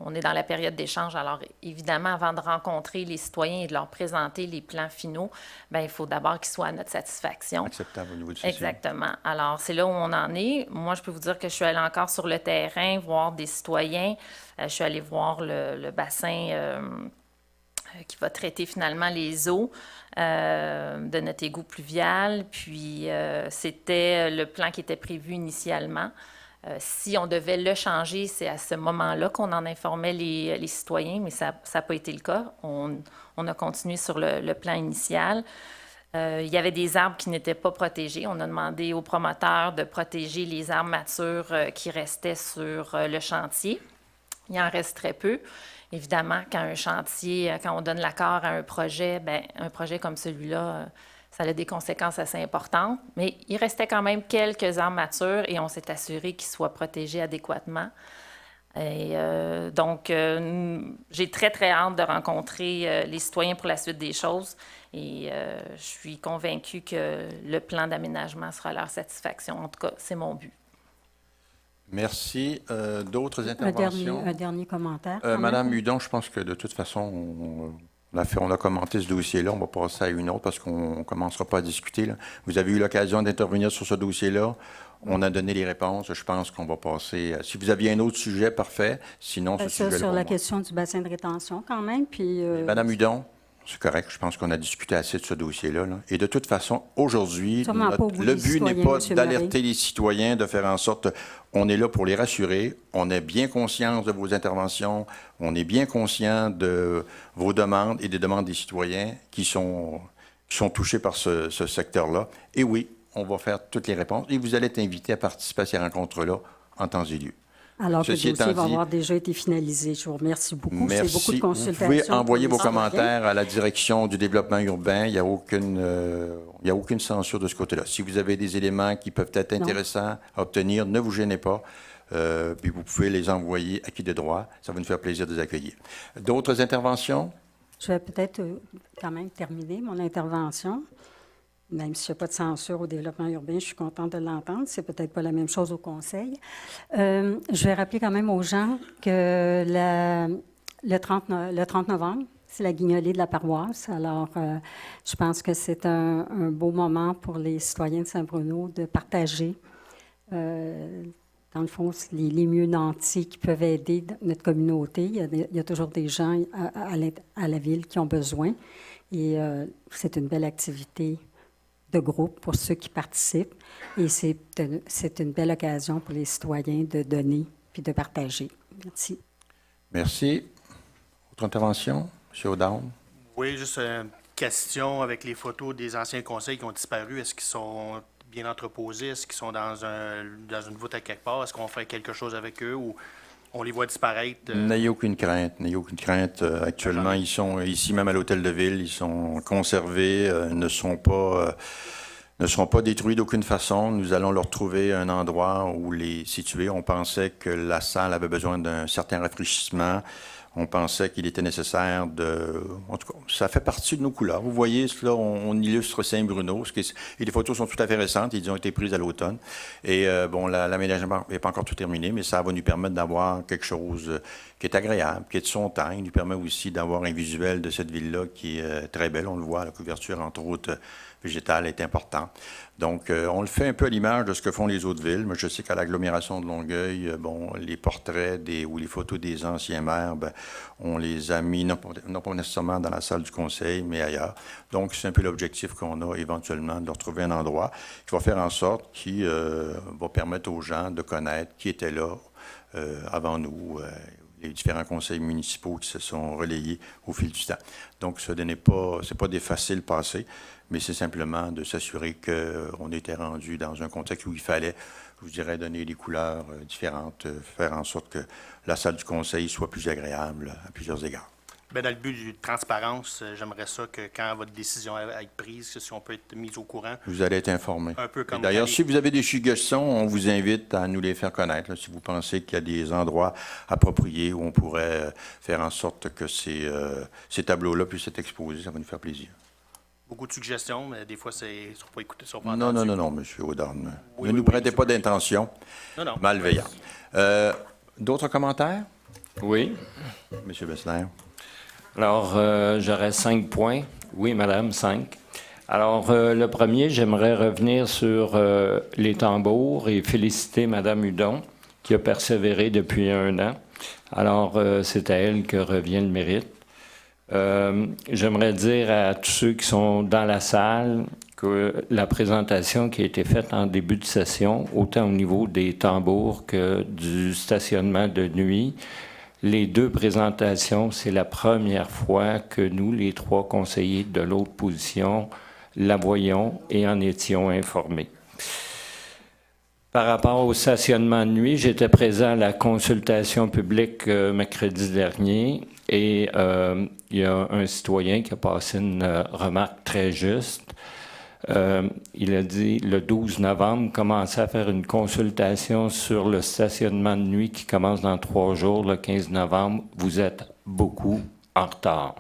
on est dans la période d'échange. Alors, évidemment, avant de rencontrer les citoyens et de leur présenter les plans finaux, il faut d'abord qu'ils soient à notre satisfaction. Acceptable au niveau du social. Exactement. Alors, c'est là où on en est. Moi, je peux vous dire que je suis allée encore sur le terrain, voir des citoyens. Je suis allée voir le bassin qui va traiter finalement les eaux de notre égout pluvial. Puis, c'était le plan qui était prévu initialement. Si on devait le changer, c'est à ce moment-là qu'on en informait les citoyens, mais ça n'a pas été le cas. On a continué sur le plan initial. Il y avait des arbres qui n'étaient pas protégés. On a demandé aux promoteurs de protéger les arbres matures qui restaient sur le chantier. Il en reste très peu. Évidemment, quand on donne l'accord à un projet comme celui-là, ça a des conséquences assez importantes. Mais il restait quand même quelques arbres matures et on s'est assuré qu'ils soient protégés adéquatement. Et donc, j'ai très, très hâte de rencontrer les citoyens pour la suite des choses. Et je suis convaincue que le plan d'aménagement sera à leur satisfaction. En tout cas, c'est mon but. Merci. D'autres interventions? Un dernier commentaire. Madame Hudon, je pense que de toute façon, on a commenté ce dossier-là. On va passer à une autre parce qu'on ne commencera pas à discuter, là. Vous avez eu l'occasion d'intervenir sur ce dossier-là. On a donné les réponses. Je pense qu'on va passer. Si vous aviez un autre sujet, parfait. Sinon, ce sujet-là. Sur la question du bassin de rétention, quand même. Puis, Madame Hudon, c'est correct. Je pense qu'on a discuté assez de ce dossier-là, là. Et de toute façon, aujourd'hui, le but n'est pas d'alerter les citoyens, de faire en sorte. On est là pour les rassurer. On est bien conscient de vos interventions. On est bien conscient de vos demandes et des demandes des citoyens qui sont touchés par ce secteur-là. Et oui, on va faire toutes les réponses. Et vous allez être invité à participer à ces rencontres-là en temps et lieu. Alors que le dossier va avoir déjà été finalisé. Je vous remercie beaucoup. Merci. C'est beaucoup de consultations. Vous pouvez envoyer vos commentaires à la direction du développement urbain. Il n'y a aucune censure de ce côté-là. Si vous avez des éléments qui peuvent être intéressants à obtenir, ne vous gênez pas. Puis vous pouvez les envoyer à qui de droit. Ça va nous faire plaisir de les accueillir. D'autres interventions? Je vais peut-être quand même terminer mon intervention. Même s'il n'y a pas de censure au développement urbain, je suis contente de l'entendre. C'est peut-être pas la même chose au Conseil. Je vais rappeler quand même aux gens que le 30 novembre, c'est la guignolée de la paroisse. Alors, je pense que c'est un beau moment pour les citoyens de Saint-Bruno de partager, dans le fond, les mieux nantis qui peuvent aider notre communauté. Il y a toujours des gens à la ville qui ont besoin. Et c'est une belle activité de groupe pour ceux qui participent. Et c'est une belle occasion pour les citoyens de donner puis de partager. Merci. Merci. Autre intervention? M. O'Dowd? Oui, juste une question avec les photos des anciens conseils qui ont disparu. Est-ce qu'ils sont bien entreposés? Est-ce qu'ils sont dans une voûte à quelque part? Est-ce qu'on fait quelque chose avec eux ou on les voit disparaître? N'ayez aucune crainte. N'ayez aucune crainte. Actuellement, ils sont ici même à l'Hôtel de Ville. Ils sont conservés, ne seront pas détruits d'aucune façon. Nous allons leur trouver un endroit où les situer. On pensait que la salle avait besoin d'un certain rafraîchissement. On pensait qu'il était nécessaire de... En tout cas, ça fait partie de nos couleurs. Vous voyez, là, on illustre Saint-Bruno. Et les photos sont tout à fait récentes. Ils ont été prises à l'automne. Et l'aménagement n'est pas encore tout terminé, mais ça va nous permettre d'avoir quelque chose qui est agréable, qui est de son temps. Il nous permet aussi d'avoir un visuel de cette ville-là qui est très belle. On le voit, la couverture, entre autres, végétale est importante. Donc, on le fait un peu à l'image de ce que font les autres villes. Mais je sais qu'à l'agglomération de Longueuil, les portraits ou les photos des anciens maires, on les a mis, non pas nécessairement dans la salle du conseil, mais ailleurs. Donc, c'est un peu l'objectif qu'on a éventuellement, de leur trouver un endroit qui va faire en sorte qu'il va permettre aux gens de connaître qui était là avant nous, les différents conseils municipaux qui se sont relayés au fil du temps. Donc, ce n'est pas d'effacer le passé, mais c'est simplement de s'assurer qu'on était rendu dans un contexte où il fallait, je vous dirais, donner des couleurs différentes, faire en sorte que la salle du conseil soit plus agréable à plusieurs égards. Bien, dans le but de transparence, j'aimerais ça que quand votre décision va être prise, si on peut être mis au courant. Vous allez être informé. Un peu comme d'ailleurs, si vous avez des suggestions, on vous invite à nous les faire connaître. Là, si vous pensez qu'il y a des endroits appropriés où on pourrait faire en sorte que ces tableaux-là puissent être exposés, ça va nous faire plaisir. beaucoup de suggestions, mais des fois, ils ne sont pas écoutés, ils sont pas Non, entendus. non, M. Audorne. Oui, Ne nous oui, prêtez oui, pas d'intention Non. malveillante. D'autres commentaires? Oui. M. Bessler. Alors, j'aurais 5 points. Oui, madame, 5. Alors, le premier, j'aimerais revenir sur les tambours et féliciter Mme Hudon, qui a persévéré depuis 1 an. Alors, c'est à elle que revient le mérite. J'aimerais dire à tous ceux qui sont dans la salle que la présentation qui a été faite en début de session, autant au niveau des tambours que du stationnement de nuit, les 2 présentations, c'est la première fois que nous, les 3 conseillers de l'autre position, la voyons et en étions informés. Par rapport au stationnement de nuit, j'étais présent à la consultation publique mercredi dernier et il y a un citoyen qui a passé une remarque très juste. Il a dit, le 12 novembre, commencer à faire une consultation sur le stationnement de nuit qui commence dans 3 jours, le 15 novembre. Vous êtes beaucoup en retard.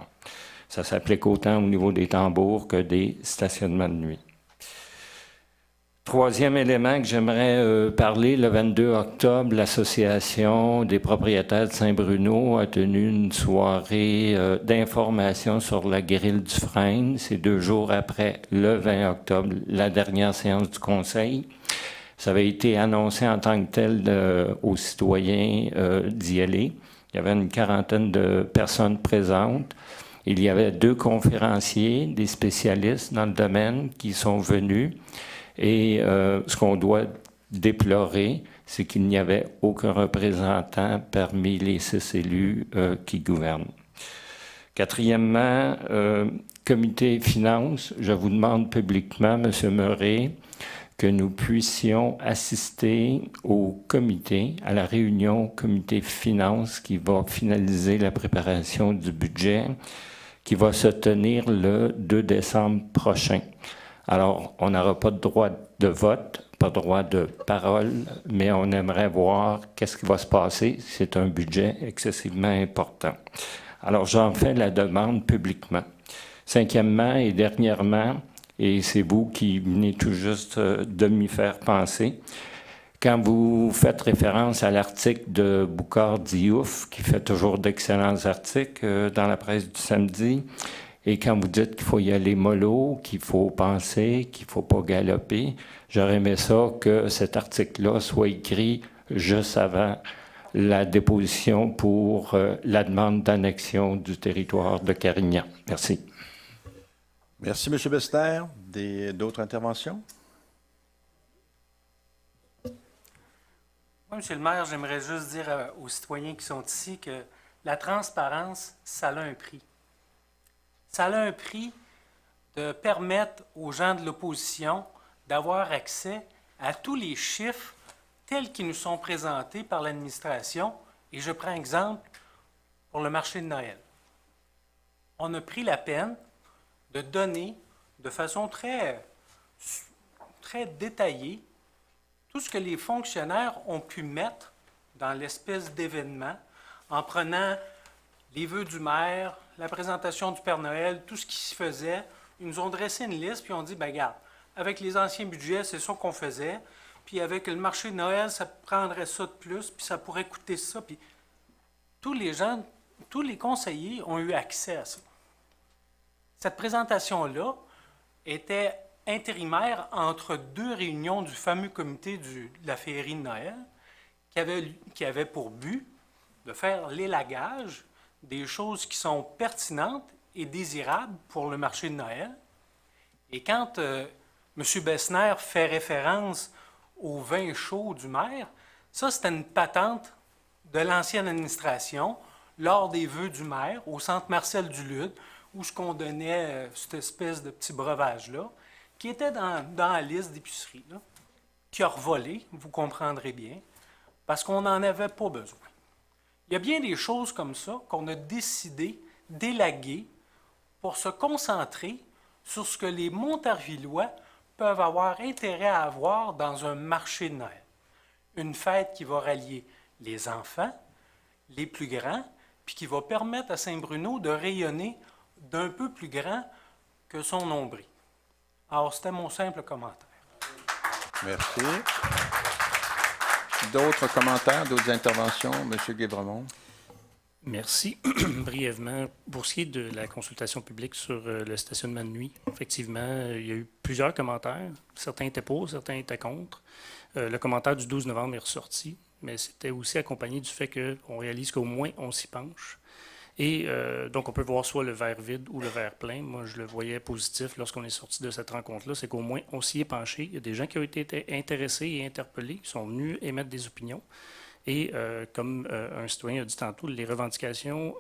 Ça s'applique autant au niveau des tambours que des stationnements de nuit. Troisième élément que j'aimerais parler, le 22 octobre, l'Association des propriétaires de Saint-Bruno a tenu une soirée d'information sur la grille du Frêne. C'est 2 jours après le 20 octobre, la dernière séance du Conseil. Ça avait été annoncé en tant que tel aux citoyens d'y aller. Il y avait une 40aine de personnes présentes. Il y avait 2 conférenciers, des spécialistes dans le domaine qui sont venus. Et ce qu'on doit déplorer, c'est qu'il n'y avait aucun représentant parmi les 6 élus qui gouvernent. Quatrièmement, comité finances, je vous demande publiquement, M. Murray, que nous puissions assister au comité, à la réunion comité finances qui va finaliser la préparation du budget, qui va se tenir le 2 décembre prochain. Alors, on n'aura pas de droit de vote, pas de droit de parole, mais on aimerait voir qu'est-ce qui va se passer. C'est un budget excessivement important. Alors, j'en fais la demande publiquement. 5e et dernièrement, et c'est vous qui venez tout juste de m'y faire penser, quand vous faites référence à l'article de Boucard Diouf, qui fait toujours d'excellents articles dans la presse du samedi, et quand vous dites qu'il faut y aller mollo, qu'il faut penser, qu'il ne faut pas galoper, j'aurais aimé ça que cet article-là soit écrit juste avant la déposition pour la demande d'annexion du territoire de Carignan. Merci. Merci, M. Bessler. D'autres interventions? Oui, M. le maire, j'aimerais juste dire aux citoyens qui sont ici que la transparence, ça a un prix. Ça a un prix de permettre aux gens de l'opposition d'avoir accès à tous les chiffres tels qu'ils nous sont présentés par l'administration. Et je prends exemple pour le marché de Noël. On a pris la peine de donner de façon très détaillée tout ce que les fonctionnaires ont pu mettre dans l'espèce d'événement en prenant les vœux du maire, la présentation du Père Noël, tout ce qui se faisait. Ils nous ont dressé une liste, puis on dit, bien, regarde, avec les anciens budgets, c'est ça qu'on faisait, puis avec le marché de Noël, ça prendrait ça de plus, puis ça pourrait coûter ça. Puis tous les conseillers ont eu accès à ça. Cette présentation-là était intérimaire entre 2 réunions du fameux comité de la féerie de Noël, qui avait pour but de faire l'élagage des choses qui sont pertinentes et désirables pour le marché de Noël. Et quand M. Bessner fait référence au vin chaud du maire, ça, c'était une patente de l'ancienne administration lors des vœux du maire au centre Marcel Dulude, où ce qu'on donnait cette espèce de petit breuvage-là, qui était dans la liste d'épicerie, qui a revolé, vous comprendrez bien, parce qu'on n'en avait pas besoin. Il y a bien des choses comme ça qu'on a décidé d'élaguer pour se concentrer sur ce que les Montarvillois peuvent avoir intérêt à avoir dans un marché de Noël. Une fête qui va rallier les enfants, les plus grands, puis qui va permettre à Saint-Bruno de rayonner d'un peu plus grand que son nombril. Alors, c'était mon simple commentaire. Merci. D'autres commentaires, d'autres interventions? M. Guévremont. Merci. Brièvement, pour ce qui est de la consultation publique sur le stationnement de nuit, effectivement, il y a eu plusieurs commentaires. Certains étaient pour, certains étaient contre. Le commentaire du 12 novembre est ressorti, mais c'était aussi accompagné du fait qu'on réalise qu'au moins on s'y penche. Et donc, on peut voir soit le verre vide ou le verre plein. Moi, je le voyais positif lorsqu'on est sorti de cette rencontre-là, c'est qu'au moins on s'y est penché. Il y a des gens qui ont été intéressés et interpellés, qui sont venus émettre des opinions. Et comme un citoyen a dit tantôt, les revendications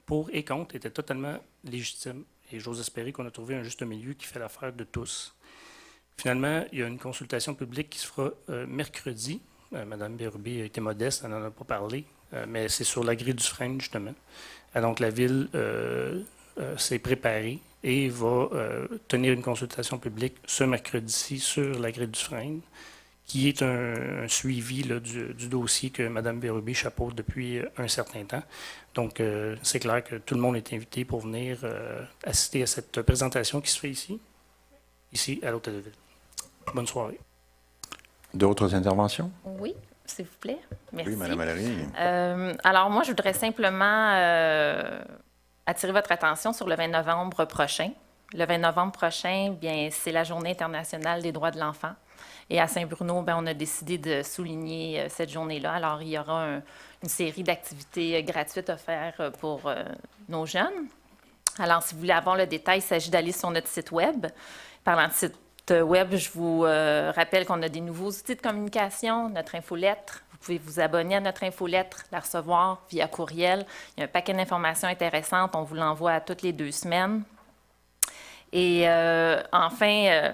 pour et contre étaient totalement légitimes. Et j'ose espérer qu'on a trouvé un juste milieu qui fait l'affaire de tous. Finalement, il y a une consultation publique qui se fera mercredi. Mme Bérubé a été modeste, elle n'en a pas parlé, mais c'est sur la grille du frein, justement. Donc, la Ville s'est préparée et va tenir une consultation publique ce mercredi-ci sur la grille du frein, qui est un suivi là, du dossier que Mme Bérubé chapeaute depuis un certain temps. Donc, c'est clair que tout le monde est invité pour venir assister à cette présentation qui se fait ici à l'Hôtel de Ville. Bonne soirée. D'autres interventions? Oui, s'il vous plaît. Merci. Oui, Mme Valérie. Alors, moi, je voudrais simplement attirer votre attention sur le 20 novembre prochain. Le 20 novembre prochain, bien, c'est la Journée internationale des droits de l'enfant. Et à Saint-Bruno, bien, on a décidé de souligner cette journée-là. Alors, il y aura une série d'activités gratuites offertes pour nos jeunes. Alors, si vous voulez avoir le détail, il s'agit d'aller sur notre site Web. Parlant de site Web, je vous rappelle qu'on a des nouveaux outils de communication, notre infolettre. Vous pouvez vous abonner à notre infolettre, la recevoir via courriel. Il y a un paquet d'informations intéressantes. On vous l'envoie à toutes les 2 semaines. Et enfin,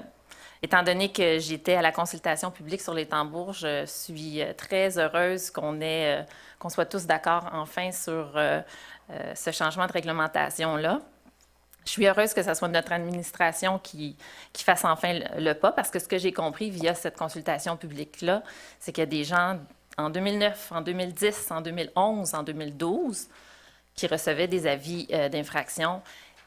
étant donné que j'étais à la consultation publique sur les tambours, je suis très heureuse qu'on soit tous d'accord enfin sur ce changement de réglementation-là. Je suis heureuse que ce soit notre administration qui fasse enfin le pas, parce que ce que j'ai compris via cette consultation publique-là, c'est qu'il y a des gens en 2009, en 2010, en 2011, en 2012 qui recevaient des avis d'infraction.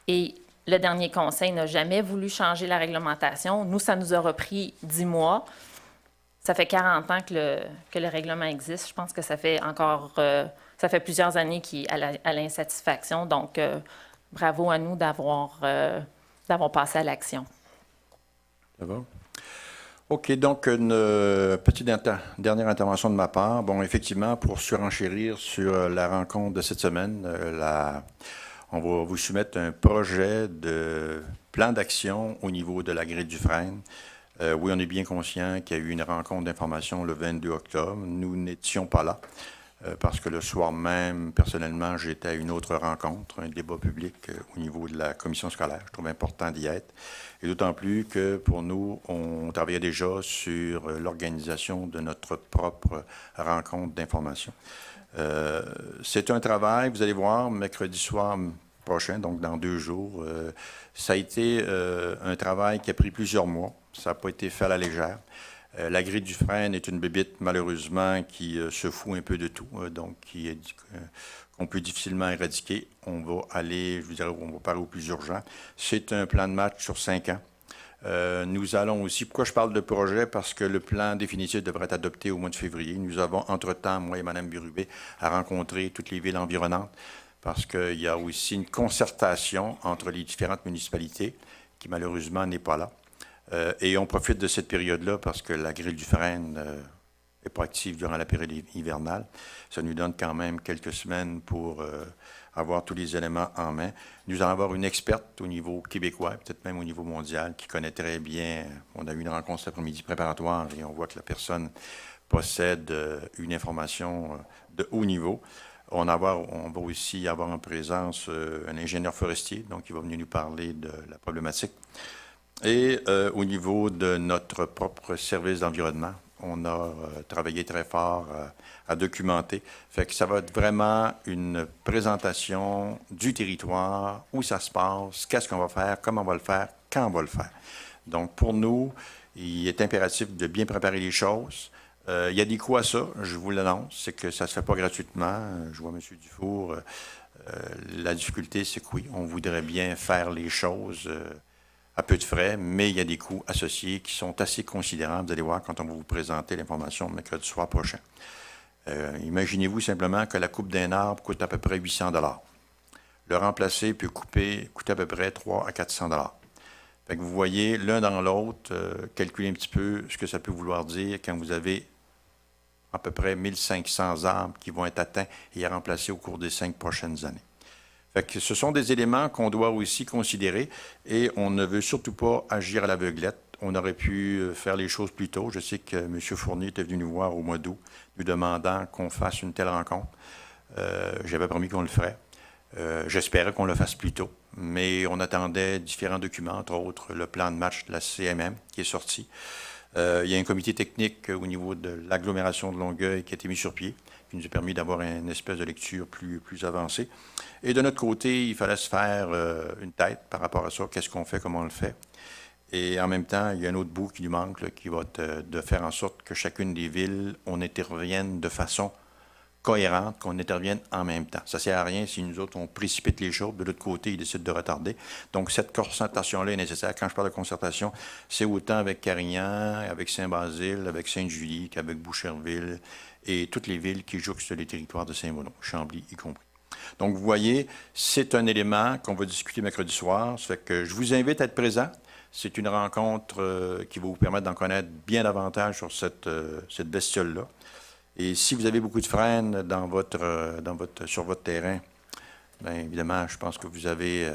Et le dernier conseil n'a jamais voulu changer la règlementation. Nous, ça nous aura pris 10 mois. Ça fait 40 ans que le règlement existe. Je pense que ça fait plusieurs années qu'il est à l'insatisfaction. Donc, bravo à nous d'avoir passé à l'action. Ça va? OK, donc une petite dernière intervention de ma part. Bon, effectivement, pour surenchérir sur la rencontre de cette semaine, on va vous soumettre un projet de plan d'action au niveau de la grille du Frêne. Oui, on est bien conscient qu'il y a eu une rencontre d'information le 22 octobre. Nous n'étions pas là parce que le soir même, personnellement, j'étais à une autre rencontre, un débat public au niveau de la commission scolaire. Je trouve important d'y être. Et d'autant plus que pour nous, on travaillait déjà sur l'organisation de notre propre rencontre d'information. C'est un travail, vous allez voir, mercredi soir prochain, donc dans 2 jours. Ça a été un travail qui a pris plusieurs mois. Ça n'a pas été fait à la légère. La grille du frein est une bébite, malheureusement, qui se fout un peu de tout, donc qu'on peut difficilement éradiquer. On va aller, je vous dirais, on va parler au plus urgent. C'est un plan de match sur 5 ans. Nous allons aussi, pourquoi je parle de projet? Parce que le plan définitif devrait être adopté au mois de février. Nous avons, entre-temps, moi et Mme Bérubé, à rencontrer toutes les villes environnantes, parce qu'il y a aussi une concertation entre les différentes municipalités, qui malheureusement n'est pas là. Et on profite de cette période-là parce que la grille du frein n'est pas active durant la période hivernale. Ça nous donne quand même quelques semaines pour avoir tous les éléments en main. Nous allons avoir une experte au niveau québécois, peut-être même au niveau mondial, qui connaît très bien. On a eu une rencontre cet après-midi préparatoire et on voit que la personne possède une information de haut niveau. On va aussi avoir en présence un ingénieur forestier, donc il va venir nous parler de la problématique. Et au niveau de notre propre service d'environnement, on a travaillé très fort à documenter. Fait que ça va être vraiment une présentation du territoire, où ça se passe, qu'est-ce qu'on va faire, comment on va le faire, quand on va le faire. Donc, pour nous, il est impératif de bien préparer les choses. Il y a des coûts à ça, je vous l'annonce, c'est que ça ne se fait pas gratuitement. Je vois M. Dufour. La difficulté, c'est que oui, on voudrait bien faire les choses à peu de frais, mais il y a des coûts associés qui sont assez considérables. Vous allez voir quand on va vous présenter l'information mercredi soir prochain. Imaginez-vous simplement que la coupe d'un arbre coûte à peu près 800 $. Le remplacer peut coûter à peu près 300 à 400 $. Fait que vous voyez, l'un dans l'autre, calculez un petit peu ce que ça peut vouloir dire quand vous avez à peu près 1500 arbres qui vont être atteints et à remplacer au cours des 5 prochaines années. Fait que ce sont des éléments qu'on doit aussi considérer et on ne veut surtout pas agir à l'aveuglette. On aurait pu faire les choses plus tôt. Je sais que M. Fournier était venu nous voir au mois d'août, nous demandant qu'on fasse une telle rencontre. J'avais promis qu'on le ferait. J'espérais qu'on le fasse plus tôt, mais on attendait différents documents, entre autres le plan de match de la CMM qui est sorti. Il y a un comité technique au niveau de l'agglomération de Longueuil qui a été mis sur pied, qui nous a permis d'avoir une espèce de lecture plus avancée. Et de notre côté, il fallait se faire une tête par rapport à ça. Qu'est-ce qu'on fait, comment on le fait? Et en même temps, il y a un autre bout qui nous manque, là, qui va être de faire en sorte que chacune des villes, on intervienne de façon cohérente, qu'on intervienne en même temps. Ça ne sert à rien si nous autres, on précipite les choses. De l'autre côté, ils décident de retarder. Donc, cette concertation-là est nécessaire. Quand je parle de concertation, c'est autant avec Carignan, avec Saint-Basile, avec Sainte-Julie, qu'avec Boucherville et toutes les villes qui jouxtent les territoires de Saint-Bruno, Chambly y compris. Donc, vous voyez, c'est un élément qu'on va discuter mercredi soir. Ça fait que je vous invite à être présent. C'est une rencontre qui va vous permettre d'en connaître bien davantage sur cette bestiole-là. Et si vous avez beaucoup de frênes sur votre terrain, bien évidemment, je pense que vous avez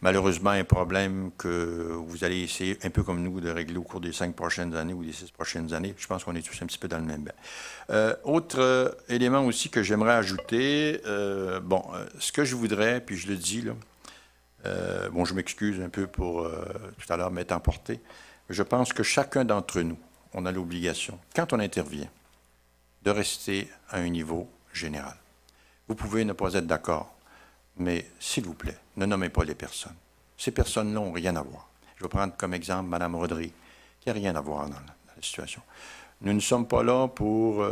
malheureusement un problème que vous allez essayer, un peu comme nous, de régler au cours des 5 prochaines années ou des 6 prochaines années. Je pense qu'on est tous un petit peu dans le même bain. Autre élément aussi que j'aimerais ajouter, ce que je voudrais, puis je le dis, là, je m'excuse un peu pour tout à l'heure m'être emporté. Je pense que chacun d'entre nous, on a l'obligation, quand on intervient, de rester à un niveau général. Vous pouvez ne pas être d'accord, mais s'il vous plaît, ne nommez pas les personnes. Ces personnes-là n'ont rien à voir. Je vais prendre comme exemple Mme Rodrigue, qui n'a rien à voir dans la situation. Nous ne sommes pas là pour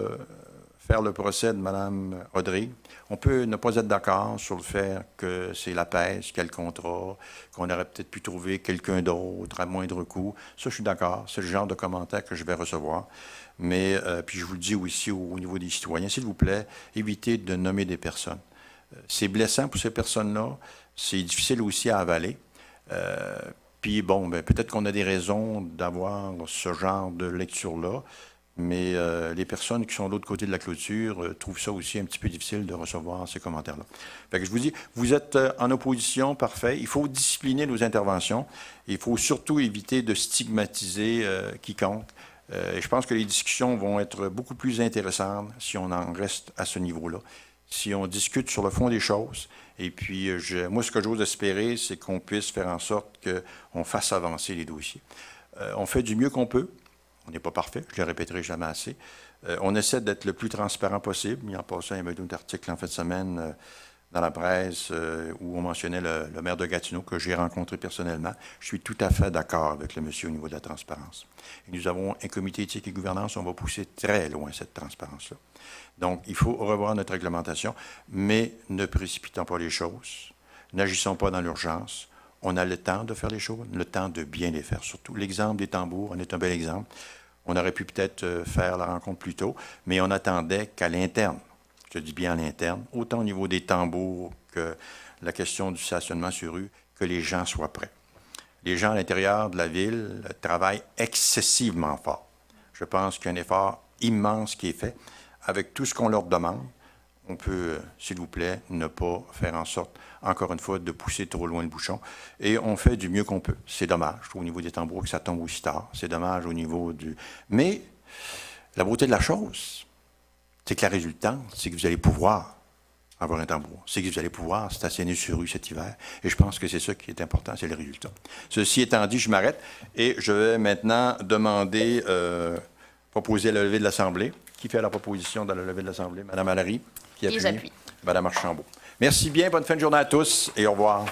faire le procès de Mme Rodrigue. On peut ne pas être d'accord sur le fait que c'est la pêche, quel contrat, qu'on aurait peut-être pu trouver quelqu'un d'autre à moindre coût. Ça, je suis d'accord. C'est le genre de commentaires que je vais recevoir. Mais, puis je vous le dis aussi au niveau des citoyens, s'il vous plaît, évitez de nommer des personnes. C'est blessant pour ces personnes-là. C'est difficile aussi à avaler. Puis, peut-être qu'on a des raisons d'avoir ce genre de lecture-là. Mais les personnes qui sont de l'autre côté de la clôture trouvent ça aussi un petit peu difficile de recevoir ces commentaires-là. Fait que je vous dis, vous êtes en opposition, parfait. Il faut discipliner nos interventions. Il faut surtout éviter de stigmatiser quiconque. Et je pense que les discussions vont être beaucoup plus intéressantes si on en reste à ce niveau-là. Si on discute sur le fond des choses. Et puis, moi, ce que j'ose espérer, c'est qu'on puisse faire en sorte qu'on fasse avancer les dossiers. On fait du mieux qu'on peut. On n'est pas parfait, je ne le répéterai jamais assez. On essaie d'être le plus transparent possible. Il y a en passant un article en fin de semaine dans la presse où on mentionnait le maire de Gatineau que j'ai rencontré personnellement. Je suis tout à fait d'accord avec le monsieur au niveau de la transparence. Et nous avons un comité éthique et gouvernance, on va pousser très loin cette transparence-là. Donc, il faut revoir notre réglementation, mais ne précipitons pas les choses, n'agissons pas dans l'urgence. On a le temps de faire les choses, le temps de bien les faire. Surtout, l'exemple des tambours en est un bel exemple. On aurait pu peut-être faire la rencontre plus tôt, mais on attendait qu'à l'interne, je dis bien à l'interne, autant au niveau des tambours que la question du stationnement sur rue, que les gens soient prêts. Les gens à l'intérieur de la ville travaillent excessivement fort. Je pense qu'il y a un effort immense qui est fait. Avec tout ce qu'on leur demande, on peut, s'il vous plaît, ne pas faire en sorte, encore une fois, de pousser trop loin le bouchon. Et on fait du mieux qu'on peut. C'est dommage au niveau des tambours que ça tombe aussi tard. C'est dommage au niveau du... Mais la beauté de la chose, c'est que la résultante, c'est que vous allez pouvoir avoir un tambour. C'est que vous allez pouvoir stationner sur rue cet hiver. Et je pense que c'est ça qui est important, c'est le résultat. Ceci étant dit, je m'arrête et je vais maintenant demander, proposer la levée de l'Assemblée. Qui fait la proposition dans la levée de l'Assemblée? Mme Allary, qui appuie. Et j'appuie. Mme Archambault. Merci bien, bonne fin de journée à tous et au revoir.